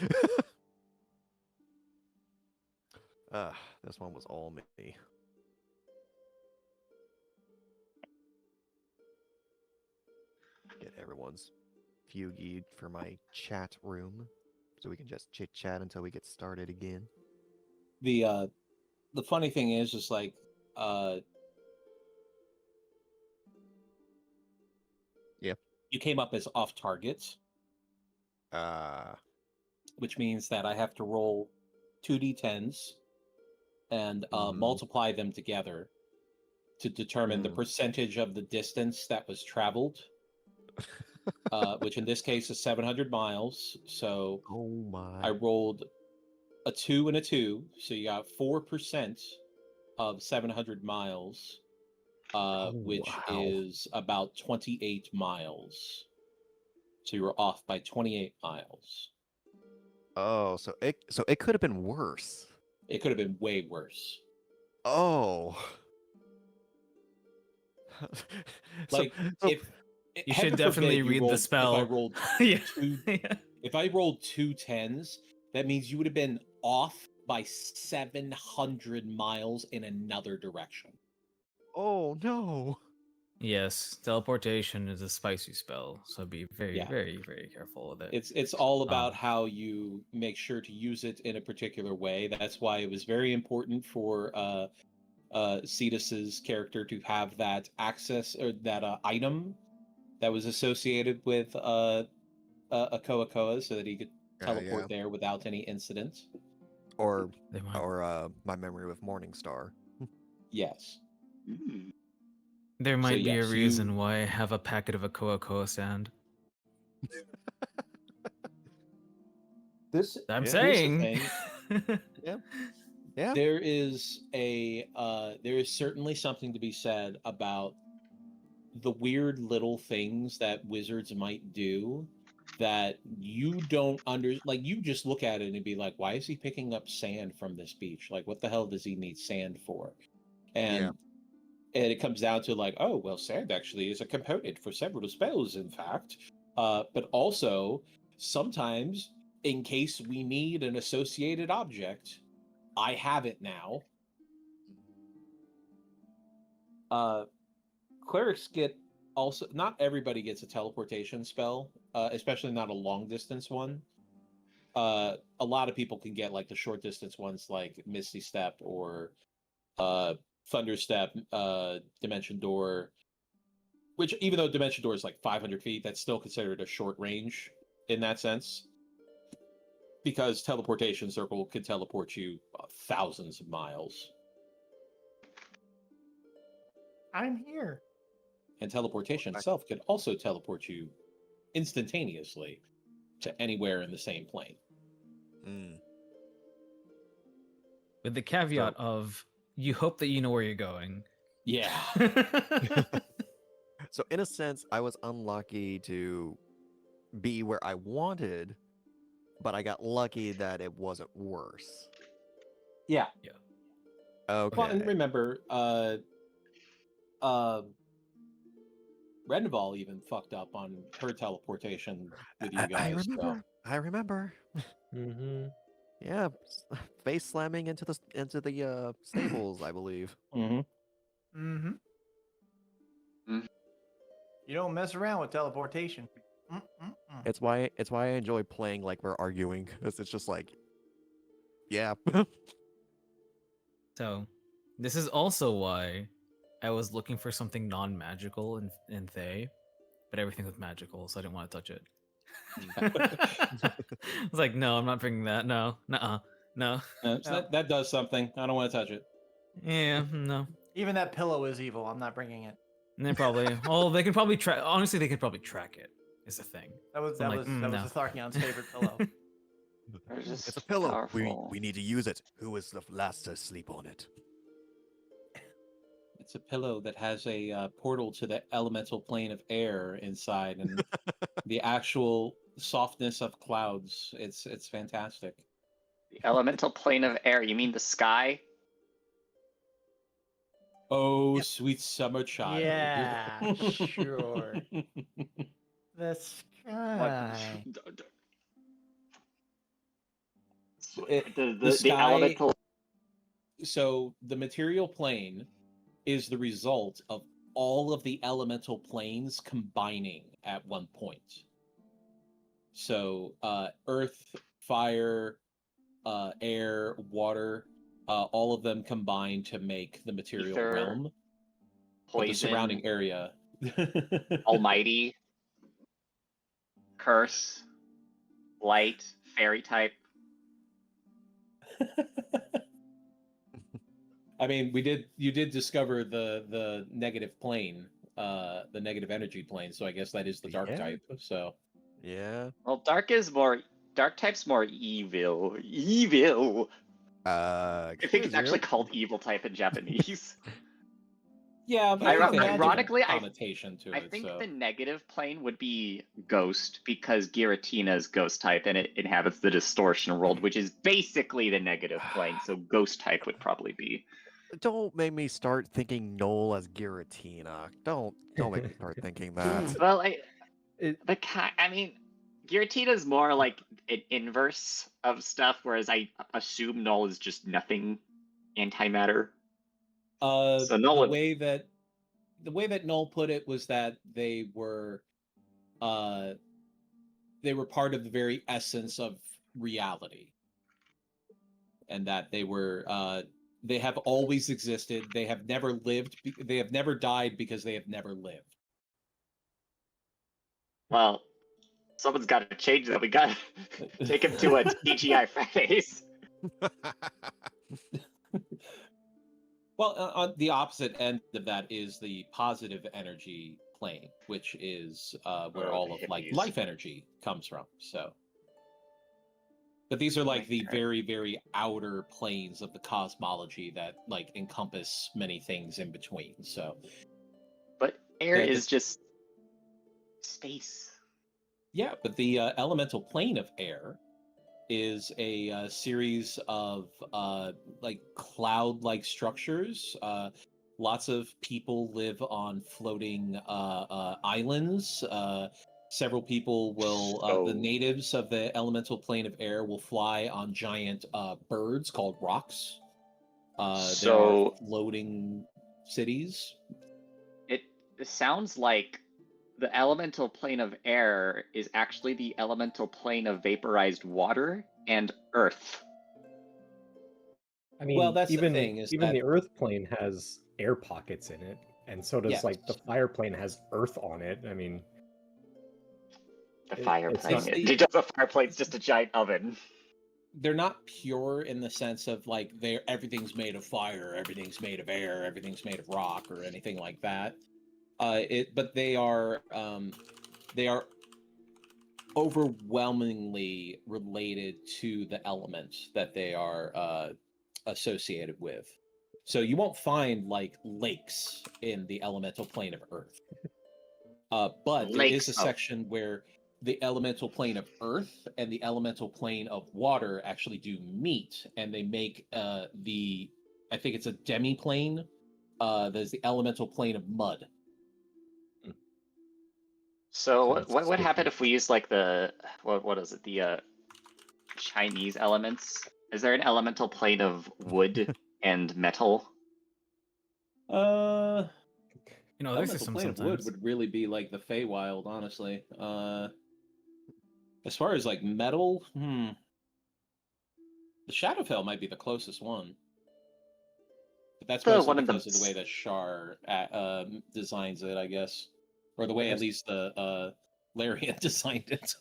This one was all me. Get everyone's Fugied for my chat room, so we can just chit chat until we get started again. The funny thing is like you came up as off target, which means that I have to roll 2d10s and multiply them together to determine the percentage of the distance that was traveled. Which in this case is 700 miles. So I rolled a 2 and a 2, so you got 4% of 700 miles, which is about 28 miles. So you were off by 28 miles. Oh, so it could have been worse. It could have been way worse. Oh. If you should definitely read the spell. If I rolled if I rolled 2 10s, that means you would have been off by 700 miles in another direction. Oh no. Yes, teleportation is a spicy spell, so be very, very, very careful with it. It's all about how you make sure to use it in a particular way. That's why it was very important for Cetus's character to have that access or that item that was associated with a Koa, so that he could teleport there without any incident. Or my memory with Morningstar. Yes. There might be a reason why I have a packet of a Koa sand. I'm saying. Yeah. There is certainly something to be said about the weird little things that wizards might do that you don't you just look at it and be like, why is he picking up sand from this beach? Like, what the hell does he need sand for? And it comes down to like, oh, well, sand actually is a component for several spells, in fact. But also, sometimes, in case we need an associated object, I have it now. Clerics get also, not everybody gets a teleportation spell, especially not a long distance one. A lot of people can get like the short distance ones like Misty Step or Thunder Step, Dimension Door, which even though Dimension Door is like 500 feet, that's still considered a short range in that sense. Because Teleportation Circle can teleport you thousands of miles. I'm here. And teleportation itself can also teleport you instantaneously to anywhere in the same plane. With the caveat of you hope that you know where you're going. Yeah. So in a sense, I was unlucky to be where I wanted, but I got lucky that it wasn't worse. Yeah. Okay. Well, and remember, Renval even fucked up on her teleportation with you guys. I remember. Mm-hmm. Yeah, face slamming into the stables, I believe. Mm-hmm. You don't mess around with teleportation. It's why I enjoy playing like we're arguing, because it's just like, yeah. So, this is also why I was looking for something non-magical in Thay, but everything was magical, so I didn't want to touch it. I was like, no, I'm not bringing that. No, nuh-uh, no. So that does something. I don't want to touch it. Yeah, no. Even that pillow is evil. I'm not bringing it. And they probably, oh, they can probably track. Honestly, they could probably track it. Is the thing. That was So I'm like, that was no. the Tharkion's favorite pillow. It's a pillow. We need to use it. Who is the last to sleep on it? It's a pillow that has a portal to the elemental plane of air inside, and the actual softness of clouds. It's fantastic. The elemental plane of air. You mean the sky? Oh, sweet summer child. Yeah, sure. The sky. The sky, elemental. So the material plane is the result of all of the elemental planes combining at one point. So earth, fire, air, water, all of them combine to make the material Ether, realm. Poison, but the surrounding area. Almighty, curse, light, fairy type. I mean, you did discover the negative plane, the negative energy plane, so I guess that is the dark type. So yeah. Well, dark type's more evil. I think it's actually called evil type in Japanese. Yeah, but ironically, connotation to I it. think so. the negative plane would be ghost, because Giratina's ghost type and it inhabits the distortion world, which is basically the negative plane. So ghost type would probably be. Don't make me start thinking Noel as Giratina. Don't make me start thinking that. Well, I mean, Giratina's more like an inverse of stuff, whereas I assume Null is just nothing antimatter. So the way that Null put it was that they were part of the very essence of reality, and that they have always existed. They have never lived. They have never died because they have never lived. Well, someone's got to change that. We got to take him to a TGI Fridays. Well, on the opposite end of that is the positive energy plane, which is where all of life energy comes from. So, but these are like the very, very outer planes of the cosmology that like encompass many things in between. So, but air is just space. Yeah, but the elemental plane of air is a series of like cloud-like structures. Lots of people live on floating islands. Several people will, the natives of the elemental plane of air will fly on giant birds called rocks. There are floating cities. It sounds like the elemental plane of air is actually the elemental plane of vaporized water and earth. I mean, Well, that's even the thing, is even that the Earth plane has air pockets in it, and so does like the Fire plane has Earth on it. I mean, the Fire it's plane. not- The Fire plane's just a giant oven. They're not pure in the sense of like everything's made of fire, everything's made of air, everything's made of rock, or anything like that. But they are overwhelmingly related to the elements that they are associated with. So you won't find like lakes in the elemental plane of Earth. But there is a section where the elemental plane of Earth and the elemental plane of water actually do meet, and they make I think it's a demi-plane. There's the elemental plane of mud. So what would happen if we use like the what is it, the Chinese elements? Is there an elemental plane of wood and metal? There's Elemental some plane of wood would really be like the Feywild, honestly. As far as like metal, the Shadowfell might be the closest one. But that's mostly because of the way that Shar designs it, I guess. Or the way at least the Larian designed it.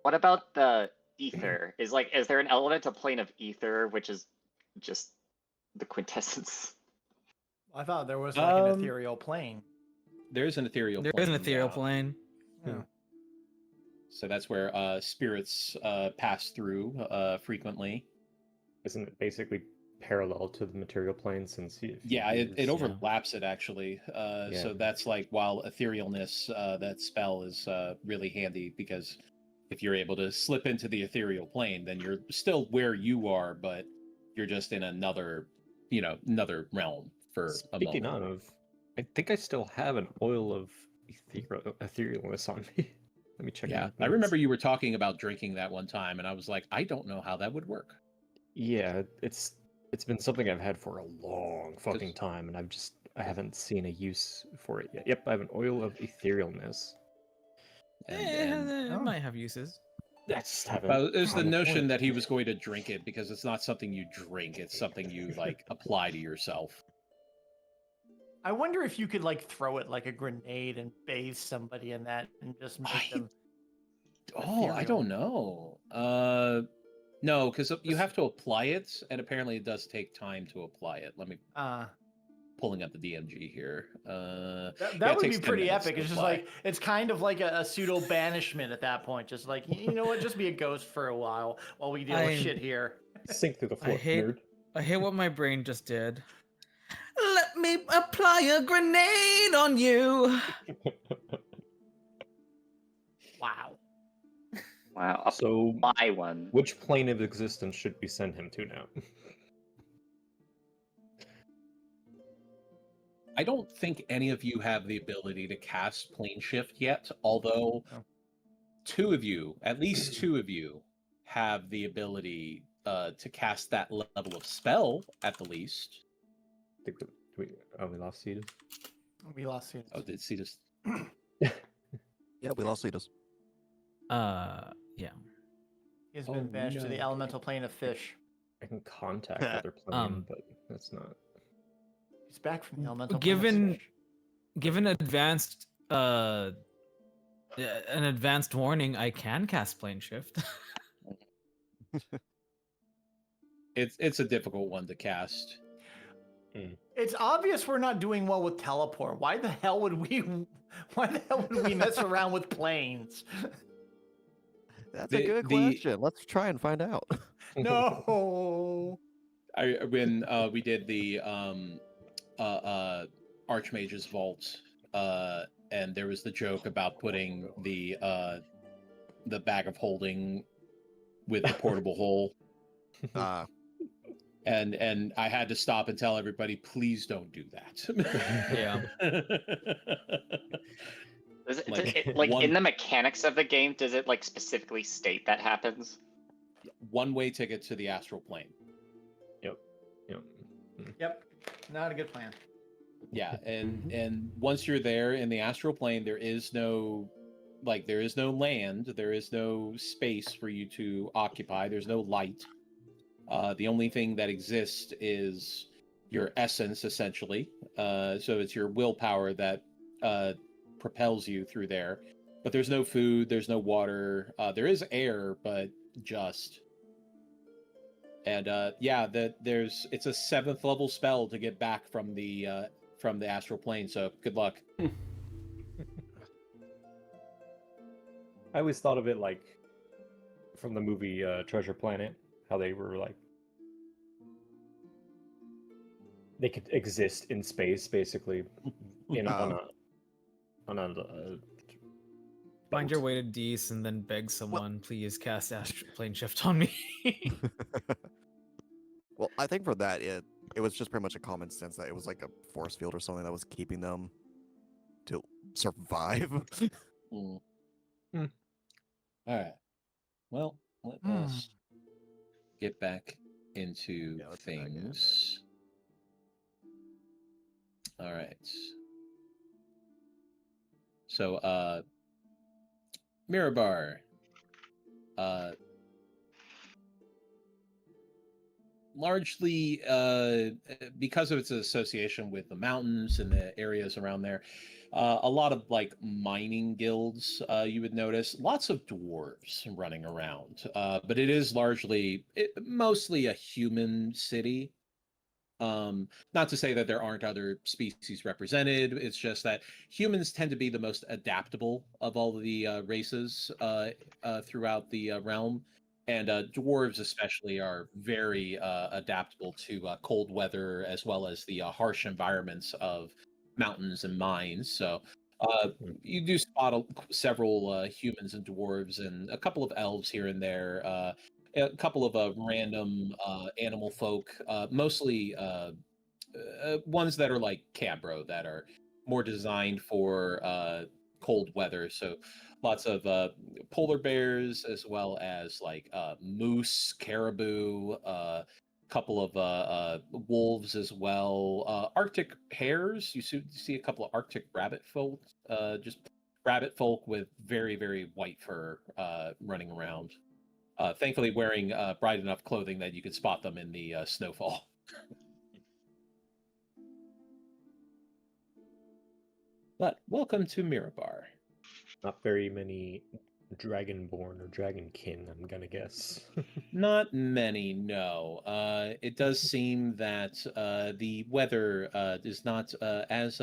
What about the ether? Is there an elemental plane of ether, which is just the quintessence? I thought there was like an ethereal plane. There is an ethereal plane. There is an ethereal plane. Yeah. So that's where spirits pass through frequently. Isn't it basically parallel to the material plane since it overlaps it actually. So that's like, while etherealness, that spell is really handy, because if you're able to slip into the ethereal plane, then you're still where you are, but you're just in another realm for a moment. Speaking of, I think I still have an oil of etherealness on me. Let me check. Yeah, I remember you were talking about drinking that one time, and I was like, I don't know how that would work. Yeah, it's been something I've had for a long fucking time, and I haven't seen a use for it yet. Yep, I have an oil of etherealness. It might have uses. That's there's the notion that he was going to drink it, because it's not something you drink; it's something you like apply to yourself. I wonder if you could like throw it like a grenade and bathe somebody in that and just make them. I don't know. No, because you have to apply it, and apparently it does take time to apply it. Let me pulling up the DMG here. That would be pretty epic. It's just like, it's kind of like a pseudo banishment at that point. Just like, you know what, just be a ghost for a while we deal with shit here. Sink through the floor, nerd. I hate what my brain just did. Let me apply a grenade on you. Wow. So buy one. Which plane of existence should we send him to now? I don't think any of you have the ability to cast plane shift yet, although at least two of you, have the ability to cast that level of spell at the least. We lost Cetus? We lost Cetus. Oh, did Cetus? Yeah, we lost Cetus. Yeah. He's been banished to the elemental plane of fish. I can contact other plane, but that's not. He's back from the elemental plane of fish. Given advanced an advanced warning, I can cast plane shift. It's a difficult one to cast. It's obvious we're not doing well with teleport. Why the hell would we mess around with planes? That's a good question. Let's try and find out. No. When we did the Archmage's Vault, and there was the joke about putting the bag of holding with the portable hole. And I had to stop and tell everybody, please don't do that. Yeah. Does it, Like, like one- in the mechanics of the game, does it like specifically state that happens? One-way ticket to the astral plane. Yep. Yep. Not a good plan. Yeah, and once you're there in the astral plane, there is no land, there is no space for you to occupy, there's no light. The only thing that exists is your essence, essentially. So it's your willpower that propels you through there. But there's no food, there's no water. There is air, but just. And it's a 7th level spell to get back from the astral plane. So good luck. I always thought of it like from the movie Treasure Planet, how they were like they could exist in space basically on a Find boat. your way to Dees and then beg someone, please cast Astral Plane Shift on me. Well, I think for that, it was just pretty much a common sense that it was like a force field or something that was keeping them to survive. All right. Well, let us get back into let's get back in it. things. All right. So, Mirabar. Largely because of its association with the mountains and the areas around there, a lot of like mining guilds, you would notice lots of dwarves running around, but it is mostly a human city. Not to say that there aren't other species represented, it's just that humans tend to be the most adaptable of all of the races throughout the realm. And dwarves especially are very adaptable to cold weather as well as the harsh environments of mountains and mines. So you do spot several humans and dwarves and a couple of elves here and there. A couple of random animal folk, mostly ones that are like Cambro, that are more designed for cold weather. So lots of polar bears, as well as like moose, caribou, couple of wolves as well. Arctic hares. You see a couple of Arctic rabbit folk, just rabbit folk with very, very white fur running around. Thankfully wearing bright enough clothing that you could spot them in the snowfall. But welcome to Mirabar. Not very many dragonborn or dragonkin, I'm gonna guess. Not many, no. It does seem that the weather is not as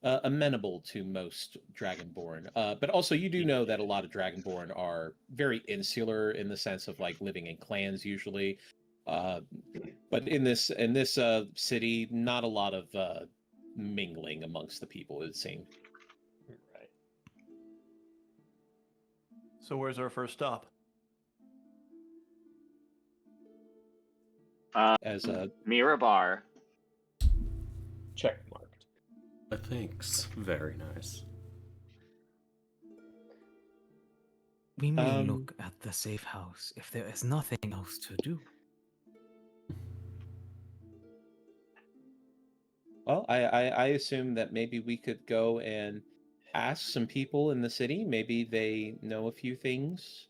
amenable to most dragonborn. But also, you do know that a lot of dragonborn are very insular in the sense of like living in clans usually. But in this city, not a lot of mingling amongst the people, it would seem. Right. So where's our first stop? As a Mirabar. Check marked. Thanks. Very nice. We may look at the safe house if there is nothing else to do. Well, I assume that maybe we could go and ask some people in the city. Maybe they know a few things.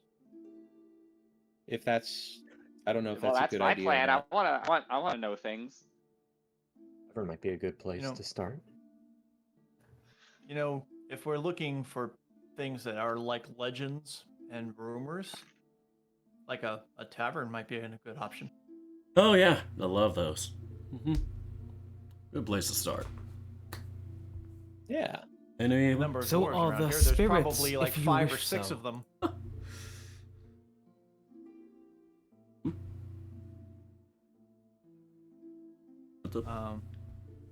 If that's, I don't know if Well, that's a that's good my idea. plan. Or not. I want to know things. Tavern might be a good place to start. You know, if we're looking for things that are like legends and rumors, like a tavern might be a good option. Oh yeah, I love those. Good place to start. Yeah. Any Number of So dwarves are around the here. There's spirits, probably like if you 5 or wish 6 so. of them.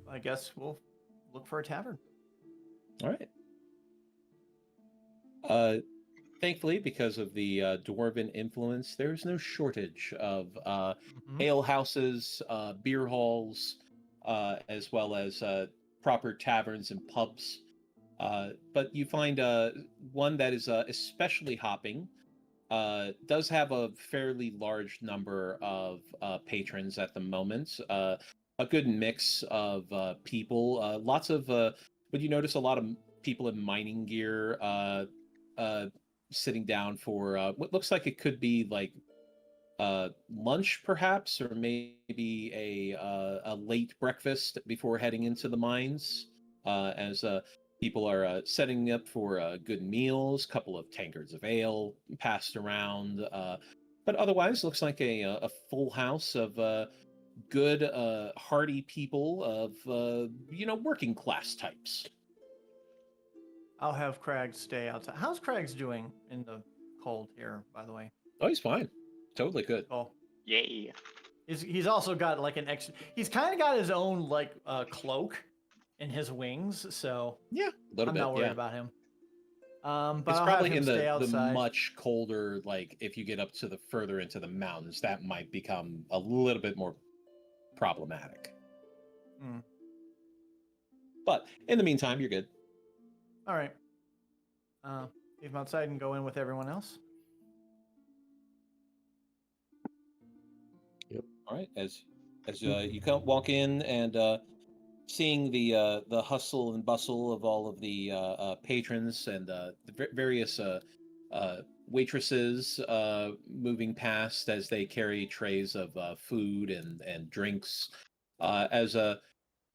I guess we'll look for a tavern. All right. Thankfully, because of the dwarven influence, there's no shortage of ale houses, beer halls, as well as proper taverns and pubs. But you find one that is especially hopping. Does have a fairly large number of patrons at the moment. A good mix of people. Lots of. But you notice a lot of people in mining gear sitting down for what looks like it could be like lunch, perhaps, or maybe a late breakfast before heading into the mines. As people are setting up for good meals, couple of tankards of ale passed around. But otherwise, looks like a full house of good, hearty people of working class types. I'll have Craigs stay outside. How's Craigs doing in the cold here, by the way? Oh, he's fine. Totally good. Oh, Yay. he's also got like an extra. He's kind of got his own like cloak in his wings, so Yeah, a little I'm bit. not worried Yeah. about him. But It's I'll probably have him in stay the outside. much colder, like if you get up to the further into the mountains, that might become a little bit more problematic. Mm. But in the meantime, you're good. All right. Leave him outside and go in with everyone else. All right. As you walk in and seeing the hustle and bustle of all of the patrons and the various waitresses moving past as they carry trays of food and drinks. As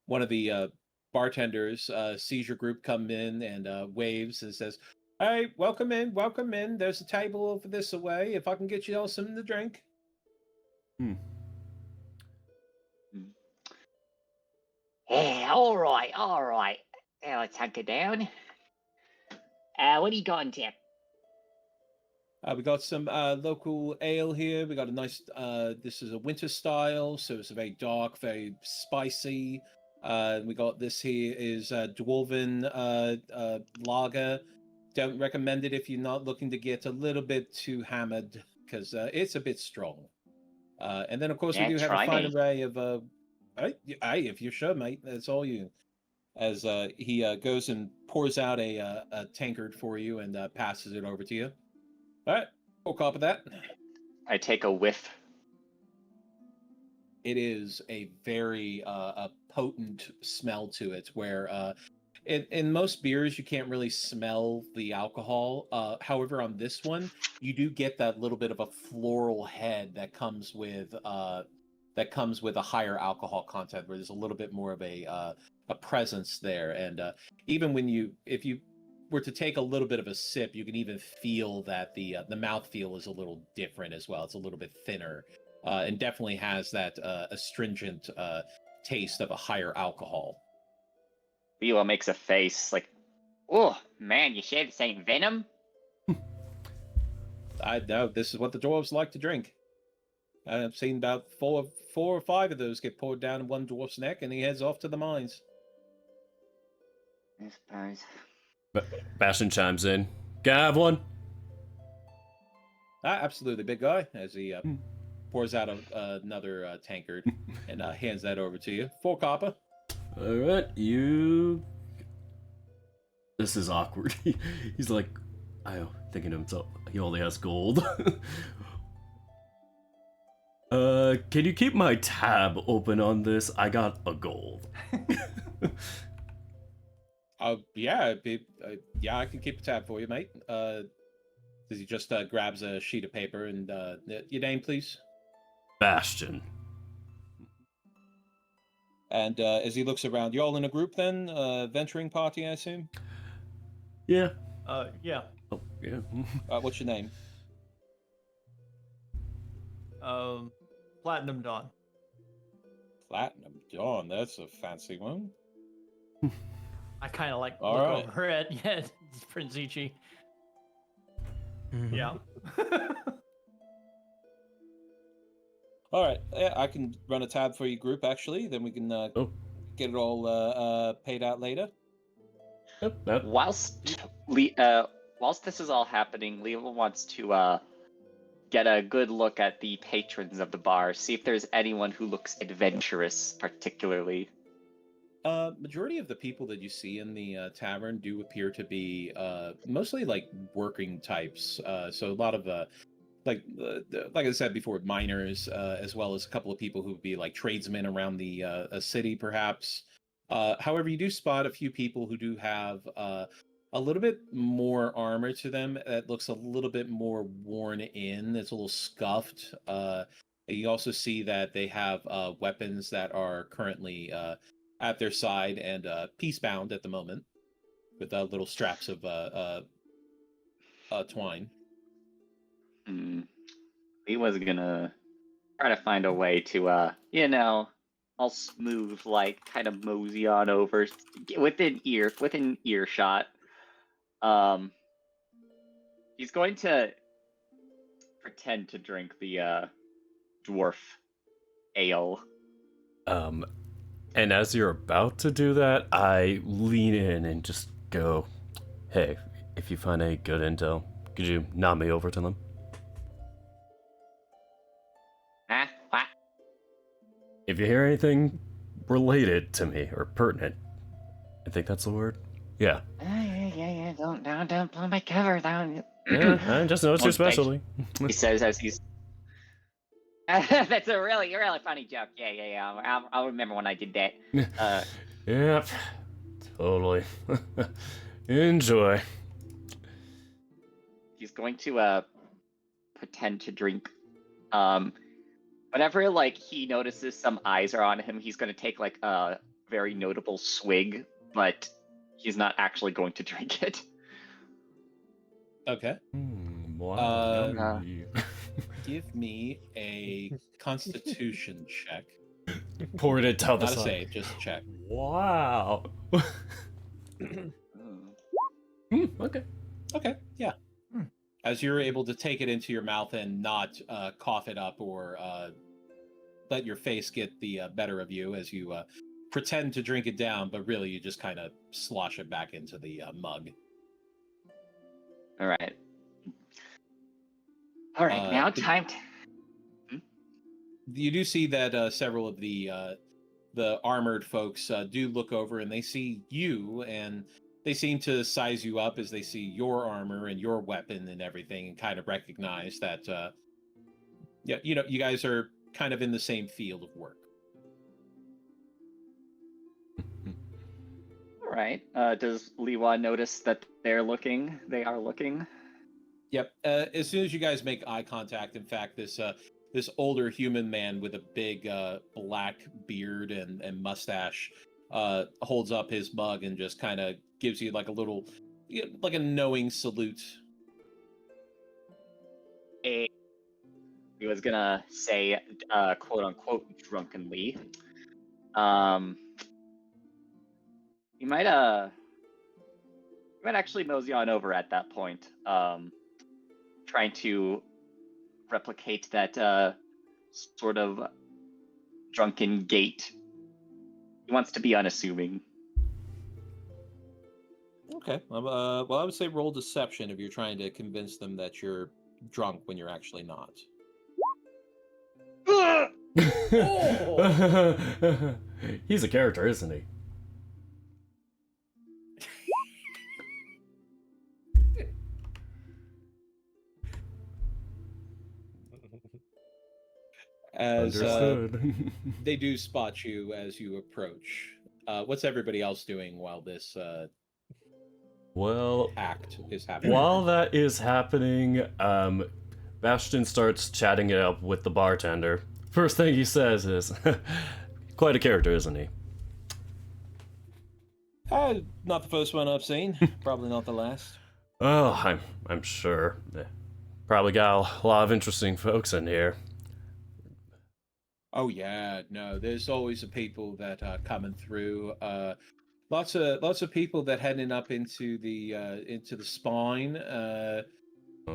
one of the bartenders sees your group come in and waves and says, "Hey, welcome in, welcome in. There's a table over this away. If I can get you all something to drink." Yeah, all right. Now let's hunker down. What do you got in tip? We got some local ale here. We got a nice. This is a winter style, so it's very dark, very spicy. We got this here is dwarven lager. Don't recommend it if you're not looking to get a little bit too hammered, because it's a bit strong. And then of course we do have a fine array of. Hey, if you're sure, mate, that's all you. As he goes and pours out a tankard for you and passes it over to you. All right, full cop of that. I take a whiff. It is a very a potent smell to it, where in most beers you can't really smell the alcohol. However, on this one, you do get that little bit of a floral head that comes with a higher alcohol content, where there's a little bit more of a presence there. And even if you were to take a little bit of a sip, you can even feel that the mouthfeel is a little different as well. It's a little bit thinner, and definitely has that astringent taste of a higher alcohol. Vila makes a face like, "Oh man, you share the same venom." I know this is what the dwarves like to drink. I've seen about four or five of those get poured down in one dwarf's neck, and he heads off to the mines. I suppose. Bastion chimes in. Can I have one? Absolutely, big guy. As he pours out another tankard and hands that over to you. 4 copper. All right, you. This is awkward. He's like, thinking to himself, he only has gold. Can you keep my tab open on this? I got a gold. Yeah, I can keep a tab for you, mate. He just grabs a sheet of paper and your name, please. Bastion. And as he looks around, you all in a group then? Venturing party, I assume? Yeah. Yeah. Oh, yeah. What's your name? Platinum Dawn. Platinum Dawn, that's a fancy one. I kind of like All look right. over at Prince Ichi. Yeah. All right, yeah, I can run a tab for your group actually. Then we can get it all paid out later. Whilst this is all happening, Leva wants to get a good look at the patrons of the bar, see if there's anyone who looks adventurous particularly. Majority of the people that you see in the tavern do appear to be mostly like working types. So a lot of like I said before, miners, as well as a couple of people who would be like tradesmen around the a city, perhaps. However, you do spot a few people who do have a little bit more armor to them that looks a little bit more worn in. It's a little scuffed. You also see that they have weapons that are currently at their side and peace-bound at the moment with little straps of twine. He was gonna try to find a way to, all smooth, like, kind of mosey on over within earshot. He's going to pretend to drink the dwarf ale. And as you're about to do that, I lean in and just go, "Hey, if you find any good intel, could you nod me over to them?" What? If you hear anything related to me or pertinent, I think that's the word. Yeah. Yeah. Don't blow my cover down. Yeah, I just noticed your specialty. He says as he's. That's a really funny joke. Yeah. I'll remember when I did that. Yep. Totally. Enjoy. He's going to pretend to drink. Whenever like he notices some eyes are on him, he's going to take like a very notable swig, but he's not actually going to drink it. Okay. Wow. Give me a Constitution check. Poured it down the Not a side. save, just a check. Wow. Okay. Okay, yeah. As you're able to take it into your mouth and not cough it up or let your face get the better of you as you pretend to drink it down, but really you just kind of slosh it back into the mug. All right. Now time to... You do see that several of the armored folks do look over and they see you, and they seem to size you up as they see your armor and your weapon and everything, and kind of recognize that you guys are kind of in the same field of work. All right. Does Liwa notice that they are looking? Yep. As soon as you guys make eye contact, in fact, this older human man with a big black beard and mustache holds up his mug and just kind of gives you like a little, like a knowing salute. He was gonna say, quote unquote, drunkenly. You might actually mosey on over at that point, trying to replicate that sort of drunken gait. He wants to be unassuming. Okay. Well, I would say roll deception if you're trying to convince them that you're drunk when you're actually not. He's a character, isn't he? As Understood. they do spot you as you approach. What's everybody else doing while this Well, act is happening? while that is happening, Bastion starts chatting it up with the bartender. First thing he says is, quite a character, isn't he? Not the first one I've seen. Probably not the last. Oh, I'm sure. Probably got a lot of interesting folks in here. Oh yeah, no. There's always the people that are coming through. Lots of people that heading up into the spine.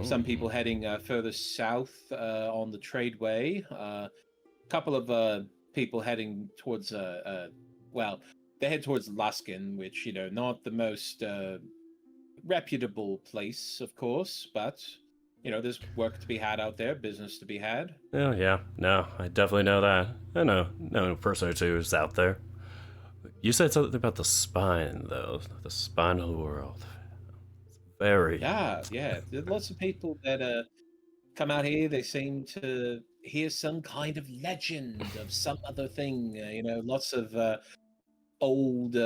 Some people heading further south on the tradeway. A couple of people heading towards they head towards Luskin, which not the most reputable place, of course, but there's work to be had out there, business to be had. Oh yeah, no, I definitely know that. I know a person or two who's out there. you said something about the spine, though. The spine of the world. Very. Yeah. There are lots of people that come out here. They seem to hear some kind of legend of some other thing. Lots of old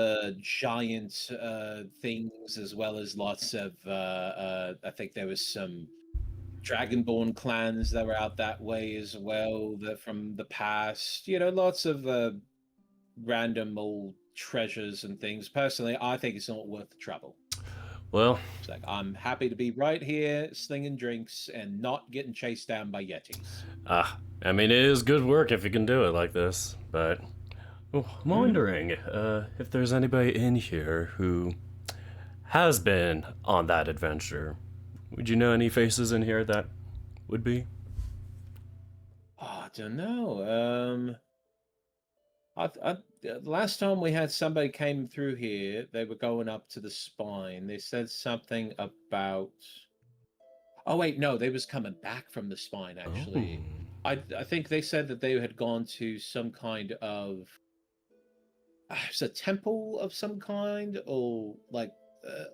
giant things, as well as lots of. I think there was some Dragonborn clans that were out that way as well. That from the past. Lots of random old treasures and things. Personally, I think it's not worth the trouble. Well, It's like, I'm happy to be right here, slinging drinks and not getting chased down by yetis. I mean, it is good work if you can do it like this, but I'm wondering if there's anybody in here who has been on that adventure. Would you know any faces in here that would be? Oh, I don't know. Last time we had somebody came through here, they were going up to the spine. They said something about. Oh wait, no, they was coming back from the spine actually. Oh. I think they said that they had gone to some kind of. It's a temple of some kind, or like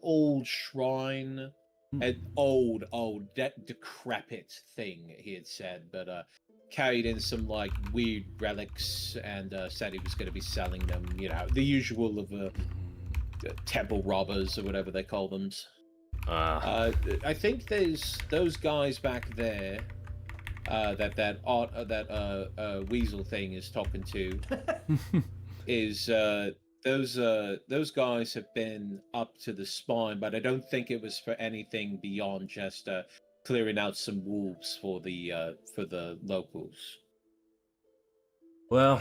old shrine, an old decrepit thing. He had said, but carried in some like weird relics and said he was going to be selling them. The usual of temple robbers or whatever they call them. I think there's those guys back there that weasel thing is talking to. Is those guys have been up to the spine, but I don't think it was for anything beyond just clearing out some wolves for the locals. Well,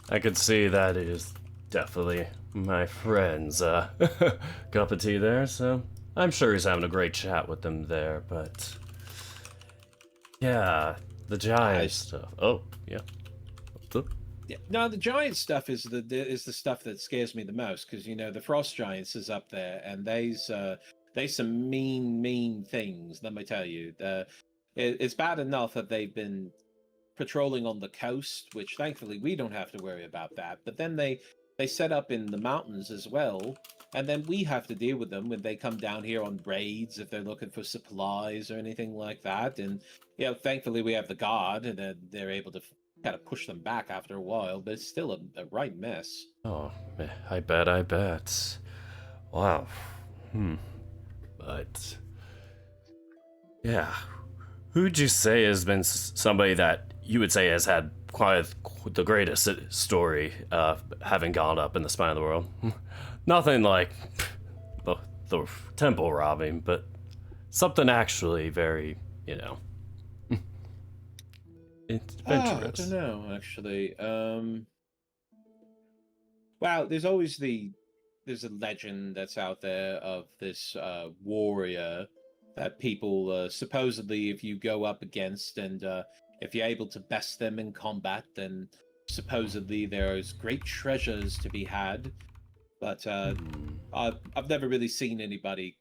I could see that is definitely my friend's cup of tea there, so I'm sure he's having a great chat with them there, but yeah, the giant stuff. Oh, yeah. Yeah. No, the giant stuff is the stuff that scares me the most, because the frost giants is up there, and they some mean things. Let me tell you, it's bad enough that they've been patrolling on the coast, which thankfully we don't have to worry about that. But then they set up in the mountains as well, and then we have to deal with them when they come down here on raids if they're looking for supplies or anything like that. And thankfully we have the guard, and they're able to kind of push them back after a while, but it's still a right mess. Oh, I bet. Wow. But yeah, who'd you say has been somebody that you would say has had quite the greatest story having gone up in the spine of the world? Nothing like the temple robbing, but something actually very, adventurous. I don't know, actually. Well, there's a legend that's out there of this warrior that people supposedly, if you go up against and if you're able to best them in combat, then supposedly there's great treasures to be had. But I've never really seen anybody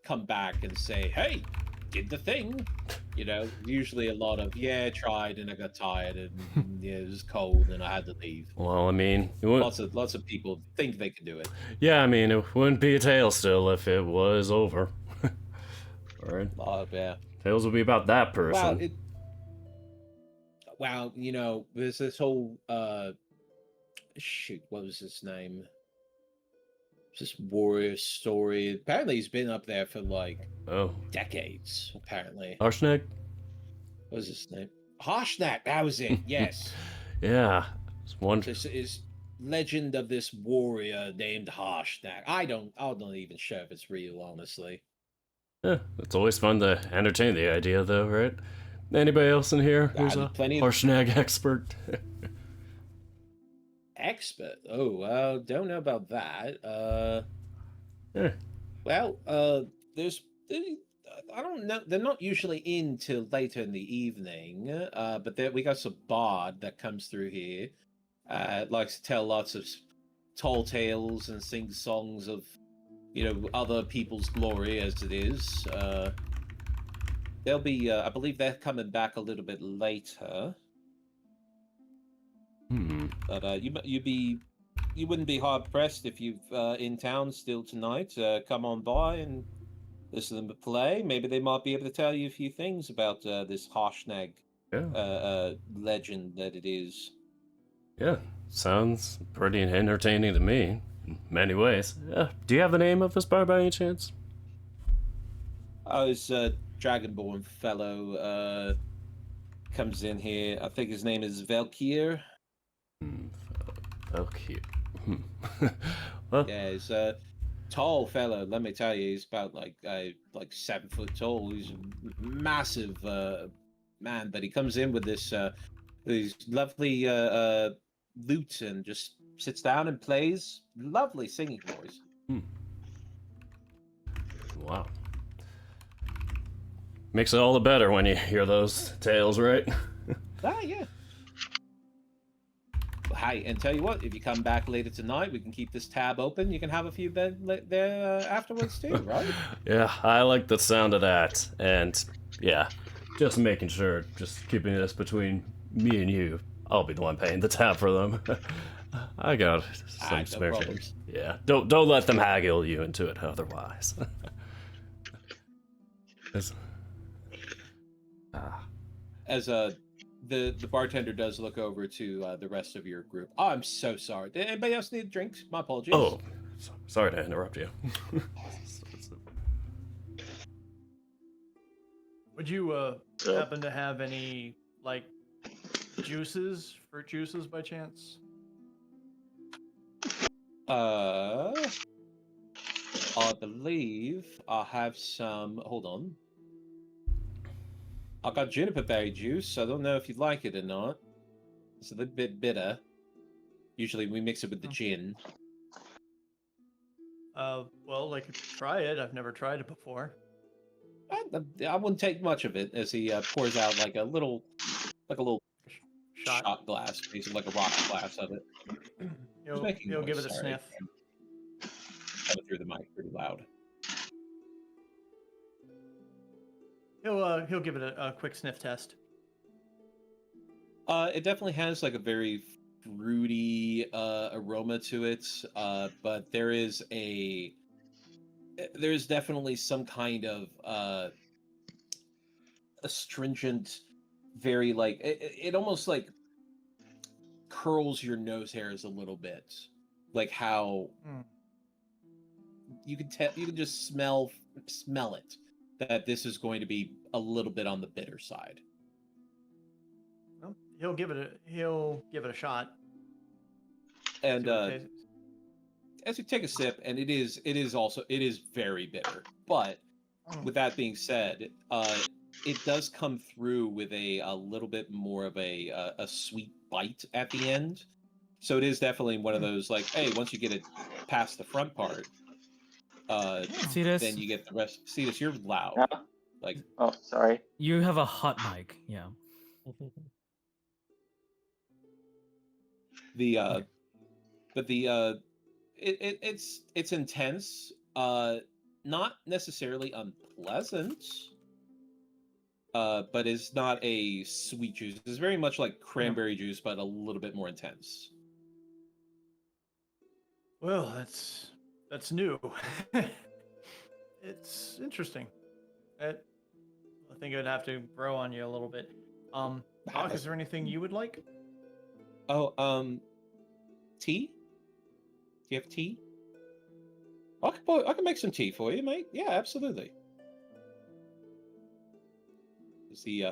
come back and say, "Hey, did the thing." Usually a lot of tried and I got tired and it was cold and I had to leave. Well, I mean, lots of people think they can do it. Yeah, I mean, it wouldn't be a tale still if it was over. All right. Yeah. Tales would be about that person. Well, there's this whole what was his name? This warrior story. Apparently he's been up there for like decades, apparently. Harshnag? What was his name? Harshnag, that was it, yes. Yeah. This is legend of this warrior named Harshnag. I'm not even sure if it's real, honestly. Yeah, it's always fun to entertain the idea though, right? Anybody else in here who's a Harshnag expert? Expert? Oh, don't know about that. Well, there's I don't know. They're not usually in till later in the evening, but we got some bard that comes through here. Likes to tell lots of tall tales and sing songs of, other people's glory as it is. They'll be, I believe they're coming back a little bit later. But you wouldn't be hard pressed if you've in town still tonight. Come on by and listen to them play. Maybe they might be able to tell you a few things about this Harshnag legend that it is. Yeah, sounds pretty entertaining to me in many ways. Do you have the name of this bar by any chance? Oh, this Dragonborn fellow comes in here. I think his name is Velkir. Velkir. Well, Yeah, he's a tall fellow. Let me tell you, he's about like 7 foot tall. He's a massive man, but he comes in with this these lovely lute and just sits down and plays lovely singing voice. Wow. Makes it all the better when you hear those tales, right? Yeah. Well, hey, and tell you what, if you come back later tonight, we can keep this tab open. You can have a few there afterwards too, right? Yeah, I like the sound of that. And yeah, just making sure, just keeping this between me and you. I'll be the one paying the tab for them. I got some spare change. Yeah, don't let them haggle you into it otherwise. As the bartender does look over to the rest of your group. Oh, I'm so sorry. Did anybody else need drinks? My apologies. Oh, sorry to interrupt you. Would you happen to have any like fruit juices by chance? I believe I have some. Hold on. I got juniper berry juice. I don't know if you'd like it or not. It's a little bit bitter. Usually we mix it with the gin. Well, I could try it. I've never tried it before. I wouldn't take much of it as he pours out like a little shot glass, basically like a rock glass of it. He'll give it a sniff. Coming through the mic pretty loud. He'll give it a quick sniff test. It definitely has like a very fruity aroma to it, but there's definitely some kind of astringent, very like it almost like curls your nose hairs a little bit, like how you can just smell it that this is going to be a little bit on the bitter side. Well, he'll give it a shot. And as you take a sip, and it is very bitter. But with that being said, it does come through with a little bit more of a sweet bite at the end. So it is definitely one of those like, hey, once you get it past the front part, Cetus? then you get the rest. Cetus, you're loud. Yeah. Like, oh, sorry. You have a hot mic, yeah. It's intense, not necessarily unpleasant, but it's not a sweet juice. It's very much like cranberry juice, but a little bit more intense. Well, that's new. It's interesting. I think it would have to grow on you a little bit. Hawk, is there anything you would like? Oh, tea? Do you have tea? I can make some tea for you, mate. Yeah, absolutely. As he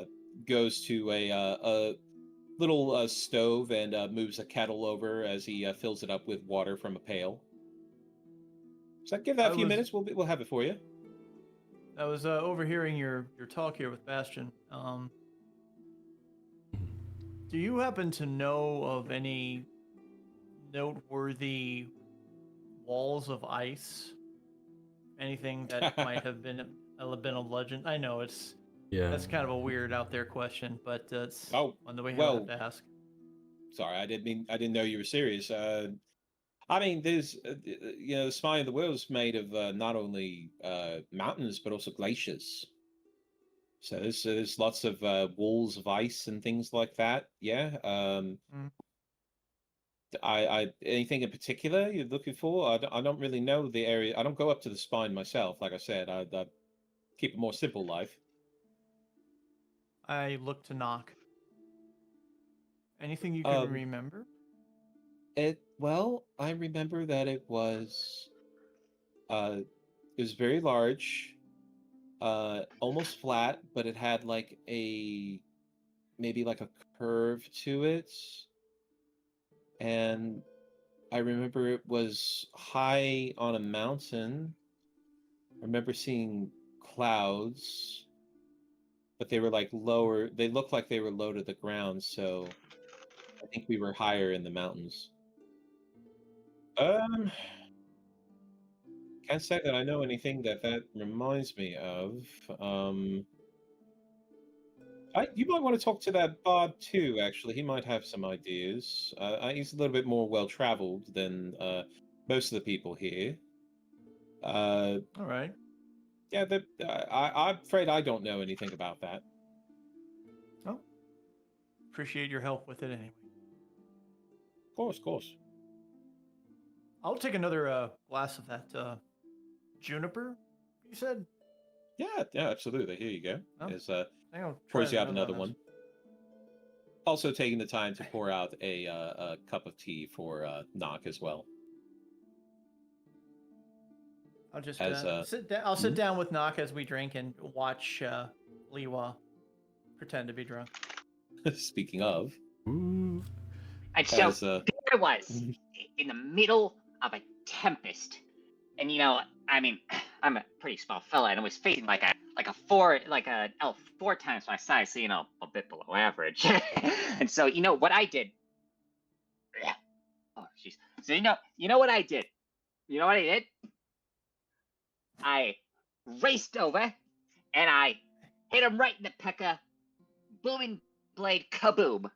goes to a little stove and moves a kettle over as he fills it up with water from a pail. So give that a few minutes. We'll have it for you. I was overhearing your talk here with Bastion. Do you happen to know of any noteworthy walls of ice? Anything that might have been a legend? I know that's kind of a weird out there question, but it's on the way I have to ask. Sorry, I didn't know you were serious. I mean, there's the spine of the world is made of not only mountains but also glaciers. So there's lots of walls of ice and things like that. Yeah. anything in particular you're looking for? I don't really know the area. I don't go up to the spine myself. Like I said, I keep a more simple life. I look to knock. Anything you can remember? Well, I remember that it was very large, almost flat, but it had like maybe like a curve to it. And I remember it was high on a mountain. I remember seeing clouds, but they were like lower. They looked like they were low to the ground, so I think we were higher in the mountains. Can't say that I know anything that reminds me of. You might want to talk to that bard too. Actually, he might have some ideas. He's a little bit more well-traveled than most of the people here. All right. Yeah, I'm afraid I don't know anything about that. Oh, appreciate your help with it anyway. Of course. I'll take another glass of that juniper. You said? Yeah, absolutely. Here you go. Oh, pours you out another one. Also taking the time to pour out a cup of tea for Nock as well. I'll just sit down. I'll sit down with Nock as we drink and watch Liwa pretend to be drunk. And Speaking of, so there I was in the middle of a tempest, and I mean, I'm a pretty small fella, and I was facing like an elf 4 times my size, so a bit below average. And so what I did. Oh jeez. So you know what I did. You know what I did? I raced over, and I hit him right in the pecker. Booming blade, kaboom!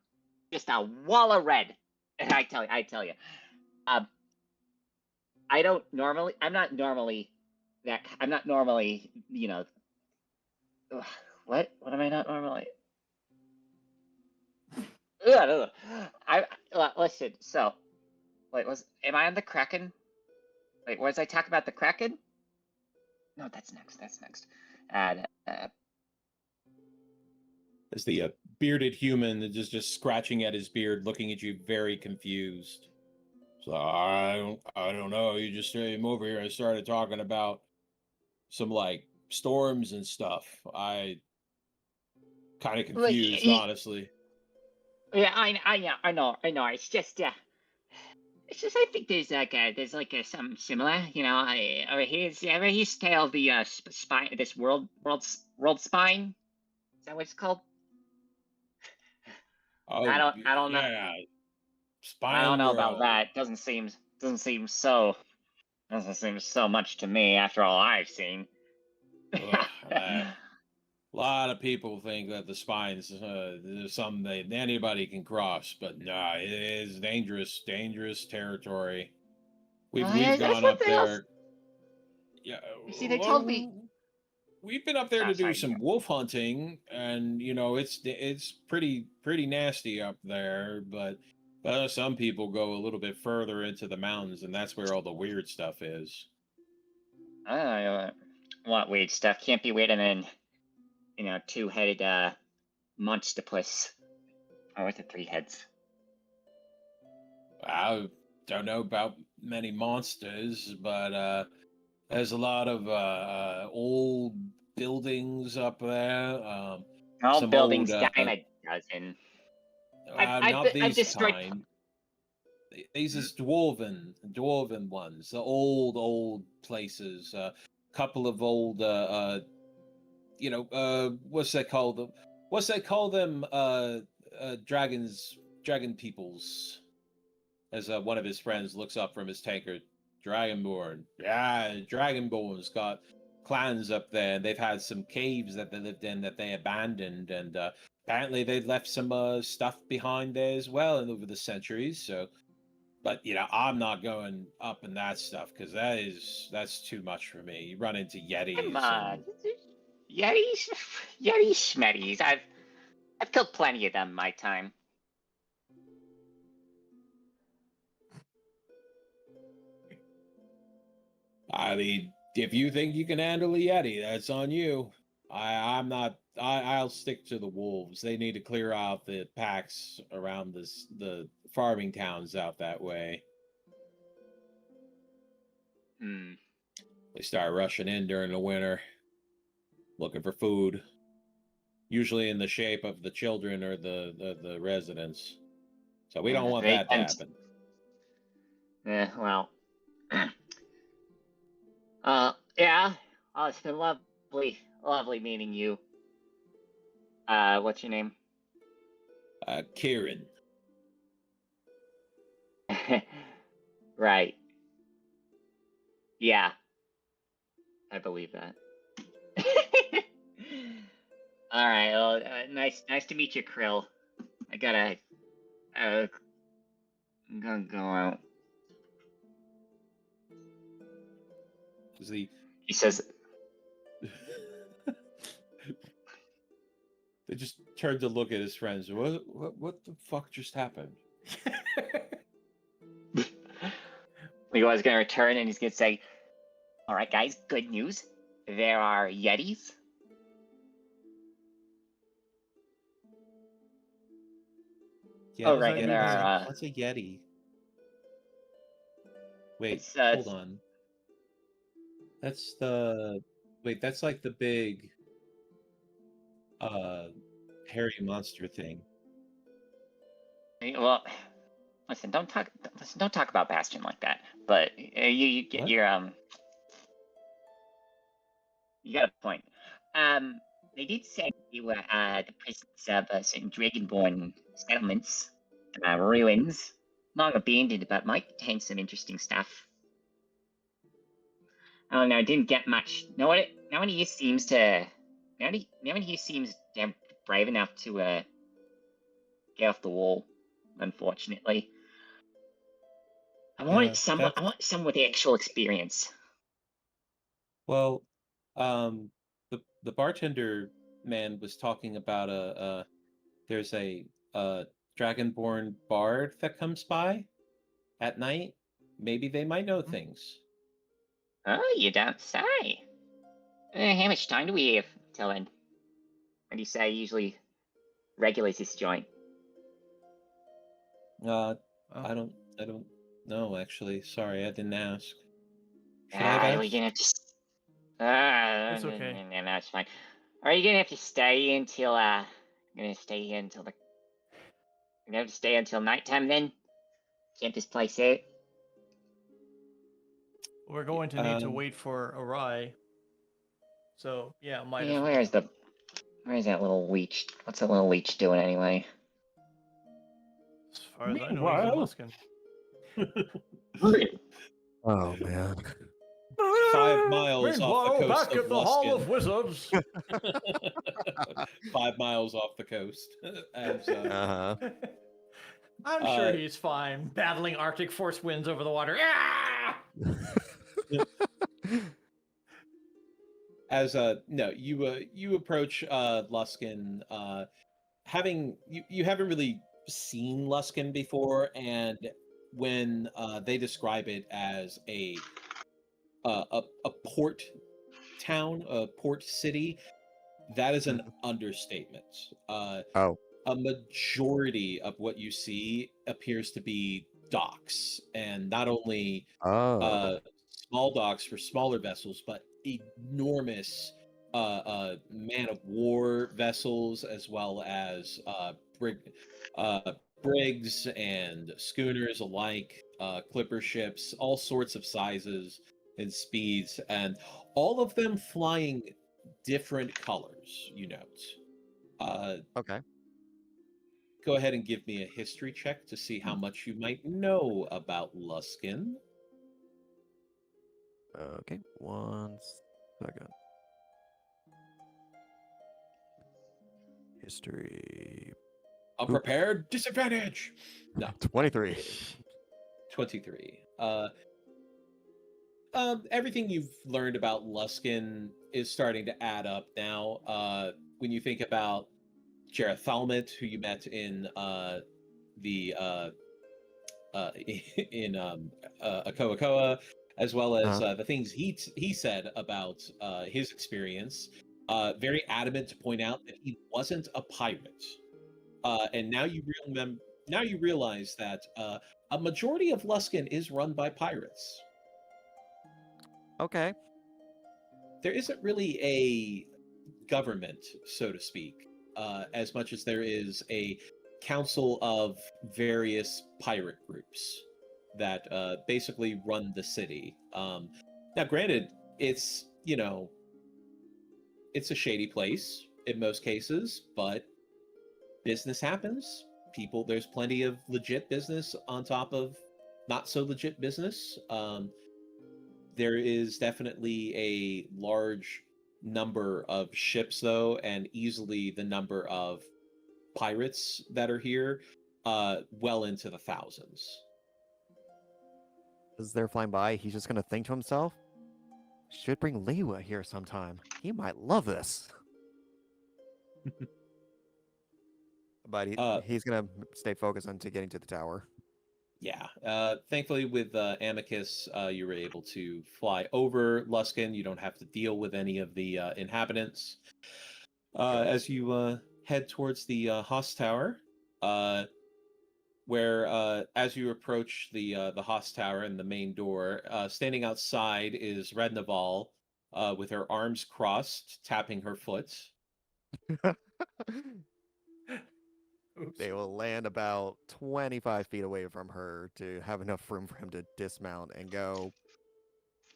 Just a wall of red. And I tell you, I'm not normally, what am I not normally? Listen. So, am I on the Kraken? Wait, was I talking about the Kraken? No, that's next. And as the bearded human is just scratching at his beard, looking at you very confused. So I don't know. You just came over here and started talking about some storms and stuff. I kind of confused, honestly. Yeah, I know. It's just I think there's something similar. He's scaled the spine, this world spine. Is that what it's called? Oh, I don't know. Yeah. Spine I don't know world. about that. Doesn't seem so much to me after all I've seen. A lot of people think that the spine's something that anybody can cross, but no, it is dangerous territory. We've gone up there. Yeah, you see, they told me. We've been up there to do some wolf hunting, and it's pretty nasty up there. But some people go a little bit further into the mountains, and that's where all the weird stuff is. What weird stuff? Can't be weirder than 2-headed monstopus. Or was it 3 heads? I don't know about many monsters, but there's a lot of old buildings up there. All buildings dime a dozen. Not these destroyed... kind. These is dwarven ones. The old places. Couple of old, what's they call them? What's they call them? Dragon peoples. As one of his friends looks up from his tankard. Dragonborn. Yeah, Dragonborn's got clans up there. They've had some caves that they lived in that they abandoned, and apparently they left some stuff behind there as well over the centuries. So, but I'm not going up in that stuff because that's too much for me. You run into yetis. Come on, yetis, schmetties. I've killed plenty of them in my time. I mean, if you think you can handle a Yeti, that's on you. I'm not. I'll stick to the wolves. They need to clear out the packs around the farming towns out that way. Hmm. They start rushing in during the winter, looking for food, usually in the shape of the children or the residents. So we don't want They that to tend happen. well. Yeah. Oh, it's been lovely meeting you. What's your name? Kieran. Right. Yeah. I believe that. All right. Well, nice to meet you, Krill. I'm gonna go out. He says. They just turned to look at his friends. What the fuck just happened? Leroy's gonna return and he's gonna say, "All right, guys, good news. There are Yetis." Yeah, right, and there are. What's a Yeti? Wait, It's, hold on. That's that's like the big hairy monster thing. Well, listen, don't talk about Bastion like that. But you get What? your you got a point. They did say you were the presence of certain dragonborn settlements, ruins, long abandoned, but might contain some interesting stuff. I don't know. I didn't get much. No one here seems to. No one here seems damn brave enough to get off the wall. Unfortunately, I want someone with the actual experience. Well, the bartender man was talking about there's a dragonborn bard that comes by at night. Maybe they might know things. Oh, you don't say. How much time do we have till then? What do you say usually regulates this joint? I don't know actually. Sorry, I didn't ask. Should I have We're asked? gonna have to. It's okay. No, it's fine. Are you gonna have to stay until gonna stay here until the. Gonna have to stay until nighttime then? Camp this place out? We're going to need to wait for Arai. So yeah, might as well. Where's that little leech? What's that little leech doing anyway? As far as I know, he's a Luskin. Oh man. 5 miles off the coast back of at the Hall Luskin. of Wizards. 5 miles off the coast. I'm sure he's fine, battling Arctic force winds over the water. As no, you approach Luskin, you haven't really seen Luskin before, and when they describe it as a port town, a port city, that is an understatement. A majority of what you see appears to be docks, and not only small docks for smaller vessels, but enormous man of war vessels, as well as brigs and schooners alike, clipper ships, all sorts of sizes and speeds, and all of them flying different colors, you note. Okay. Go ahead and give me a history check to see how much you might know about Luskin. Okay, 1 second. History. Unprepared disadvantage. No. 23. 23. Everything you've learned about Luskin is starting to add up now. When you think about Jareth Thalmit, who you met in Akoakoa, as well as the things he said about his experience. Very adamant to point out that he wasn't a pirate, and now you realize that a majority of Luskan is run by pirates. Okay. There isn't really a government, so to speak, as much as there is a council of various pirate groups that basically run the city. Now, granted, it's it's a shady place in most cases, but business happens. There's plenty of legit business on top of not so legit business. There is definitely a large number of ships, though, and easily the number of pirates that are here, well into the thousands. As they're flying by, he's just gonna think to himself, should bring Liwa here sometime. He might love this. But he's gonna stay focused on getting to the tower. Yeah. Thankfully, with Amicus, you were able to fly over Luskan. You don't have to deal with any of the inhabitants. As you head towards the Haas Tower, where as you approach the Haas Tower and the main door, standing outside is Rednaval, with her arms crossed, tapping her foot. They will land about 25 feet away from her to have enough room for him to dismount and go,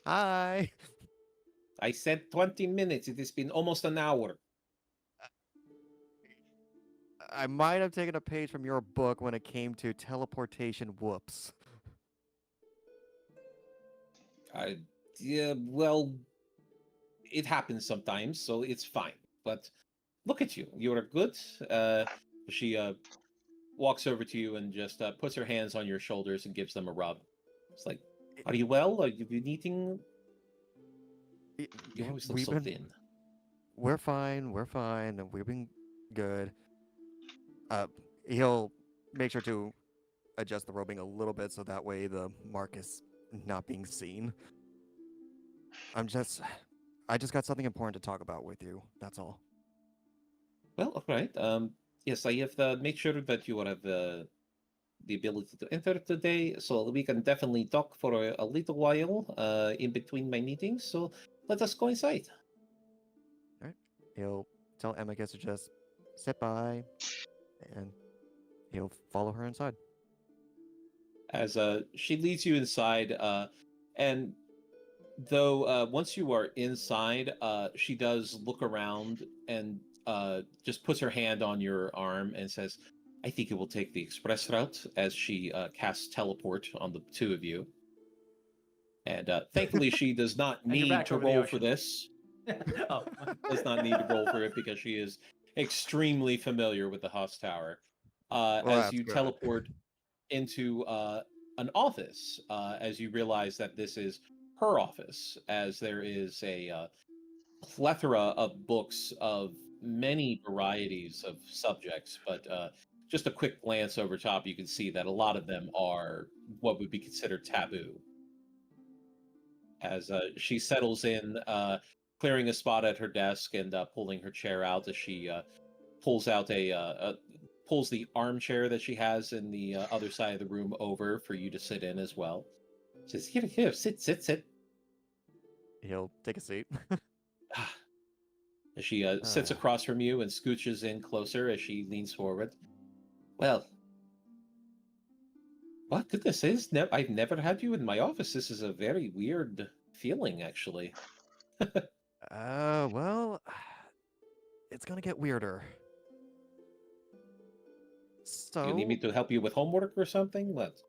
"Hi." I said 20 minutes. It has been almost an hour. I might have taken a page from your book when it came to teleportation. Whoops. Yeah, well, it happens sometimes, so it's fine. But look at you. You're good. She walks over to you and just puts her hands on your shoulders and gives them a rub. It's like, are you well? Are you eating? You always look so thin. We're fine. We're fine. We've been good. He'll make sure to adjust the robing a little bit so that way the mark is not being seen. I just got something important to talk about with you. That's all. Well, all right. Yes, I have made sure that you have the ability to enter today, so we can definitely talk for a little while in between my meetings. So let us go inside. All right. He'll tell Amicus to just sit by, and he'll follow her inside. As she leads you inside, and though once you are inside, she does look around and just puts her hand on your arm and says, I think it will take the express route, as she casts teleport on the two of you. And thankfully, she does not need to roll for this. Does not need to roll for it because she is extremely familiar with the Haas Tower. As you teleport into an office, as you realize that this is her office, as there is a plethora of books of many varieties of subjects, but just a quick glance over top, you can see that a lot of them are what would be considered taboo. As she settles in, clearing a spot at her desk and pulling her chair out, as she pulls out pulls the armchair that she has in the other side of the room over for you to sit in as well. Says, here, sit. He'll take a seat. She sits across from you and scooches in closer as she leans forward. Well, what goodness is? I've never had you in my office. This is a very weird feeling, actually. Well, it's gonna get weirder. So you need me to help you with homework or something? What?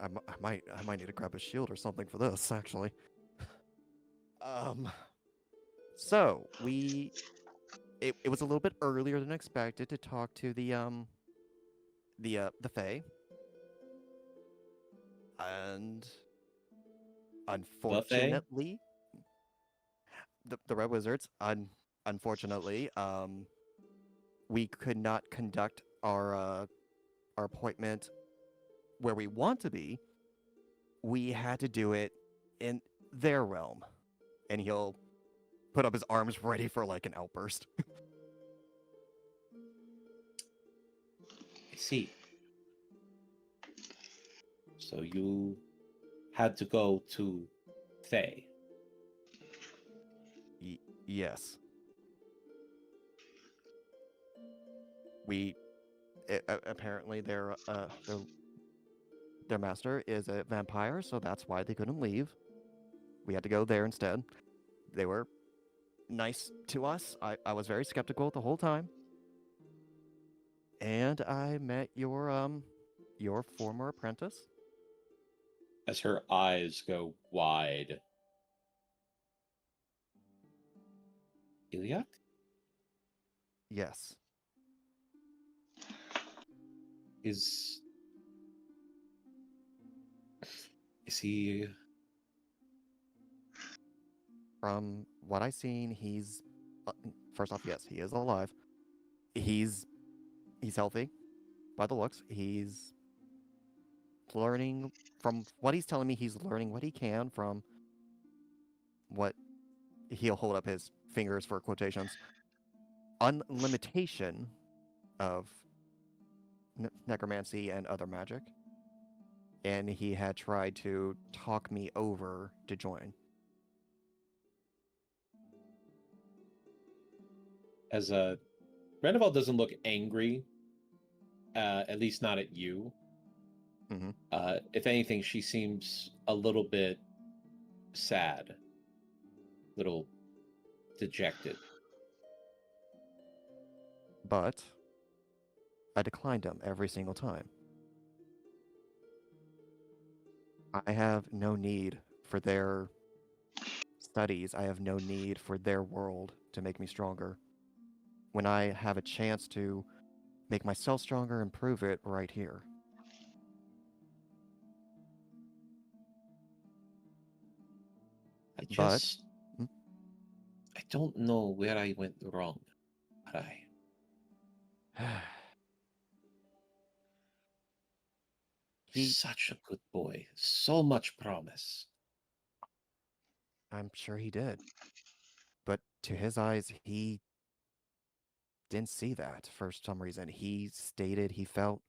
I might need to grab a shield or something for this, actually. So it was a little bit earlier than expected to talk to the Thay, and unfortunately, the Red Wizards. Unfortunately, we could not conduct our appointment where we want to be we had to do it in their realm. And he'll put up his arms ready for like an outburst. I see. So you had to go to Thay. Yes. Apparently their master is a vampire, so that's why they couldn't leave. We had to go there instead. They were nice to us. I was very skeptical the whole time. And I met your former apprentice. As her eyes go wide. Iliak? Yes. Is he... From what I've seen, he's first off, yes, he is alive. He's healthy by the looks. He's learning from what he's telling me. He's learning what he can from what he'll hold up his fingers for quotations. Unlimitation of necromancy and other magic. And he had tried to talk me over to join. As Renival doesn't look angry, at least not at you. Mm-hmm. If anything, she seems a little bit sad, little dejected. But I declined him every single time. I have no need for their studies. I have no need for their world to make me stronger. When I have a chance to make myself stronger and prove it right here. I don't know where I went wrong, but He's such a good boy. So much promise. I'm sure he did. But to his eyes, he didn't see that for some reason. He stated he felt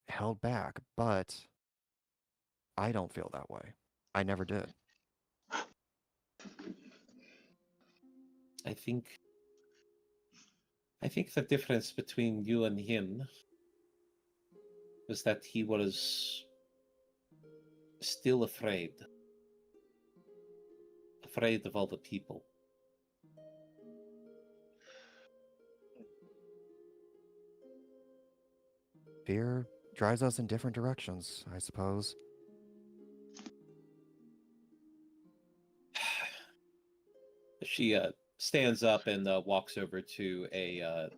held back, but I don't feel that way. I never did. I think the difference between you and him was that he was still afraid of all the people. Fear drives us in different directions, I suppose. She stands up and walks over to a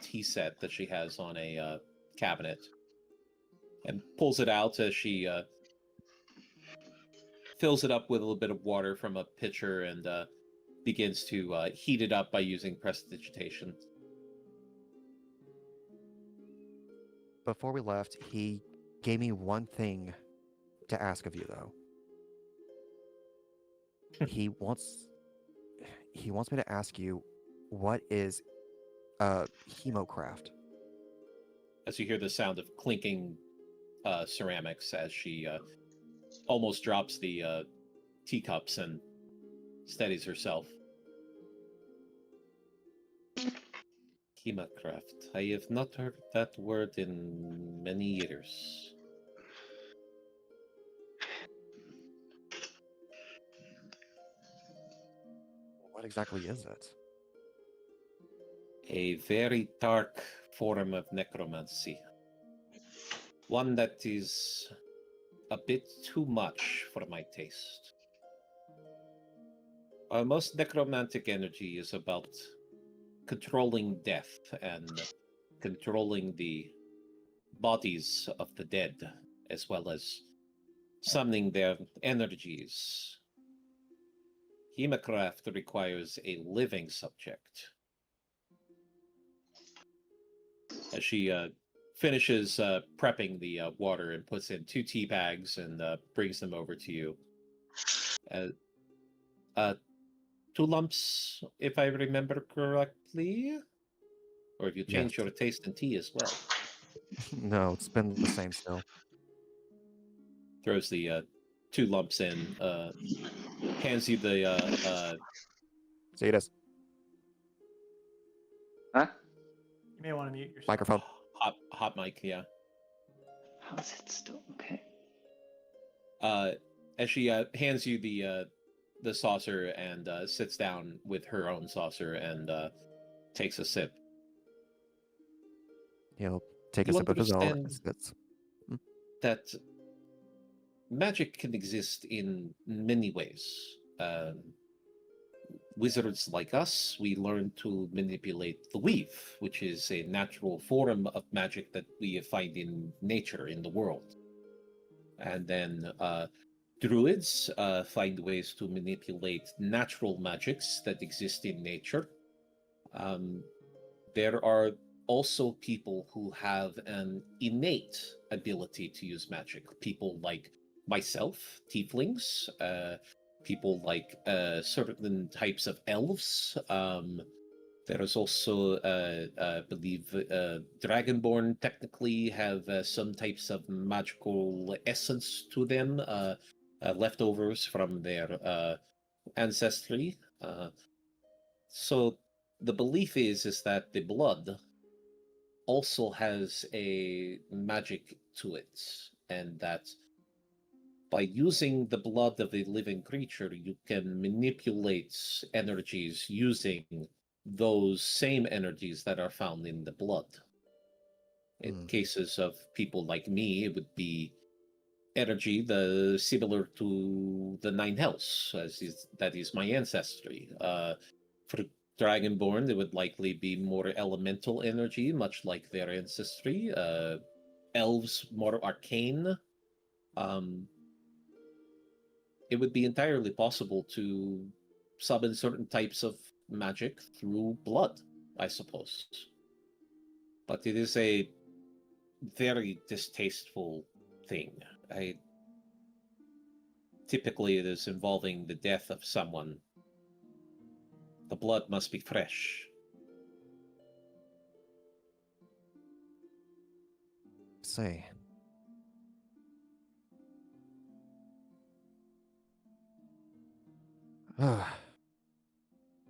tea set that she has on a cabinet and pulls it out as she fills it up with a little bit of water from a pitcher and begins to heat it up by using prestidigitation. Before we left, he gave me one thing to ask of you, though. He wants me to ask you, what is hemocraft? As you hear the sound of clinking ceramics as she almost drops the teacups and steadies herself. Hemocraft. I have not heard that word in many years. What exactly is it? A very dark form of necromancy. One that is a bit too much for my taste. Most necromantic energy is about controlling death and controlling the bodies of the dead, as well as summoning their energies. Hemocraft requires a living subject. As she finishes prepping the water and puts in 2 tea bags and brings them over to you. 2 lumps, if I remember correctly, or if you change your taste in tea as well. No, it's been the same still. Throws the 2 lumps in, hands you the See you this Huh? You may want to mute yourself. microphone. hot mic, yeah. How is it still okay? As she hands you the saucer and sits down with her own saucer and takes a sip. He'll take a You sip of his own. understand that magic can exist in many ways. Wizards like us, we learn to manipulate the weave, which is a natural form of magic that we find in nature, in the world. And then druids find ways to manipulate natural magics that exist in nature. There are also people who have an innate ability to use magic. People like myself, tieflings, people like certain types of elves. There is also, I believe, Dragonborn technically have some types of magical essence to them, leftovers from their ancestry. So the belief is that the blood also has a magic to it, and that by using the blood of a living creature, you can manipulate energies using those same energies that are found in the blood. In cases of people like me, it would be energy similar to the 9 hells, that is my ancestry. For Dragonborn, it would likely be more elemental energy, much like their ancestry. Elves, more arcane. It would be entirely possible to summon certain types of magic through blood, I suppose. But it is a very distasteful thing. Typically, it is involving the death of someone. The blood must be fresh. Say.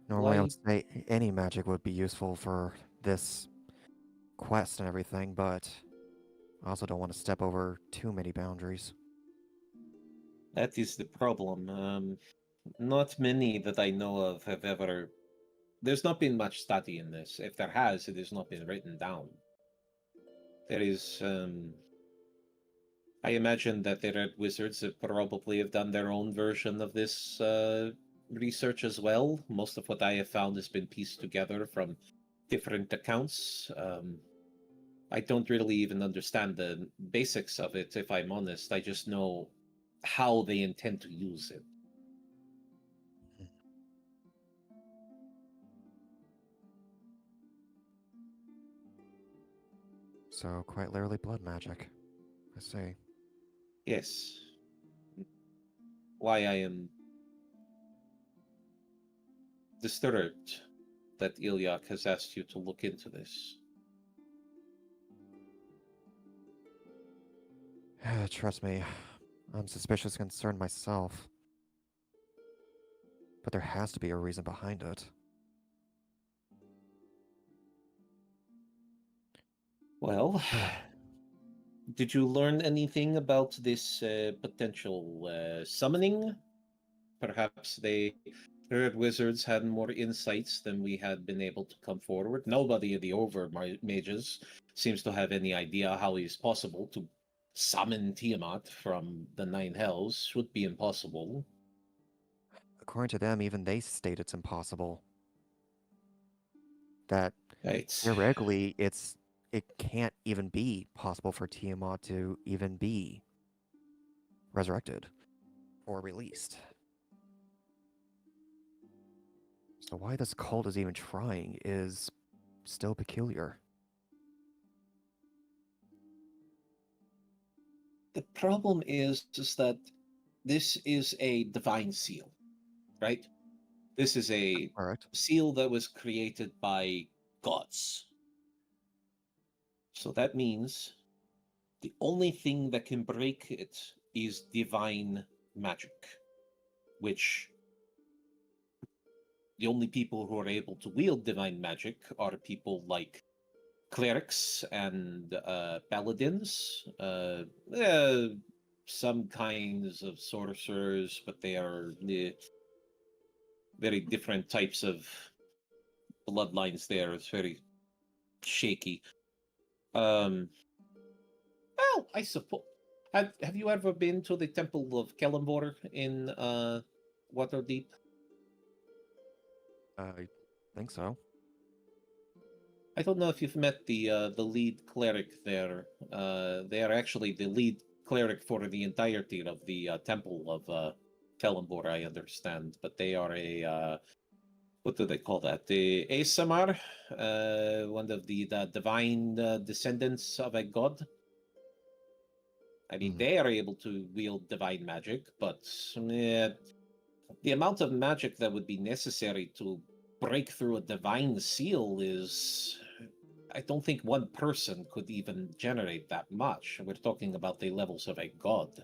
Normally I would say any magic would be useful for this quest and everything, but I also don't want to step over too many boundaries. That is the problem. Not many that I know of have ever... There's not been much study in this. If there has, it has not been written down. There is... I imagine that the Red Wizards have probably have done their own version of this research as well. Most of what I have found has been pieced together from different accounts. I don't really even understand the basics of it, if I'm honest. I just know how they intend to use it. So, quite literally blood magic. I see. Yes. Why I am disturbed that Ilyak has asked you to look into this. Trust me, I'm suspicious and concerned myself. But there has to be a reason behind it. Well, did you learn anything about this potential summoning? Perhaps the Red Wizards had more insights than we had been able to come forward. Nobody of the over mages seems to have any idea how it is possible to summon Tiamat from the 9 hells. Should be impossible. According to them, even they state it's impossible. That Right. theoretically, it can't even be possible for Tiamat to even be resurrected or released. So why this cult is even trying is still peculiar. The problem is that this is a divine seal, right? This is a Correct. seal that was created by gods. So that means the only thing that can break it is divine magic, which the only people who are able to wield divine magic are people like clerics and paladins, some kinds of sorcerers, but they are very different types of bloodlines there. It's very shaky. Well, I suppose. Have you ever been to the Temple of Kellenborg in Waterdeep? I think so. I don't know if you've met the lead cleric there. They are actually the lead cleric for the entirety of the Temple of Kellenborg, I understand. But they are a what do they call that? The Asamar, one of the divine descendants of a god. I mean, they are able to wield divine magic, but the amount of magic that would be necessary to break through a divine seal is... I don't think one person could even generate that much. We're talking about the levels of a god.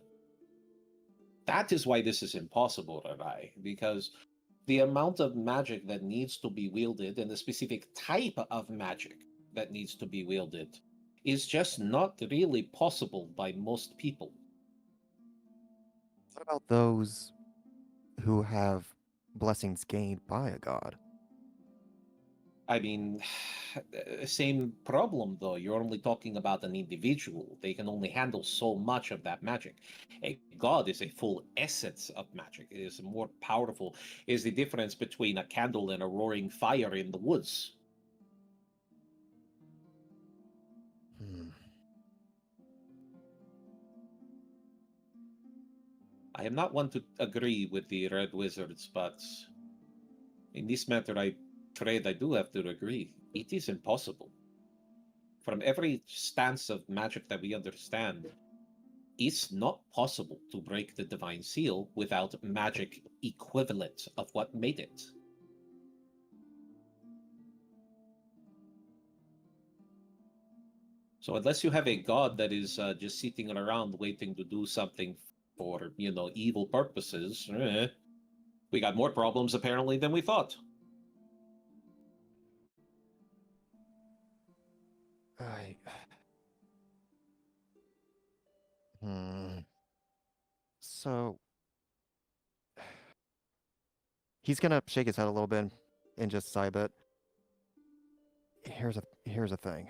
That is why this is impossible, Rai, because the amount of magic that needs to be wielded and the specific type of magic that needs to be wielded is just not really possible by most people. What about those who have blessings gained by a god? I mean, same problem though. You're only talking about an individual. They can only handle so much of that magic. A god is a full essence of magic. It is more powerful. Is the difference between a candle and a roaring fire in the woods. I am not one to agree with the Red Wizards, but in this matter, I do have to agree. It is impossible. From every stance of magic that we understand, it's not possible to break the divine seal without magic equivalent of what made it. So unless you have a god that is just sitting around waiting to do something for, evil purposes, we got more problems apparently than we thought. So he's gonna shake his head a little bit and just sigh a bit. Here's a thing.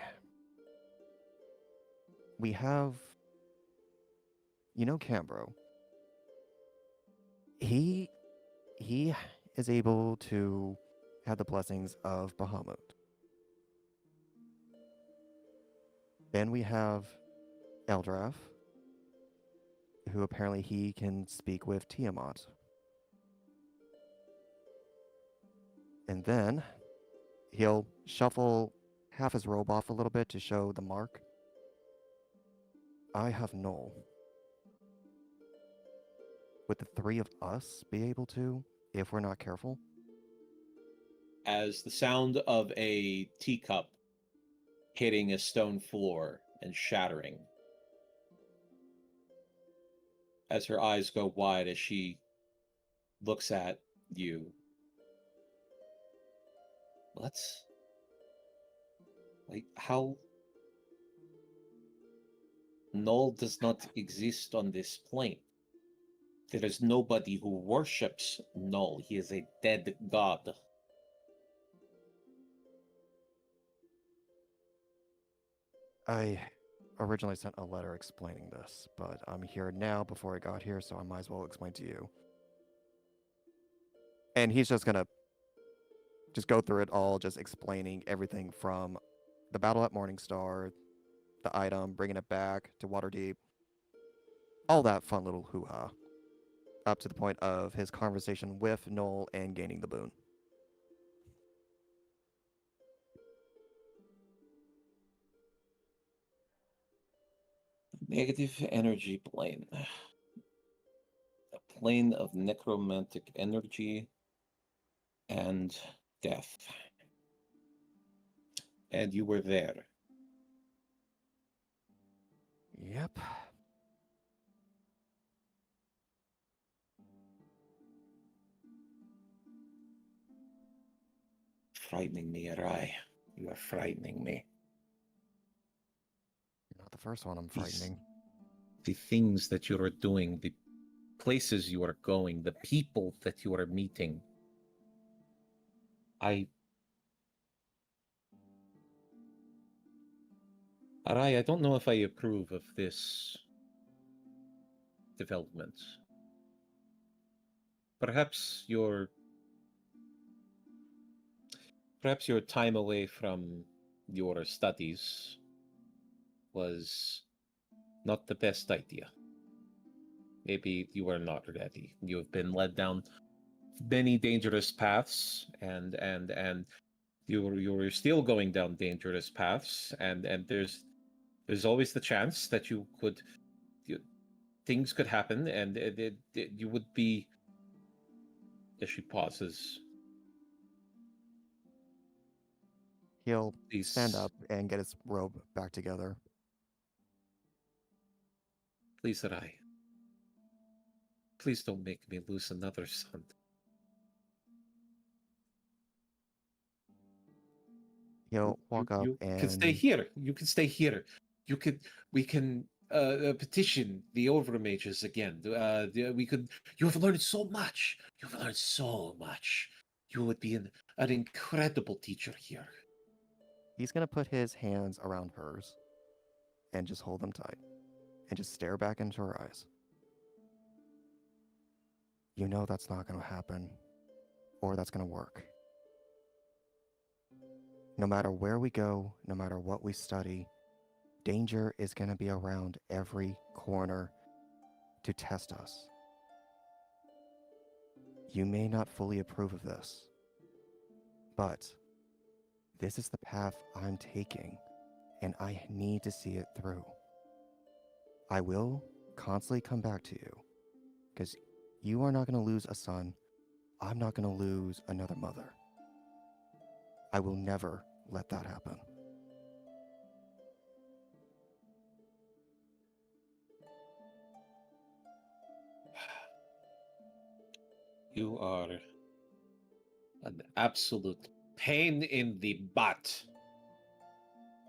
We have, Cambro. He is able to have the blessings of Bahamut. Then we have Eldrath, who apparently he can speak with Tiamat. And then he'll shuffle half his robe off a little bit to show the mark. I have Null. Would the three of us be able to, if we're not careful? As the sound of a teacup hitting a stone floor and shattering, as her eyes go wide as she looks at you. Let's... how... Null does not exist on this plane. There is nobody who worships Null. He is a dead god. I originally sent a letter explaining this, but I'm here now before I got here, so I might as well explain to you. And he's just gonna just go through it all, just explaining everything from the battle at Morningstar, the item, bringing it back to Waterdeep, all that fun little hoo-ha, up to the point of his conversation with Null and gaining the boon. Negative energy plane. A plane of necromantic energy and death. And you were there. Yep. Frightening me, Arai. You are frightening me. You're not the first one I'm These- frightening. The things that you are doing, the places you are going, the people that you are meeting. Arai, I don't know if I approve of this development. Perhaps your time away from your studies was not the best idea. Maybe you are not ready. You have been led down many dangerous paths, and you're still going down dangerous paths, and there's always the chance that things could happen, and you would be. As she pauses, He'll Please. stand up and get his robe back together. Please, Arai. Please don't make me lose another son. He'll walk up You and can stay here. You can stay here. We can petition the overmages again. We could. You have learned so much. You've learned so much. You would be an incredible teacher here. he's gonna put his hands around hers and just hold them tight and just stare back into her eyes. You know that's not gonna happen, or that's gonna work. No matter where we go, no matter what we study, danger is gonna be around every corner to test us. You may not fully approve of this, but this is the path I'm taking, and I need to see it through. I will constantly come back to you, because you are not going to lose a son. I'm not going to lose another mother. I will never let that happen. You are an absolute pain in the butt.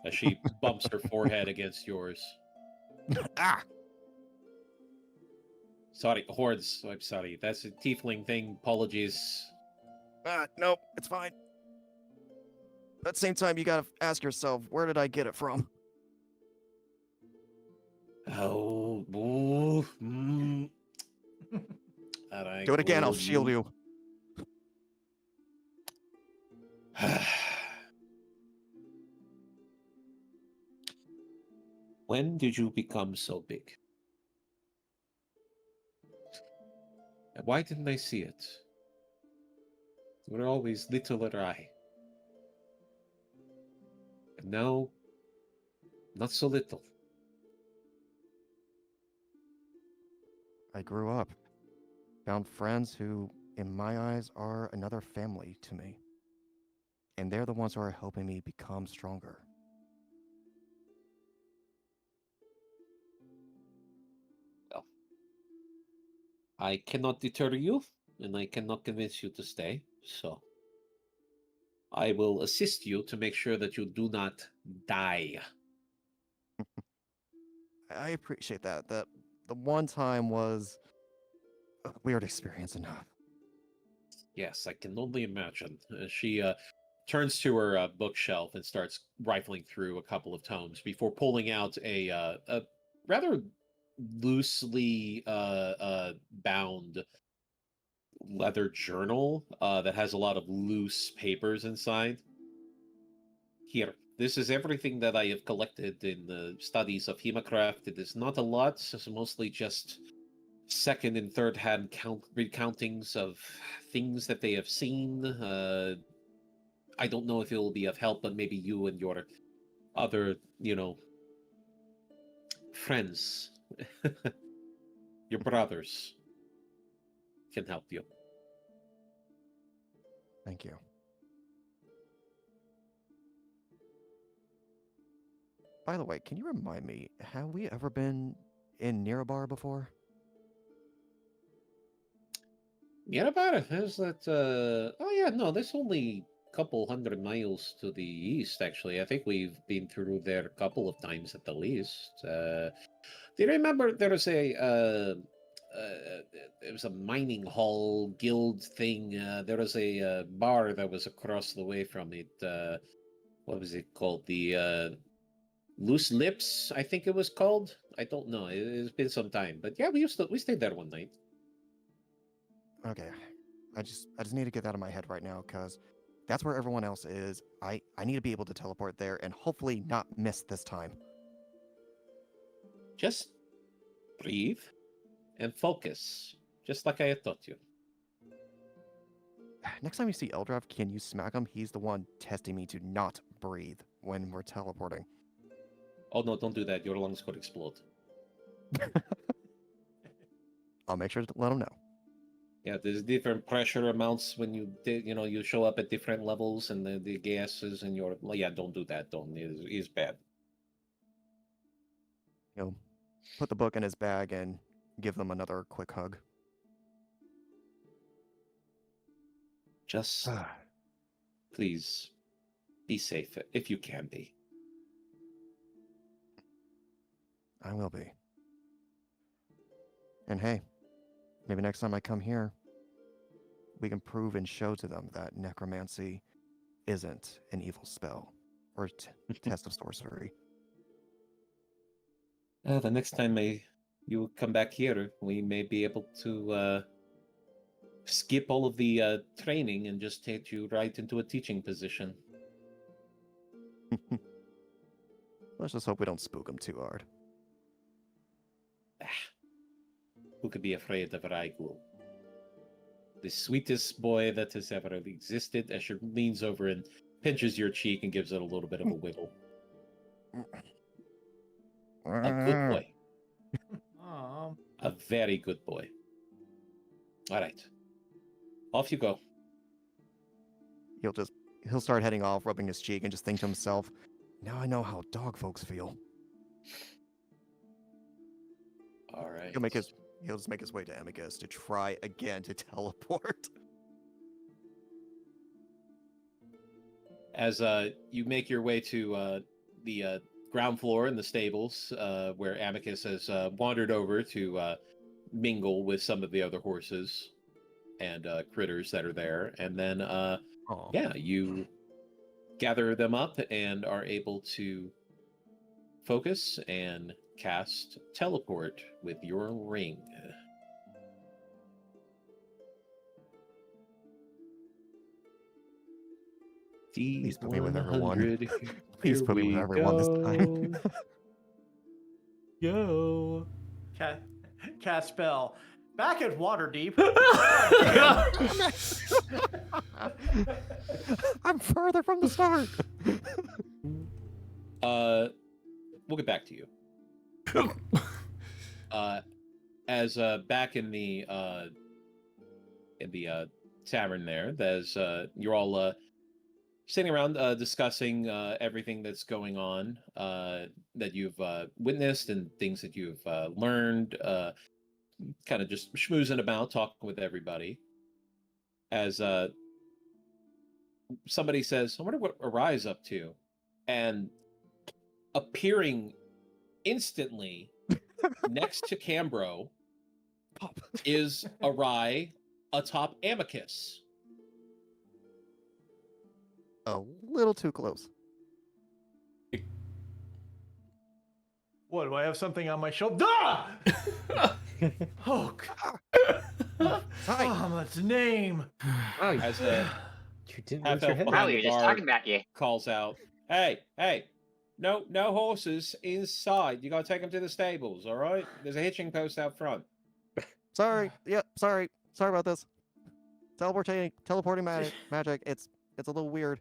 As she bumps her forehead against yours. Ah! Sorry, hordes. I'm sorry. That's a tiefling thing. Apologies. Nope, it's fine. At the same time, you gotta ask yourself, where did I get it from? Oh, ooh, Alright, Do it again, I'll well, shield you. When did you become so big? And why didn't I see it? You were always little Arai. And now, not so little. I grew up, found friends who, in my eyes, are another family to me. And they're the ones who are helping me become stronger. Well, I cannot deter you, and I cannot convince you to stay, so I will assist you to make sure that you do not die. I appreciate that. The one time was a weird experience enough. Yes, I can only imagine. She turns to her bookshelf and starts rifling through a couple of tomes before pulling out a rather loosely bound leather journal that has a lot of loose papers inside. Here, this is everything that I have collected in the studies of Hemacraft. It is not a lot, it's mostly just second and third hand recountings of things that they have seen. I don't know if it will be of help, but maybe you and your other, friends, your brothers, can help you. Thank you. By the way, can you remind me, have we ever been in Mirabar before? Mirabar, is that? Oh yeah, no, that's only a couple 100 miles to the east. Actually, I think we've been through there a couple of times at the least. Do you remember there was there was a mining hall guild thing? There was a bar that was across the way from it. What was it called? The Loose Lips, I think it was called. I don't know. It's been some time, but yeah, we stayed there one night. Okay, I just need to get that out of my head right now because that's where everyone else is. I need to be able to teleport there and hopefully not miss this time. Just breathe and focus, just like I had taught you. Next time you see Eldrath, can you smack him? He's the one testing me to not breathe when we're teleporting. Oh no, don't do that. Your lungs could explode. I'll make sure to let him know. Yeah, there's different pressure amounts when you show up at different levels and the gases and your don't do that. Don't it's bad. Put the book in his bag and give them another quick hug. Just please be safe if you can be. I will be. And hey, maybe next time I come here, we can prove and show to them that necromancy isn't an evil spell or test of sorcery. The next time you come back here, we may be able to skip all of the training and just take you right into a teaching position. Let's just hope we don't spook him too hard. Who could be afraid of Raigul? The sweetest boy that has ever existed. Escher leans over and pinches your cheek and gives it a little bit of a wiggle. A good boy. A very good boy. All right. Off you go. He'll start heading off, rubbing his cheek, and just think to himself, now I know how dog folks feel. All right. He'll just make his way to Amicus to try again to teleport. As you make your way to the ground floor in the stables, where Amicus has wandered over to mingle with some of the other horses and critters that are there, and then you gather them up and are able to focus and cast teleport with your ring. Please put me with everyone. Please put me with everyone this time. Yo. Cast spell. Back at Waterdeep. I'm further from the start. We'll get back to you. As back in the tavern there's you're all sitting around discussing everything that's going on that you've witnessed and things that you've learned, kind of just schmoozing about, talking with everybody. As somebody says, I wonder what Arai's up to. And appearing instantly next to Cambro is Arai atop Amicus. A little too close. What, do I have something on my shoulder? Oh, Muhammad's name. As you didn't half raise your elf head. behind we the were just bar talking about you. calls out, hey, no horses inside. You gotta take them to the stables, all right? There's a hitching post out front. Sorry. Yep. Sorry about this. Teleporting magic. It's a little weird.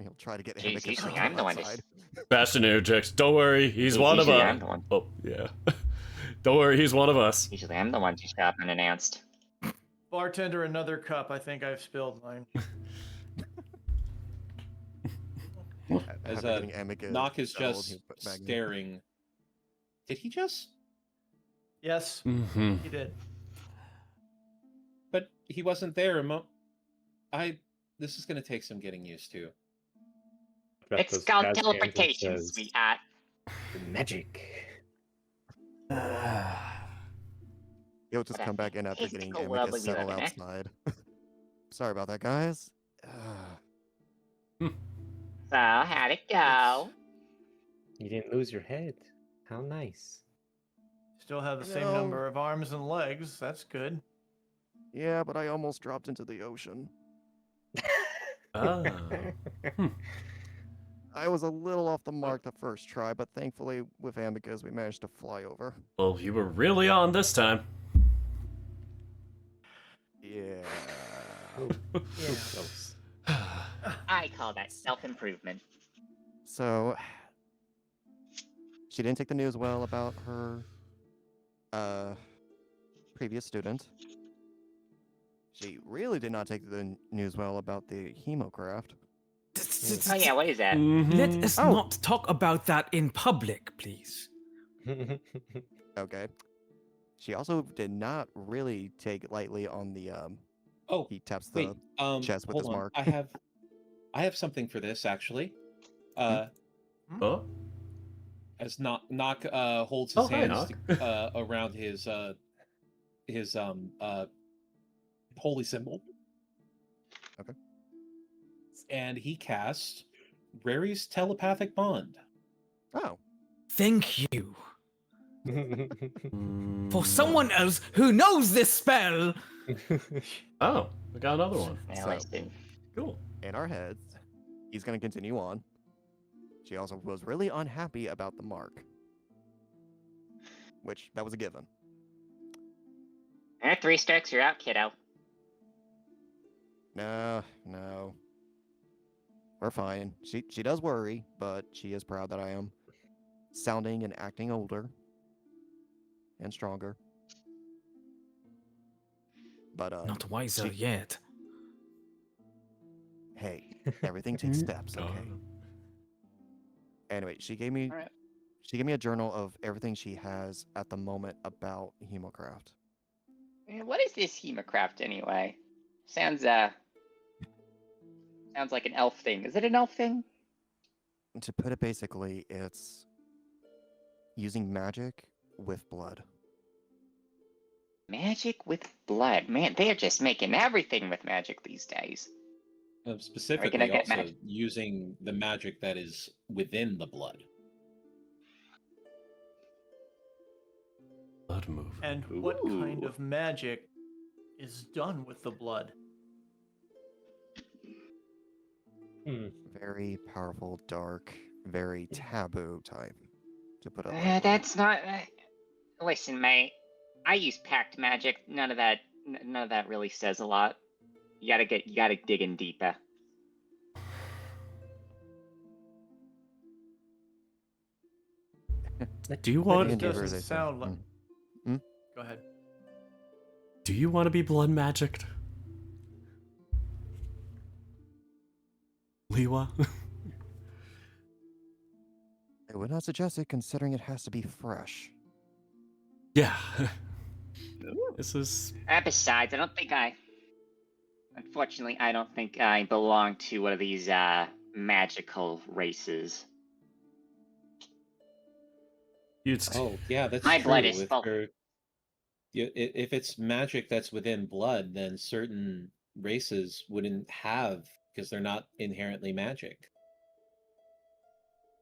he'll try to get Jeez, Amicus usually to I'm come the one to. outside. Bastion interjects. Don't worry, he's one of Usually us. I'm the one. Oh yeah. Don't worry, he's one of us. Usually I'm the one to shop unannounced. Bartender, another cup. I think I've spilled mine. As After getting Amicus Knock is settled, just he'll put back in. staring. Did he just? Yes, Mm-hmm. he did. But he wasn't there a mo. This is going to take some getting used to. It's Those called jazz hands and teleportation, says, sweetheart. Magic. He'll just What a come back in after getting fantastical world Amicus we live settled in, eh? outside. Sorry about that, guys. So, how'd it go? You didn't lose your head. How nice. Still have the same No. number of arms and legs. That's good. Yeah, but I almost dropped into the ocean. Oh. I was a little off the mark the first try, but thankfully with Amicus we managed to fly over. Well, you were really on this time. Yeah. Close. I call that self-improvement. So she didn't take the news well about her previous student. She really did not take the news well about the hemocraft. Oh yeah, what is that? Let us Oh. not talk about that in public, please. Okay. She also did not really take lightly on the Oh, he taps the wait. chest with Hold his on. mark. I have something for this actually. Oh, As Knock holds Oh, his hi, hands around his holy symbol. Okay. And he casts Rary's telepathic bond. Oh. Thank you. Mm. For someone else who knows this spell. Oh, we got another one. Now So- listen. Cool. In our heads, he's going to continue on. She also was really unhappy about the mark, which that was a given. 3 strikes, you're out, kiddo. No. We're fine. She does worry, but she is proud that I am sounding and acting older and stronger. But Not wiser she- yet. hey, everything takes steps, okay? Oh. Anyway, she gave me Alright. a journal of everything she has at the moment about Hemocraft. What is this hemocraft anyway? Sounds like an elf thing. Is it an elf thing? To put it basically, it's using magic with blood. Magic with blood. Man, they're just making everything with magic these days. Specifically, get also magic? using the magic that is within the blood. Blood move. And what kind Ooh. of magic is done with the blood? Very powerful, dark, very taboo type. To put it lightly. That's not. Listen, mate. I use pact magic. None of that really says a lot. You gotta dig in deeper. Do you It want? doesn't doesn't sound like. Go ahead. Do you want to be blood magicked? Liwa? I would not suggest it, considering it has to be fresh. Yeah. This is. Besides, unfortunately, I don't think I belong to one of these magical races. Oh, yeah, that's My true. blood is If full. if it's magic that's within blood, then certain races wouldn't have, because they're not inherently magic.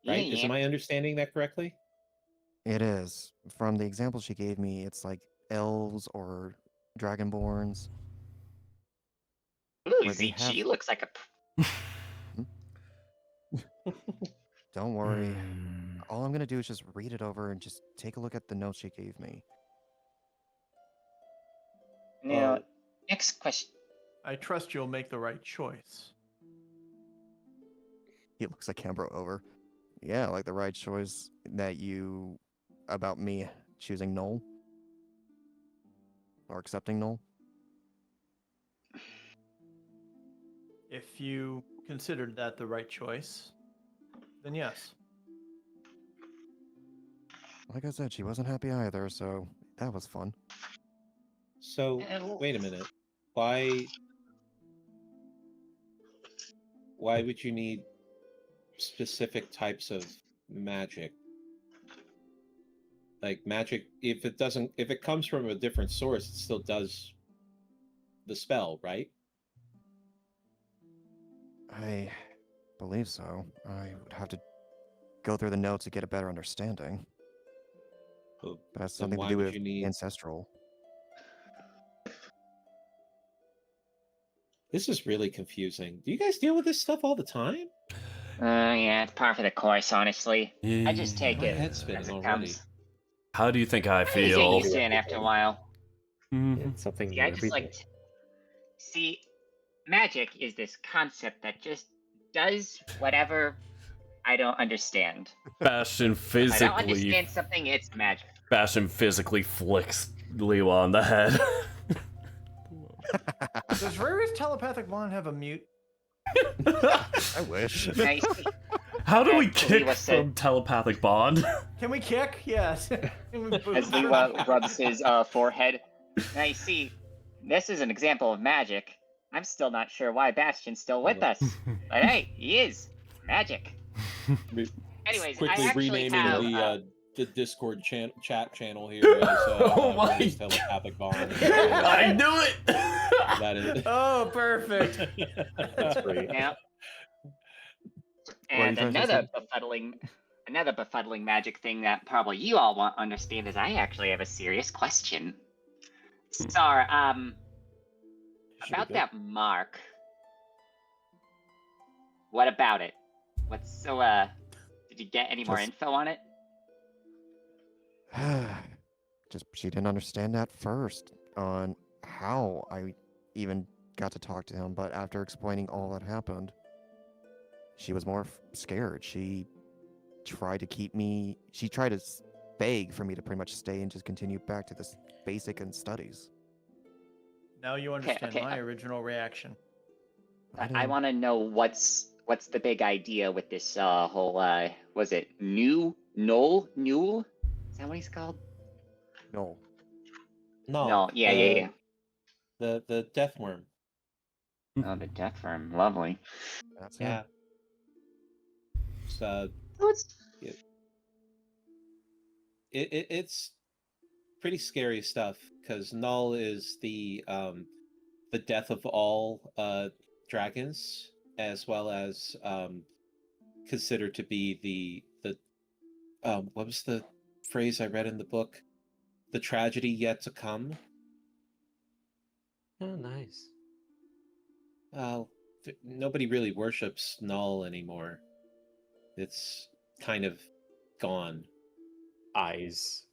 Right? Yeah. Am I understanding that correctly? It is. From the example she gave me, it's like elves or dragonborns. Ooh, where they ZG have- looks like a. Don't worry. Hmm. All I'm going to do is just read it over and just take a look at the notes she gave me. Now, next question. I trust you'll make the right choice. He looks at Cambro over. Yeah, like the right choice about me choosing Null. Or accepting Null. If you considered that the right choice, then yes. Like I said, she wasn't happy either, so that was fun. So, wait a minute. Why would you need specific types of magic? Like magic, if it comes from a different source, it still does the spell, right? I believe so. I would have to go through the notes to get a better understanding. But But that's then something to why do would with you need- ancestral. This is really confusing. Do you guys deal with this stuff all the time? Yeah, it's par for the course, honestly. I just take My it head's spinning as it already. comes. How do you think I You get feel? used to it after a while. It's something Yeah, new I just every like day. see, magic is this concept that just does whatever I don't understand. Bastion If I don't physically. understand something, it's magic. Bastion physically flicks Leo on the head. Does Rari's telepathic wand have a mute? I wish. Now, you see, How do we as kick Lewa said- from telepathic bond? Can we kick? Yes. Can we boot? as Lewa rubs his forehead. Now you see, this is an example of magic. I'm still not sure why Bastion's still with us. But hey, he is. Magic. Anyways, Quickly I actually renaming have... the Discord chat channel here as Oh my- Ray's telepathic bond. I knew it! That is. Oh, perfect. That's great. Yeah. What are you And trying to say? another befuddling magic thing that probably you all won't understand is I actually have a serious question. Sar, about that mark. What about it? What's so did you get any more Just- info on it? Just she didn't understand that first on how I even got to talk to him, but after explaining all that happened, she was more scared. She tried to beg for me to pretty much stay and just continue back to this basic and studies. Now you understand okay. my original reaction. I want to know what's the big idea with this whole was it Newell? Is that what he's called? No. No, yeah. The death worm. Oh, the death worm, lovely. That's Yeah. him. It's pretty scary stuff because Null is the death of all dragons, as well as considered to be the what was the phrase I read in the book? The tragedy yet to come. Oh, nice. Nobody really worships Null anymore. It's kind of gone. Eyes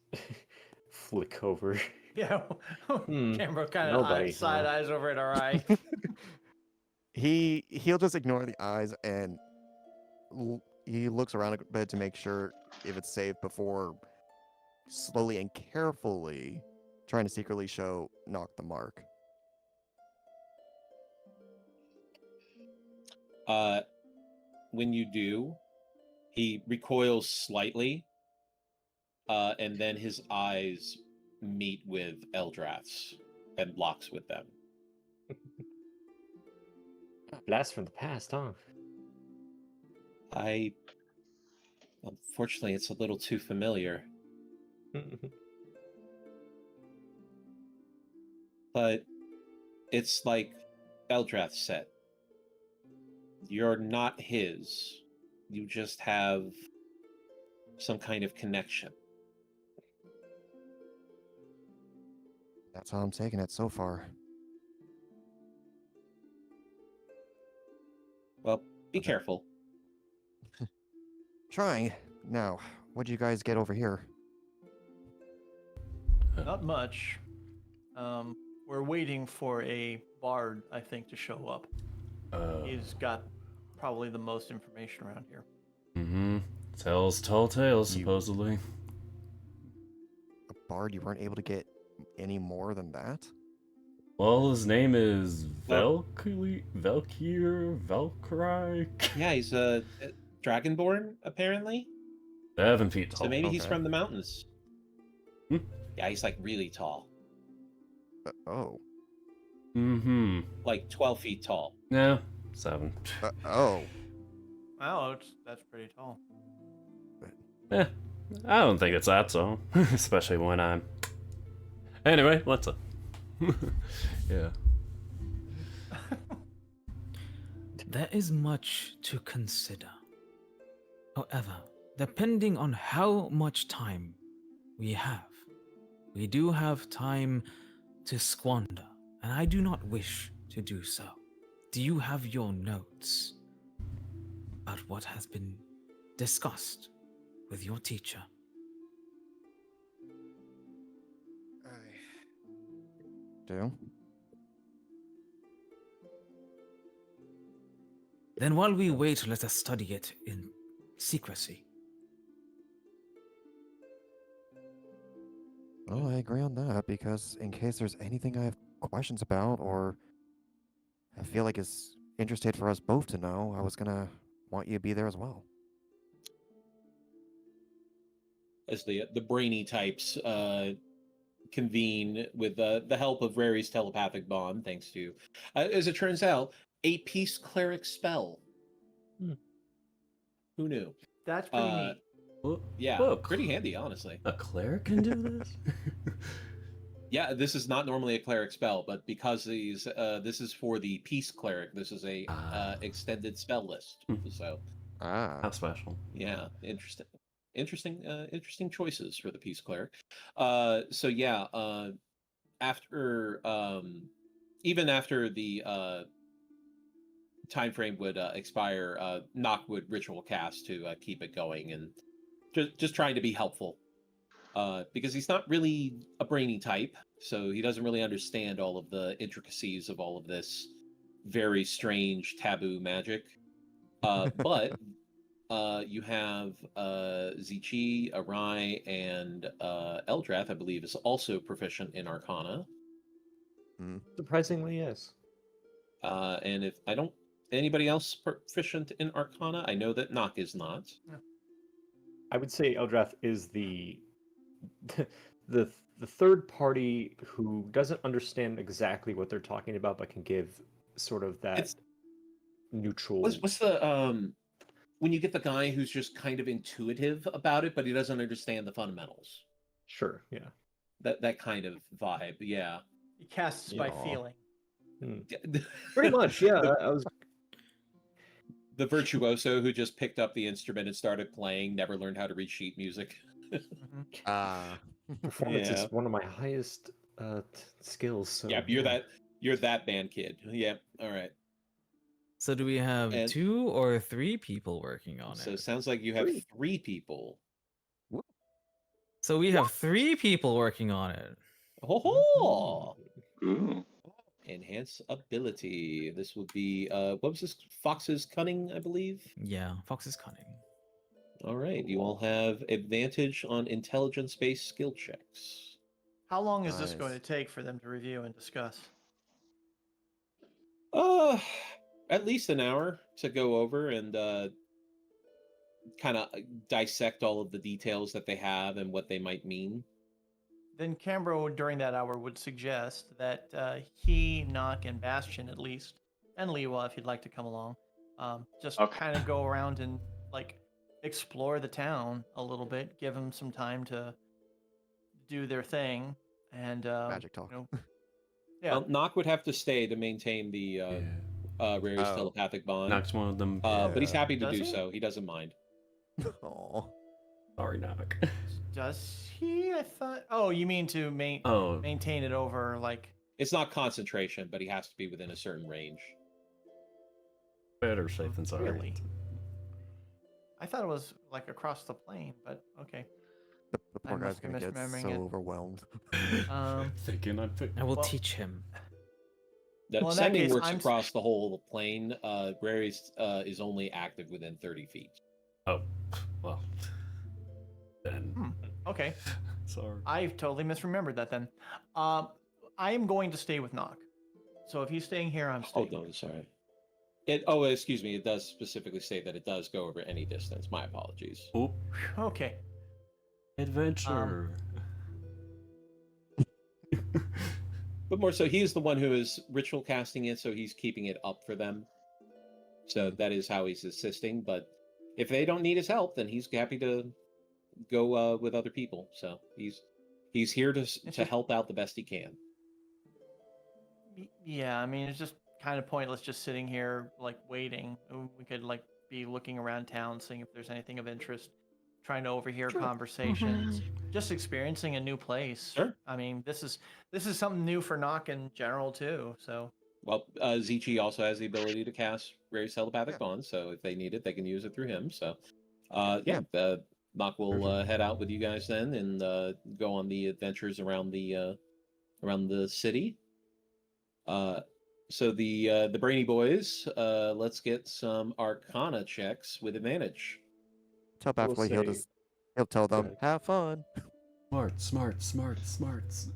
flick over. Yeah. Camera kind nobody, of side huh? eyes over at our eye. He'll just ignore the eyes and he looks around a bit to make sure if it's safe before slowly and carefully trying to secretly show Knock the mark. When you do, he recoils slightly, and then his eyes meet with Eldrath's and locks with them. Blast from the past, huh? Unfortunately, it's a little too familiar. But it's like Eldrath said. You're not his. You just have some kind of connection. That's how I'm taking it so far. Well, be careful. Trying. Now, what'd you guys get over here? Not much. We're waiting for a bard, I think, to show up. He's got probably the most information around here. Mm-hmm. Tells tall tales, You- supposedly. A bard, you weren't able to get any more than that? Well, his name is Well- Valkyrie? Valkyrie? Yeah, he's a dragonborn apparently. 7 feet tall. So maybe he's okay. from the mountains. Hmm. Yeah, he's like really tall, Oh. Mm-hmm. like 12 feet tall. Yeah, 7. Oh. Wow, that's pretty tall. Eh, I don't think it's that tall. Especially when I'm... Anyway, let's... yeah. There is much to consider. However, depending on how much time we have, we do have time to squander, and I do not wish to do so. Do you have your notes about what has been discussed with your teacher? Do? Then while we wait, let us study it in secrecy. Well, I agree on that, because in case there's anything I have questions about, or I feel like is interested for us both to know, I was gonna want you to be there as well. As the brainy types convene with the help of Rary's telepathic bond, thanks to, as it turns out, a peace cleric spell. Who knew? That's pretty neat. Yeah, Whoa, pretty handy, honestly. A cleric can do this? Yeah, this is not normally a cleric spell, but because this is for the peace cleric, this is a extended spell list. So, How special. yeah, interesting choices for the peace cleric. So yeah, after even after the time frame would expire, Nock would ritual cast to keep it going, and just trying to be helpful. Because he's not really a brainy type, so he doesn't really understand all of the intricacies of all of this very strange taboo magic. But you have Zichi, Arai, and Eldrath, I believe, is also proficient in Arcana. Surprisingly, yes. And if I don't, anybody else proficient in Arcana? I know that Nock is not. I would say Eldrath is the the third party who doesn't understand exactly what they're talking about, but can give sort of that neutral. What's the when you get the guy who's just kind of intuitive about it, but he doesn't understand the fundamentals? Sure, yeah. That kind of vibe, yeah. He casts by feeling. Pretty much, yeah. I was the virtuoso who just picked up the instrument and started playing, never learned how to read sheet music. Performance is one of my highest skills. So yeah, you're that band kid. Yeah, all right. So do we have 2 or 3 people working on it? So it sounds like you have 3 people. So we have 3 people working on it. Oh, enhance ability. This would be what was this? Fox's Cunning, I believe. Yeah, Fox's Cunning. All right, you all have advantage on intelligence-based skill checks. How long is this going to take for them to review and discuss? At least an hour to go over and kind of dissect all of the details that they have and what they might mean. Then Cambro, during that hour, would suggest that he, Nock, and Bastion, at least, and Liwa, if he'd like to come along, just kind of go around and like explore the town a little bit, give them some time to do their thing, and magic talk. Yeah. Well, Nock would have to stay to maintain the Rare's telepathic bond. Nock's one of them. But he's happy to Does do he? so. He doesn't mind. Oh, sorry, Nock. Does he? I thought. Oh, you mean to maintain it over like? It's not concentration, but he has to be within a certain range. Better safe than sorry. Really? I thought it was like across the plane, but okay. the poor I guy's must be gonna get so misremembering it. overwhelmed. Thinking I will teach him. The Well, in that sending case, works I'm across the whole plane. Rary's is only active within 30 feet. Oh, well. Then. Okay. Sorry. I totally misremembered that then. I am going to stay with Knock. So if he's staying here, I'm staying. Oh, no, sorry. Excuse me. It does specifically say that it does go over any distance. My apologies. Oop. Okay. Adventure. But more so, he's the one who is ritual casting it, so he's keeping it up for them. So that is how he's assisting. But if they don't need his help, then he's happy to go with other people. So he's here to help out the best he can. Yeah, I mean, it's just kind of pointless just sitting here, like, waiting. We could, like, be looking around town, seeing if there's anything of interest, trying to overhear conversations, just experiencing a new place. Sure. I mean, this is something new for Knock in general, too, so... Well, Zichi also has the ability to cast Rary's telepathic bond, so if they need it, they can use it through him. So, Nock will head out with you guys then and go on the adventures around the city. So the Brainy Boys, let's get some Arcana checks with advantage. Telepathically, he'll tell them, "Have fun." Smarts. Smarts.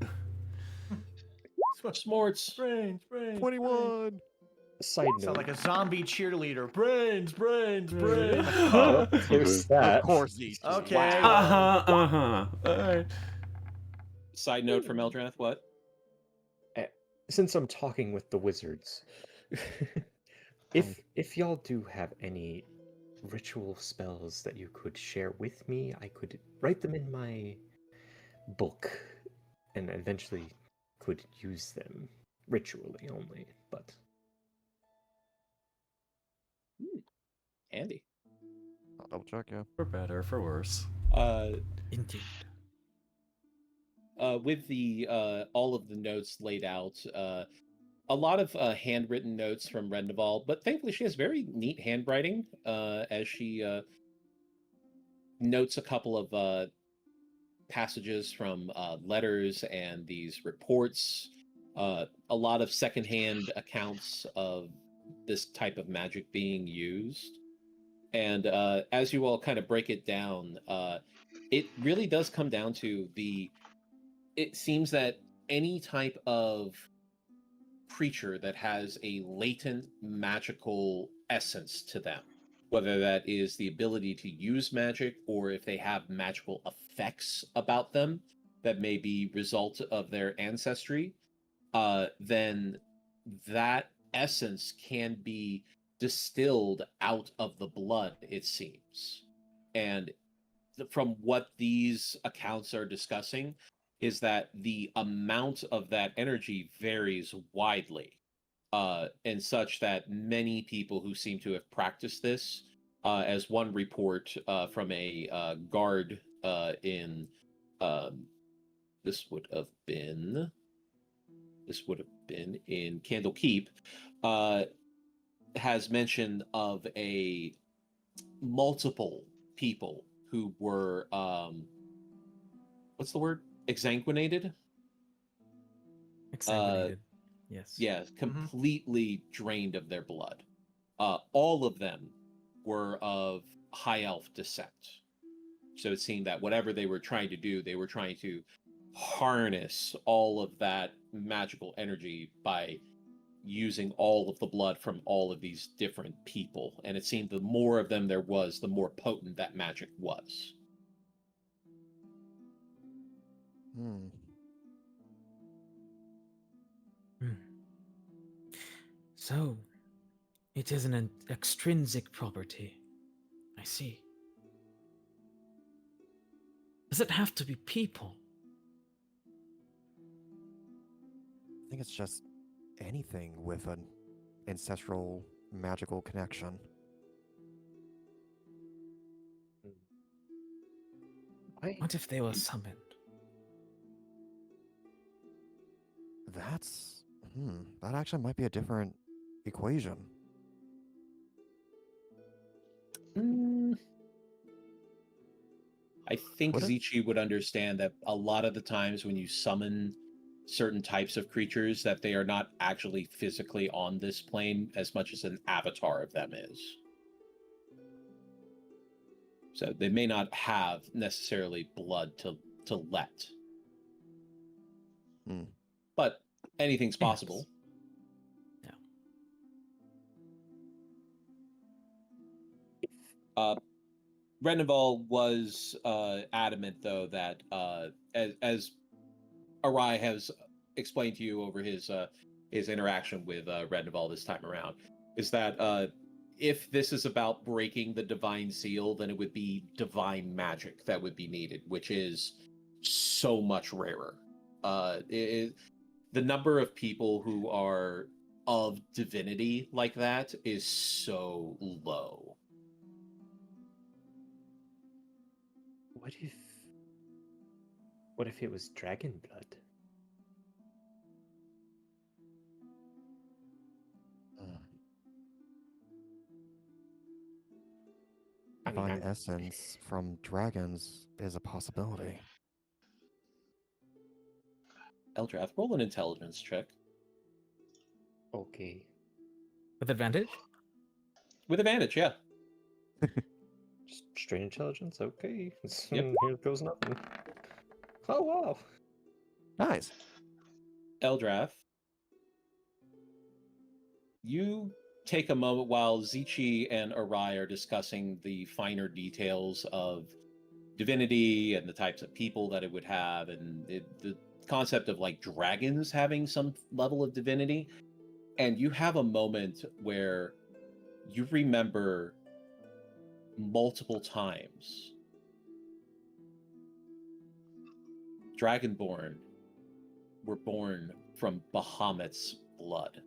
Brains. 21. Side note. Sound like a zombie cheerleader. Brains. Oh, there's that. Of course, Zichi. Okay. Wow. All right. Side note from Eldrath, what? Since I'm talking with the wizards, if y'all do have any ritual spells that you could share with me, I could write them in my book and eventually could use them ritually only, but Andy. I'll double check, yeah. For better, for worse. Indeed. With the all of the notes laid out, a lot of handwritten notes from Rendeval, but thankfully she has very neat handwriting as she notes a couple of passages from letters and these reports, a lot of secondhand accounts of this type of magic being used. And as you all kind of break it down, it really does come down to it seems that any type of creature that has a latent magical essence to them, whether that is the ability to use magic or if they have magical effects about them that may be result of their ancestry, then that essence can be distilled out of the blood, it seems. And from what these accounts are discussing is that the amount of that energy varies widely, and such that many people who seem to have practiced this, as one report from a guard in this would have been in Candlekeep, has mentioned of multiple people who were what's the word? Exsanguinated? Yes. Yeah, completely drained of their blood. All of them were of high elf descent. So it seemed that whatever they were trying to do, they were trying to harness all of that magical energy by using all of the blood from all of these different people. And it seemed the more of them there was, the more potent that magic was. So, it is an extrinsic property. I see. Does it have to be people? I think it's just anything with an ancestral magical connection. What if they were summoned? That actually might be a different equation. I think Zichi would understand that a lot of the times when you summon certain types of creatures that they are not actually physically on this plane as much as an avatar of them is. So they may not have necessarily blood to let. But anything's possible. Yeah. Renneval was adamant, though, that as Arai has explained to you over his interaction with Renneval this time around, is that if this is about breaking the divine seal, then it would be divine magic that would be needed, which is so much rarer. The number of people who are of divinity like that is so low. What if it was dragon blood? Divine essence from dragons is a possibility. Eldrath, roll an intelligence check. Okay. With advantage? With advantage, yeah. Straight intelligence? Okay. Yep. Here goes nothing. Oh, wow. Nice. Eldrath, you take a moment while Zichi and Arai are discussing the finer details of divinity and the types of people that it would have, and the concept of like dragons having some level of divinity. And you have a moment where you remember multiple times Dragonborn were born from Bahamut's blood.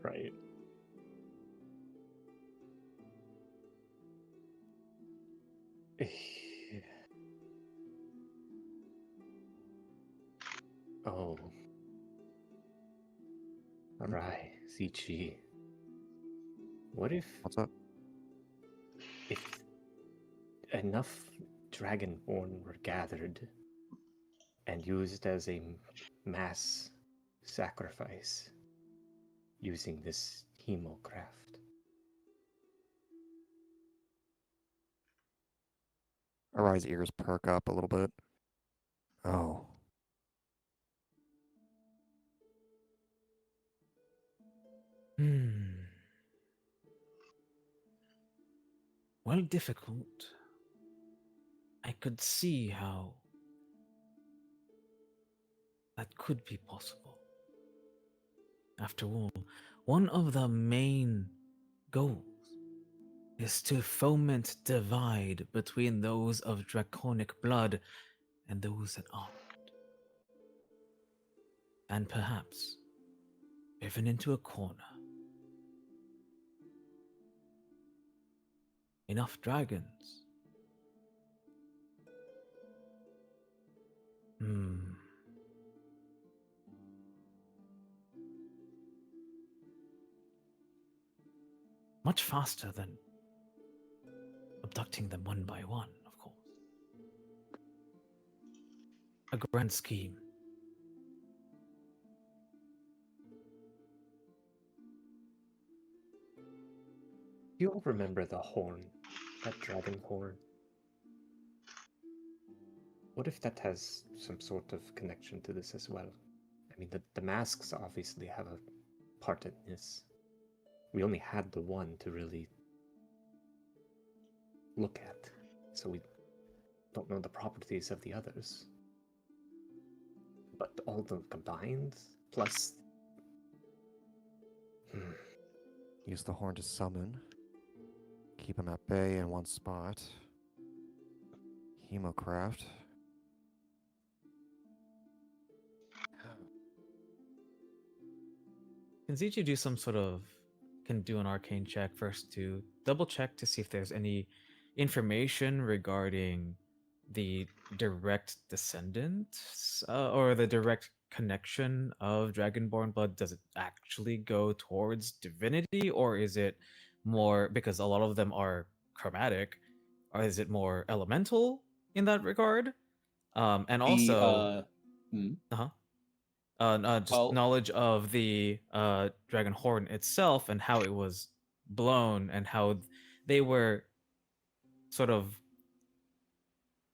Right. Oh. Alright, Zichi. What if... What's up? If enough Dragonborn were gathered and used as a mass sacrifice using this hemocraft? Arai's ears perk up a little bit. Oh. Well, difficult. I could see how that could be possible. After all, one of the main goals is to foment divide between those of draconic blood and those that aren't. And perhaps driven into a corner. Enough dragons. Much faster than abducting them one by one, of course. A grand scheme. Do you all remember the horn? That dragon horn? What if that has some sort of connection to this as well? I mean, the masks obviously have a part in this. We only had the one to really look at, so we don't know the properties of the others. But all of them combined, plus... Use the horn to summon. Keep him at bay in one spot. Hemocraft. Can Zichi do some sort of... Can do an arcane check first to double check to see if there's any information regarding the direct descendants or the direct connection of Dragonborn blood. Does it actually go towards divinity, or is it more, because a lot of them are chromatic, or is it more elemental in that regard? And The, also, hmm, just well, knowledge of the dragon horn itself and how it was blown and how they were sort of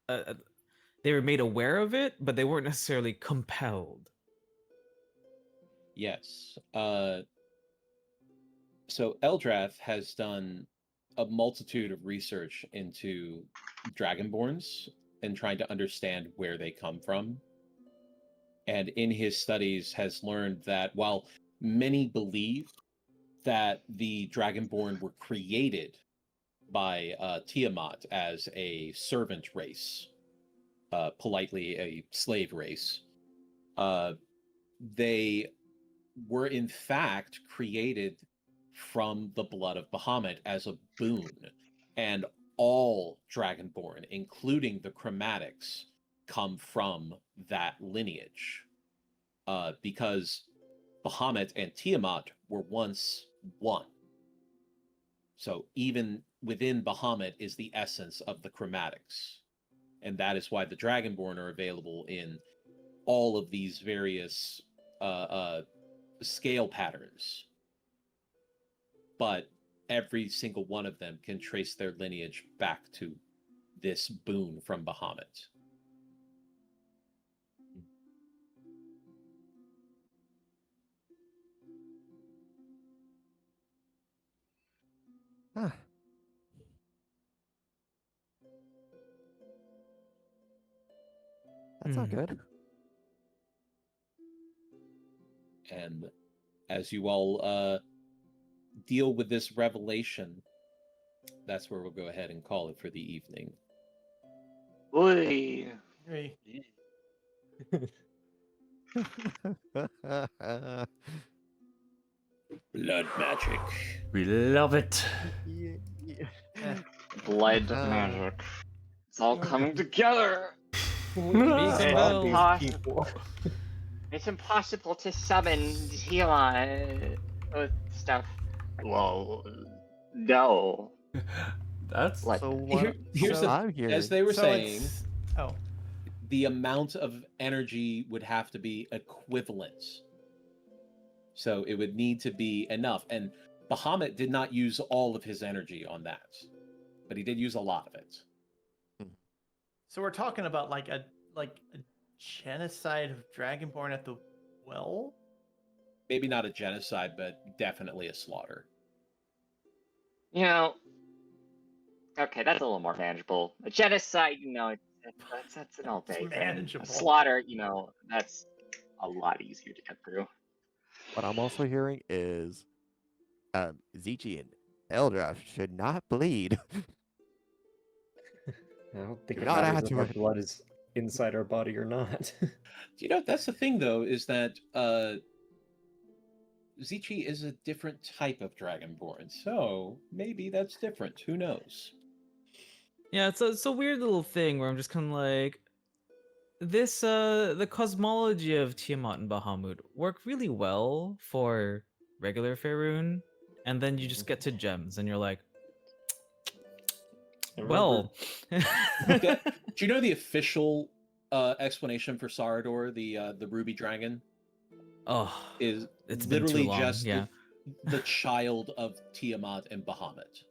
they were made aware of it, but they weren't necessarily compelled. yes. So Eldrath has done a multitude of research into dragonborns and trying to understand where they come from. And in his studies has learned that while many believe that the dragonborn were created by Tiamat as a servant race, politely a slave race, they were in fact created from the blood of Bahamut as a boon. And all Dragonborn, including the Chromatics, come from that lineage. Because Bahamut and Tiamat were once one. So even within Bahamut is the essence of the Chromatics. And that is why the Dragonborn are available in all of these various scale patterns, but every single one of them can trace their lineage back to this boon from Bahamut. Huh. That's not good. And as you all deal with this revelation, that's where we'll go ahead and call it for the evening. Oy. Hey. Blood magic. We love it. Blood magic. It's all coming together. It's impossible to summon Tiamat with stuff. Well, no. That's Like, So what? Here's so the, I'm hearing. as they were saying, Oh. the amount of energy would have to be equivalent. So it would need to be enough. And Bahamut did not use all of his energy on that, but he did use a lot of it. So we're talking about like a genocide of Dragonborn at the well? Maybe not a genocide, but definitely a slaughter. you know, okay, that's a little more manageable. A genocide, that's an all day It's thing. manageable. A slaughter, that's a lot easier to get through. What I'm also hearing is Zichi and Eldrath should not bleed. I don't think Do it not matters add if to our it. blood is inside our body or not. That's the thing, though, is that Zichi is a different type of Dragonborn, so maybe that's different. Who knows? Yeah, it's a weird little thing where I'm just kind of like, this the cosmology of Tiamat and Bahamut work really well for regular Faerun, and then you just get to gems and you're like, well, Do you know the official explanation for Sarador, the ruby dragon? oh, Is it's been too literally long, just yeah. the child of Tiamat and Bahamut.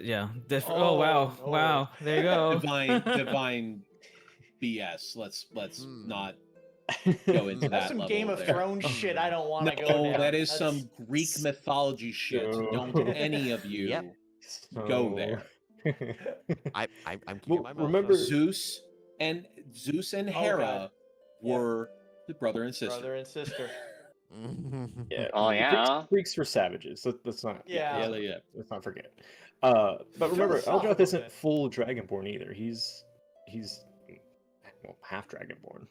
Yeah, oh wow, no. wow, there you go. divine BS. Let's not go into That's that some level Game of there. Thrones shit. I don't want to go No, down. that is That's... some Greek mythology shit. Don't any of you Yep. go there. I'm keeping my mouth remember- shut. Zeus and Hera God. were the brother and sister. Brother and sister. Yeah. Oh, yeah. Greeks were savages. Let's not. Yeah. Let's not forget. But remember, Eldrath Philosophical isn't bit. full Dragonborn either. He's half Dragonborn.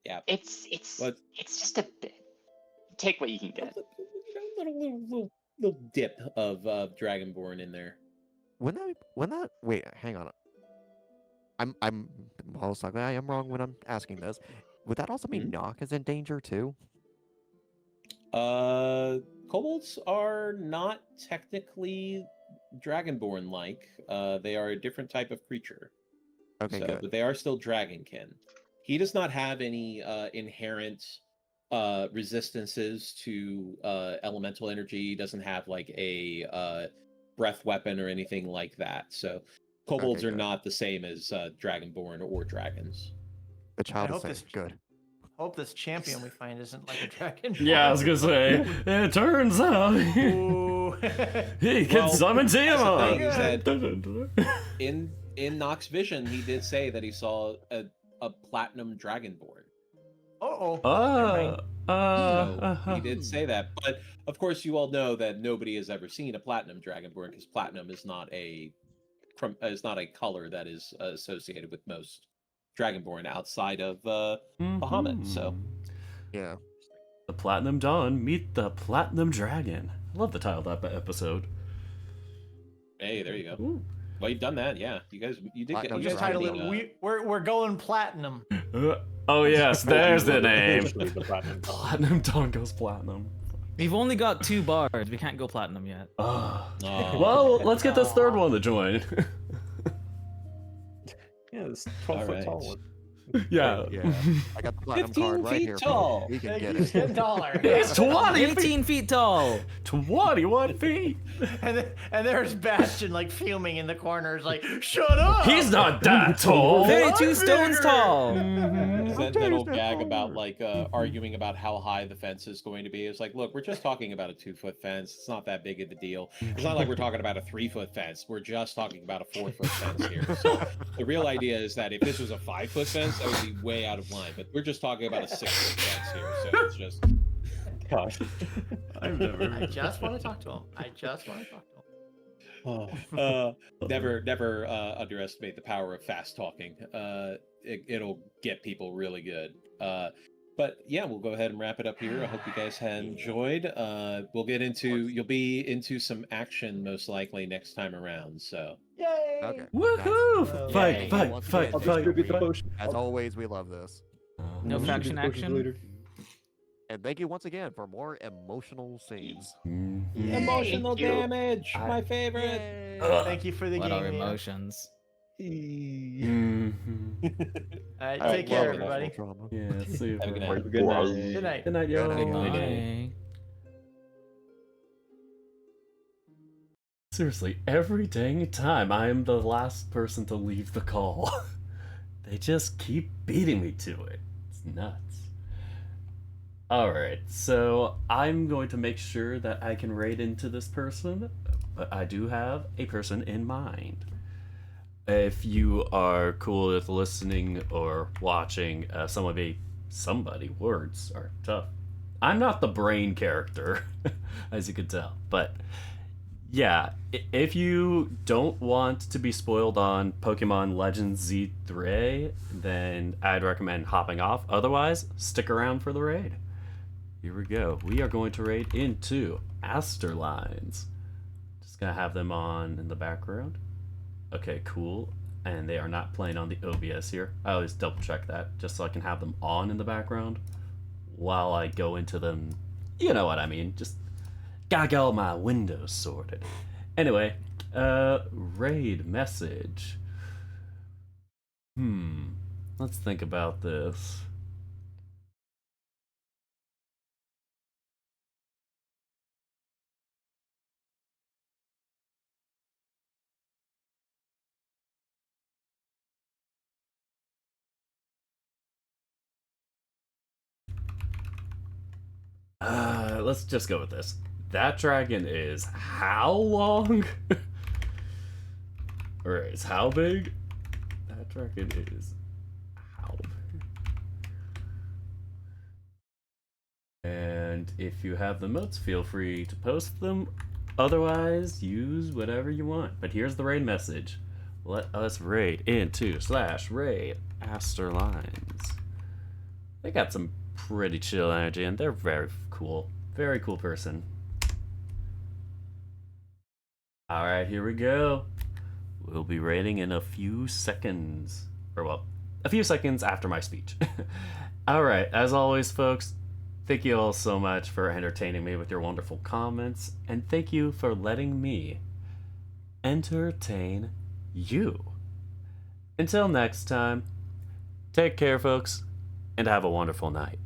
Yeah, It's But- just a bit. Take what you can get. little dip of Dragonborn in there. When that wait, hang on. I'm most likely I am wrong when I'm asking this. Would that also mean Nock is in danger too? Kobolds are not technically Dragonborn like. They are a different type of creature. Okay, So, good. but they are still dragonkin. He does not have any inherent resistances to elemental energy. He doesn't have like a breath weapon or anything like that. So kobolds Okay, are good. not the same as dragonborn or dragons. The child I is hope safe. this- Good. Hope this champion we find isn't like a dragon. Yeah, I was gonna say. It turns out Ooh. he can Well, summon that's the thing Tiamat. is that Dun-dun-dun. in Nox Vision, he did say that he saw a platinum dragonborn. Uh-oh. So he did say that, but of course, you all know that nobody has ever seen a platinum dragonborn because platinum is not a color that is associated with most dragonborn outside of Bahamut. So Yeah. The Platinum Dawn meet the Platinum Dragon. I love the title of that episode. hey, there you go. Ooh. Well, you've done that, yeah. You guys did. Platinum You Just guys Dragon. title did, it. We're going platinum. Oh yes, there's the name. Officially the Platinum Dawn. Platinum Dawn goes platinum. We've only got 2 bards. We can't go platinum yet. Oh. Well, let's get this third one to join. Yeah, this 12-foot Alright. tall one. Yeah. Yeah. I got the platinum 15 card right feet here. tall. You can Thank get you, it. $10. It's 20 feet. 18 feet tall. 21 feet. And there's Bastion like fuming in the corners, like, shut up! He's not that tall. 32 stones tall. That old gag about like arguing about how high the fence is going to be. It's like, look, we're just talking about a 2-foot fence. It's not that big of a deal. It's not like we're talking about a 3-foot fence. We're just talking about a 4-foot fence here. So the real idea is that if this was a 5-foot fence, that would be way out of line. But we're just talking about a 6-foot fence here. So it's just God. I've never. I just want to talk to him. I just want to talk to him. never underestimate the power of fast talking. It'll get people really good. But yeah, we'll go ahead and wrap it up here. I hope you guys had enjoyed. You'll be into some action most likely next time around. So Yay! Okay. Woohoo! Well, Fight, yay. fight, Once fight, again, fight, Distribute the fight. potion. As always, we love this. No faction action. And thank you once again for more emotional scenes. Mhm. emotional Thank you. damage, my favorite. Yay. Thank you for the What are game. Ian. emotions? Mhm. All right, All right, take care, love it. everybody. Trauma. Yeah, see you. Have a good bro. night. Good night. Good night. Good night, yo. Good night. Bye. Seriously, every dang time I am the last person to leave the call. They just keep beating me to it. It's nuts. Alright, so I'm going to make sure that I can raid into this person, but I do have a person in mind. If you are cool with listening or watching, somebody, words are tough. I'm not the brain character, as you can tell, but yeah, if you don't want to be spoiled on Pokemon Legends Z3, then I'd recommend hopping off. Otherwise, stick around for the raid. Here we go. We are going to raid into Asterlines. Just gonna have them on in the background. Okay, cool. And they are not playing on the OBS here. I always double check that just so I can have them on in the background while I go into them. You know what I mean. Just gotta get all my windows sorted. Anyway, raid message. Let's think about this. Let's just go with this. That dragon is how long? Or is how big? That dragon is how big? And if you have the modes, feel free to post them. Otherwise, use whatever you want. But here's the raid message. Let us raid into /raid Asterlines. They got some pretty chill energy and they're very cool. Very cool person. Alright, here we go. We'll be raiding in a few seconds. Or, well, a few seconds after my speech. Alright, as always, folks, thank you all so much for entertaining me with your wonderful comments. And thank you for letting me entertain you. Until next time, take care, folks, and have a wonderful night.